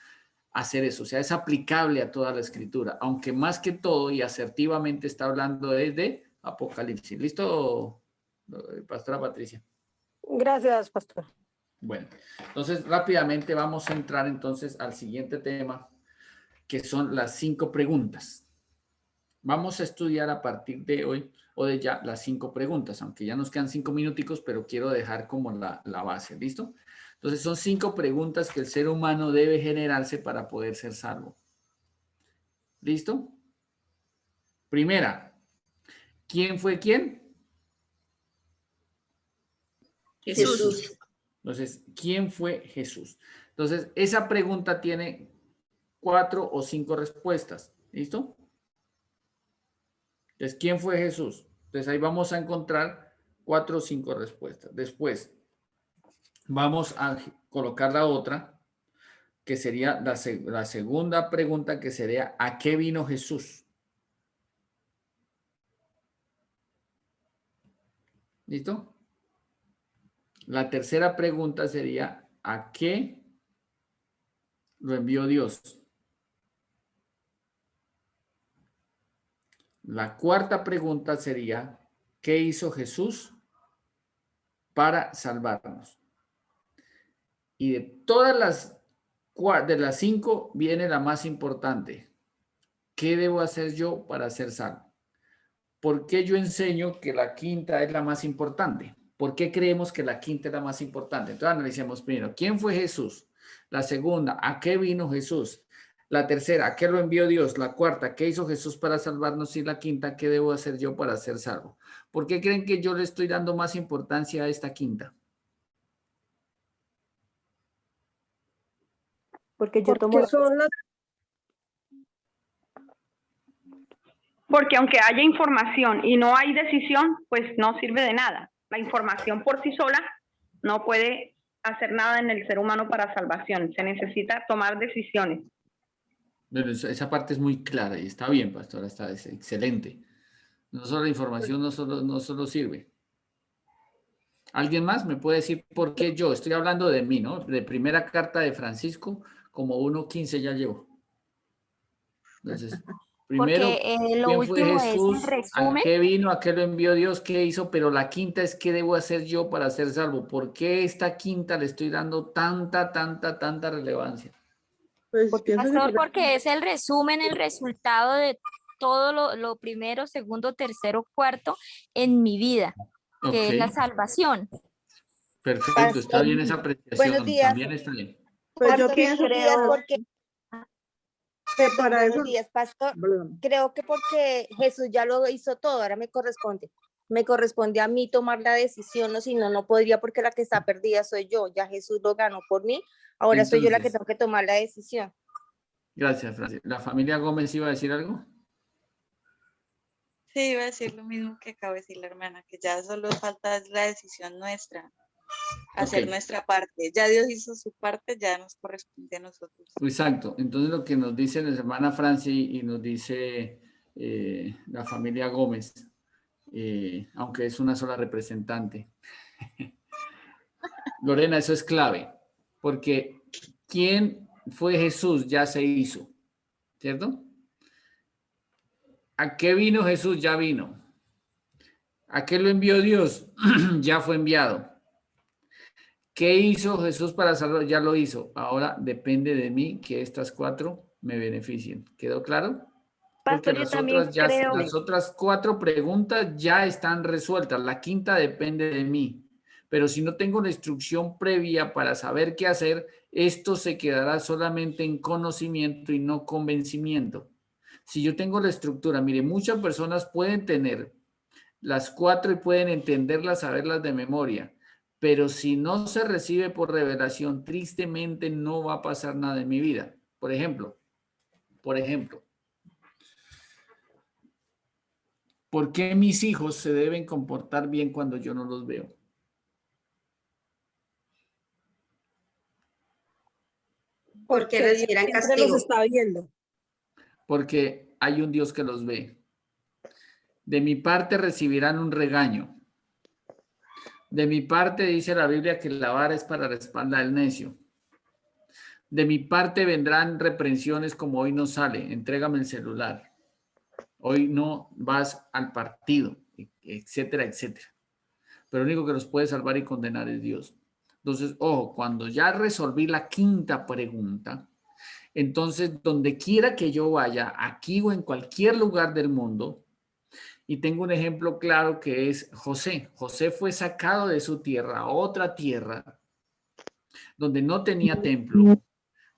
hacer eso, o sea, es aplicable a toda la escritura, aunque más que todo y asertivamente está hablando desde Apocalipsis. ¿Listo, pastora Patricia? Gracias, pastor. Bueno, entonces rápidamente vamos a entrar entonces al siguiente tema, que son las 5 preguntas. Vamos a estudiar a partir de hoy o de ya las 5 preguntas, aunque ya nos quedan 5 minuticos, pero quiero dejar como la base, ¿listo? Entonces son 5 preguntas que el ser humano debe generarse para poder ser salvo. ¿Listo? Primera, ¿quién fue quién? Jesús. Entonces, ¿quién fue Jesús? Entonces, esa pregunta tiene 4 o 5 respuestas. ¿Listo? Entonces, ¿quién fue Jesús? Entonces, ahí vamos a encontrar 4 o 5 respuestas. Después, vamos a colocar la otra, que sería la segunda pregunta, que sería: ¿a qué vino Jesús? ¿Listo? La tercera pregunta sería: ¿a qué lo envió Dios? La cuarta pregunta sería: ¿qué hizo Jesús para salvarnos? Y de todas las 5 viene la más importante: ¿qué debo hacer yo para ser salvo? ¿Por qué yo enseño que la quinta es la más importante? ¿Por qué creemos que la quinta es la más importante? Entonces analicemos primero: ¿quién fue Jesús? La segunda: ¿a qué vino Jesús? La tercera: ¿a qué lo envió Dios? La cuarta: ¿qué hizo Jesús para salvarnos? Y la quinta: ¿qué debo hacer yo para ser salvo? ¿Por qué creen que yo le estoy dando más importancia a esta quinta? Porque yo tomo Porque son las Porque aunque haya información y no hay decisión, pues no sirve de nada. La información por sí sola no puede hacer nada en el ser humano para salvación. Se necesita tomar decisiones. Bueno, esa parte es muy clara y está bien, pastora, es excelente. No solo la información no solo sirve. ¿Alguien más me puede decir por qué yo? Estoy hablando de mí, ¿no? De primera carta de Francisco, como 1:15 ya llevo. Entonces, primero, Porque lo ¿quién fue último es el Jesús? ¿A resumen. qué vino? ¿A qué lo envió Dios? ¿Qué hizo? Pero la quinta es: ¿qué debo hacer yo para ser salvo? ¿Por qué esta quinta le estoy dando tanta relevancia? Pues Porque- pienso que Pastor, porque es el resumen, el resultado de todo lo primero, segundo, tercero, cuarto en mi vida, que es la Ok, salvación. perfecto, está bien esa apreciación. Buenos días. También está bien. pues yo Pastor, pienso buenos días, porque, que para buenos eso, días, pastor. perdón. Creo que porque Jesús ya lo hizo todo, ahora me corresponde. Me corresponde a mí tomar la decisión, no, si no, no podría, porque la que está perdida soy yo. Ya Jesús lo ganó por mí, ahora soy yo la que Entonces, tengo que tomar la decisión. gracias, Francis. ¿La familia Gómez iba a decir algo? Sí, iba a decir lo mismo que acabo de decir la hermana, que ya solo falta la decisión nuestra, hacer Ok. nuestra parte. Ya Dios hizo su parte, ya nos corresponde a nosotros. Exacto. Entonces lo que nos dice la hermana Franci y nos dice la familia Gómez, aunque es una sola representante. Lorena, eso es clave, porque ¿quién fue Jesús? Ya se hizo, ¿cierto? ¿A qué vino Jesús? Ya vino. ¿A qué lo envió Dios? Ya fue enviado. ¿Qué hizo Jesús para salvar? Ya lo hizo. Ahora depende de mí que estas 4 me beneficien. ¿Quedó claro? Porque Pastor, yo también creo, las otras 4 preguntas ya están resueltas. La quinta depende de mí. Pero si no tengo la instrucción previa para saber qué hacer, esto se quedará solamente en conocimiento y no convencimiento. Si yo tengo la estructura, mire, muchas personas pueden tener las 4 y pueden entenderlas, saberlas de memoria, pero si no se recibe por revelación, tristemente no va a pasar nada en mi vida. Por ejemplo, ¿por qué mis hijos se deben comportar bien cuando yo no los veo? Porque Dios recibirán siempre los castigo. está viendo. Porque hay un Dios que los ve. De mi parte recibirán un regaño. De mi parte dice la Biblia que la vara es para la espalda del necio. De mi parte vendrán reprensiones como hoy no sale, entrégame el celular. Hoy no vas al partido, etcétera, etcétera. Pero lo único que los puede salvar y condenar es Dios. Entonces, ojo, cuando ya resolví la quinta pregunta, entonces donde quiera que yo vaya, aquí o en cualquier lugar del mundo, y tengo un ejemplo claro que es José. José fue sacado de su tierra a otra tierra donde no tenía templo,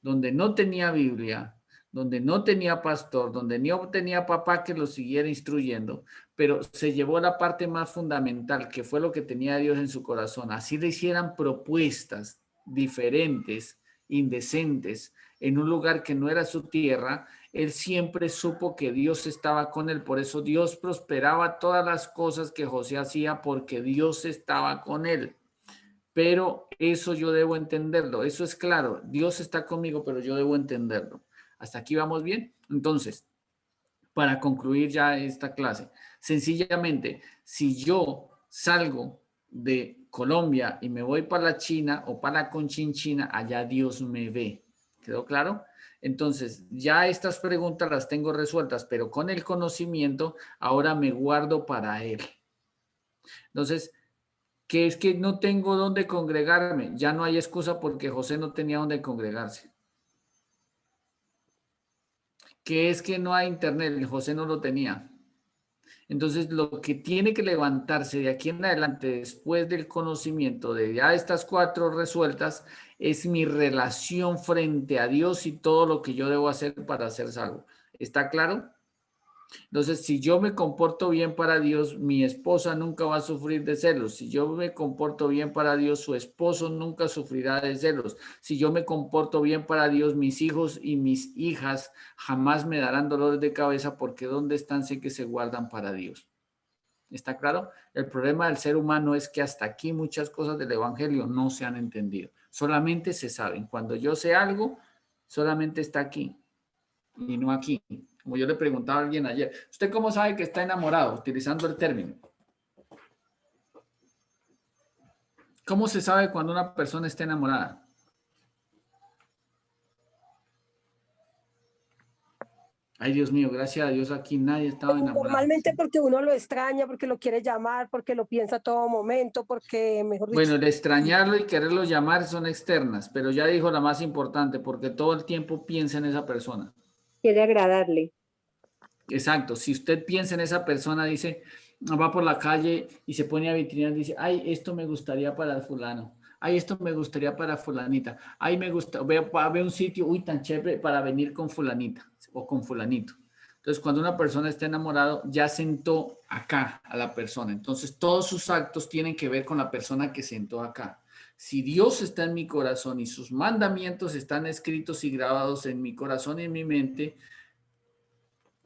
donde no tenía Biblia, donde no tenía pastor, donde no tenía papá que lo siguiera instruyendo, pero se llevó la parte más fundamental, que fue lo que tenía Dios en su corazón. Así le hicieran propuestas diferentes, indecentes, en un lugar que no era su tierra, él siempre supo que Dios estaba con él. Por eso Dios prosperaba todas las cosas que José hacía, porque Dios estaba con él. Pero eso yo debo entenderlo, eso es claro, Dios está conmigo, pero yo debo entenderlo. ¿Hasta aquí vamos bien? Entonces, para concluir ya esta clase, sencillamente, si yo salgo de Colombia y me voy para la China o para la Conchinchina, allá Dios me ve. ¿Quedó claro? Entonces, ya estas preguntas las tengo resueltas, pero con el conocimiento, ahora me guardo para Él. Entonces, que es que no tengo dónde congregarme. Ya no hay excusa porque José no tenía dónde congregarse. Que es que no hay internet, José no lo tenía. Entonces, lo que tiene que levantarse de aquí en adelante, después del conocimiento de ya estas 4 resueltas, es mi relación frente a Dios y todo lo que yo debo hacer para ser salvo. ¿Está claro? Entonces, si yo me comporto bien para Dios, mi esposa nunca va a sufrir de celos. Si yo me comporto bien para Dios, su esposo nunca sufrirá de celos. Si yo me comporto bien para Dios, mis hijos y mis hijas jamás me darán dolores de cabeza porque ¿dónde están? Sé que se guardan para Dios. ¿Está claro? El problema del ser humano es que hasta aquí muchas cosas del evangelio no se han entendido. Solamente se saben. Cuando yo sé algo, solamente está aquí y no aquí. Como yo le preguntaba a alguien ayer, ¿usted cómo sabe que está enamorado? Utilizando el término. ¿Cómo se sabe cuando una persona está enamorada? Ay, Dios mío, gracias a Dios aquí nadie estaba enamorado. Normalmente porque uno lo extraña, porque lo quiere llamar, porque lo piensa a todo momento, porque mejor dicho. Bueno, el extrañarlo y quererlo llamar son externas, pero ya dijo la más importante, porque todo el tiempo piensa en esa persona. Quiere agradarle. Exacto, si usted piensa en esa persona, dice, va por la calle y se pone a vitrinar, dice, ay, esto me gustaría para el fulano, ay, esto me gustaría para fulanita, ay, me gusta, ve un sitio, uy, tan chévere para venir con fulanita o con fulanito. Entonces, cuando una persona está enamorado, ya sentó acá a la persona. Entonces, todos sus actos tienen que ver con la persona que sentó acá. Si Dios está en mi corazón y sus mandamientos están escritos y grabados en mi corazón y en mi mente,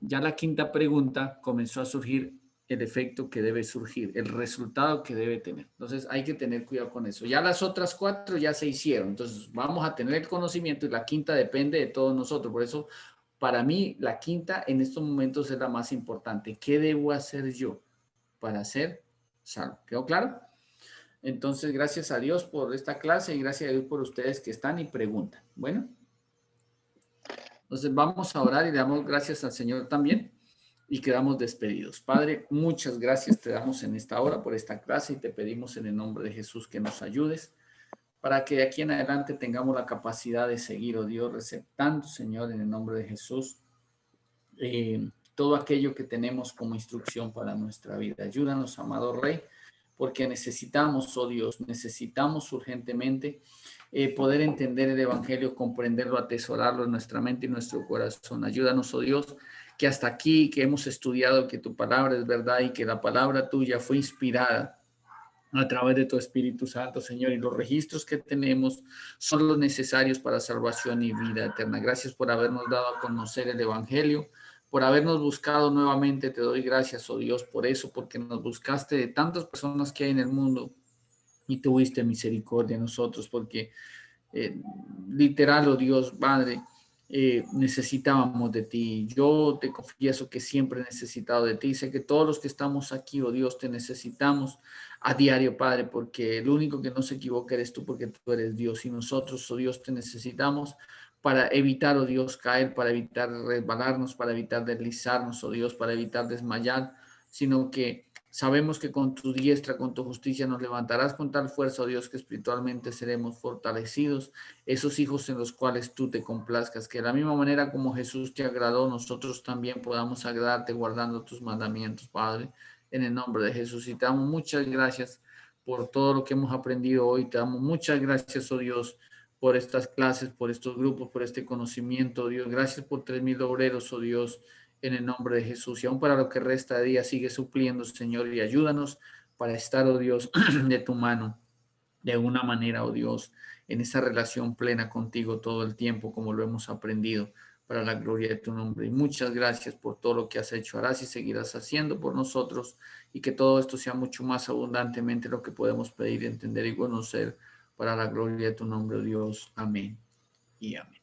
ya la quinta pregunta comenzó a surgir el efecto que debe surgir, el resultado que debe tener. Entonces hay que tener cuidado con eso. Ya las otras 4 ya se hicieron, entonces vamos a tener el conocimiento y la quinta depende de todos nosotros. Por eso, para mí, la quinta en estos momentos es la más importante. ¿Qué debo hacer yo para ser salvo? ¿Quedó claro? Entonces, gracias a Dios por esta clase y gracias a Dios por ustedes que están y preguntan. Bueno, entonces vamos a orar y le damos gracias al Señor también. Y quedamos despedidos. Padre, muchas gracias te damos en esta hora por esta clase y te pedimos en el nombre de Jesús que nos ayudes para que de aquí en adelante tengamos la capacidad de seguir, oh Dios, receptando, Señor, en el nombre de Jesús, todo aquello que tenemos como instrucción para nuestra vida. Ayúdanos, amado Rey, porque necesitamos, oh Dios, necesitamos urgentemente poder entender el Evangelio, comprenderlo, atesorarlo en nuestra mente y nuestro corazón. Ayúdanos, oh Dios, que hasta aquí, que hemos estudiado que tu palabra es verdad y que la palabra tuya fue inspirada a través de tu Espíritu Santo, Señor, y los registros que tenemos son los necesarios para salvación y vida eterna. Gracias por habernos dado a conocer el Evangelio, por habernos buscado nuevamente. Te doy gracias, oh Dios, por eso, porque nos buscaste de tantas personas que hay en el mundo y tuviste misericordia de nosotros, porque literal, oh Dios, Padre, necesitábamos de ti. Yo te confieso que siempre he necesitado de ti. Sé que todos los que estamos aquí, oh Dios, te necesitamos a diario, Padre, porque el único que no se equivoca eres tú, porque tú eres Dios y nosotros, oh Dios, te necesitamos para evitar, oh Dios, caer, para evitar resbalarnos, para evitar deslizarnos, oh Dios, para evitar desmayar, sino que sabemos que con tu diestra, con tu justicia nos levantarás con tal fuerza, oh Dios, que espiritualmente seremos fortalecidos, esos hijos en los cuales tú te complazcas, que de la misma manera como Jesús te agradó, nosotros también podamos agradarte guardando tus mandamientos, Padre, en el nombre de Jesús. Y te damos muchas gracias por todo lo que hemos aprendido hoy. Te damos muchas gracias, oh Dios, por estas clases, por estos grupos, por este conocimiento, oh Dios. Gracias por 3,000 obreros, oh Dios, en el nombre de Jesús. Y aún para lo que resta de día, sigue supliendo, Señor, y ayúdanos para estar, oh Dios, de tu mano, de alguna manera, oh Dios, en esa relación plena contigo todo el tiempo, como lo hemos aprendido, para la gloria de tu nombre. Y muchas gracias por todo lo que has hecho, harás y seguirás haciendo por nosotros, y que todo esto sea mucho más abundantemente lo que podemos pedir, entender y conocer, para la gloria de tu nombre, oh Dios. Amén y amén.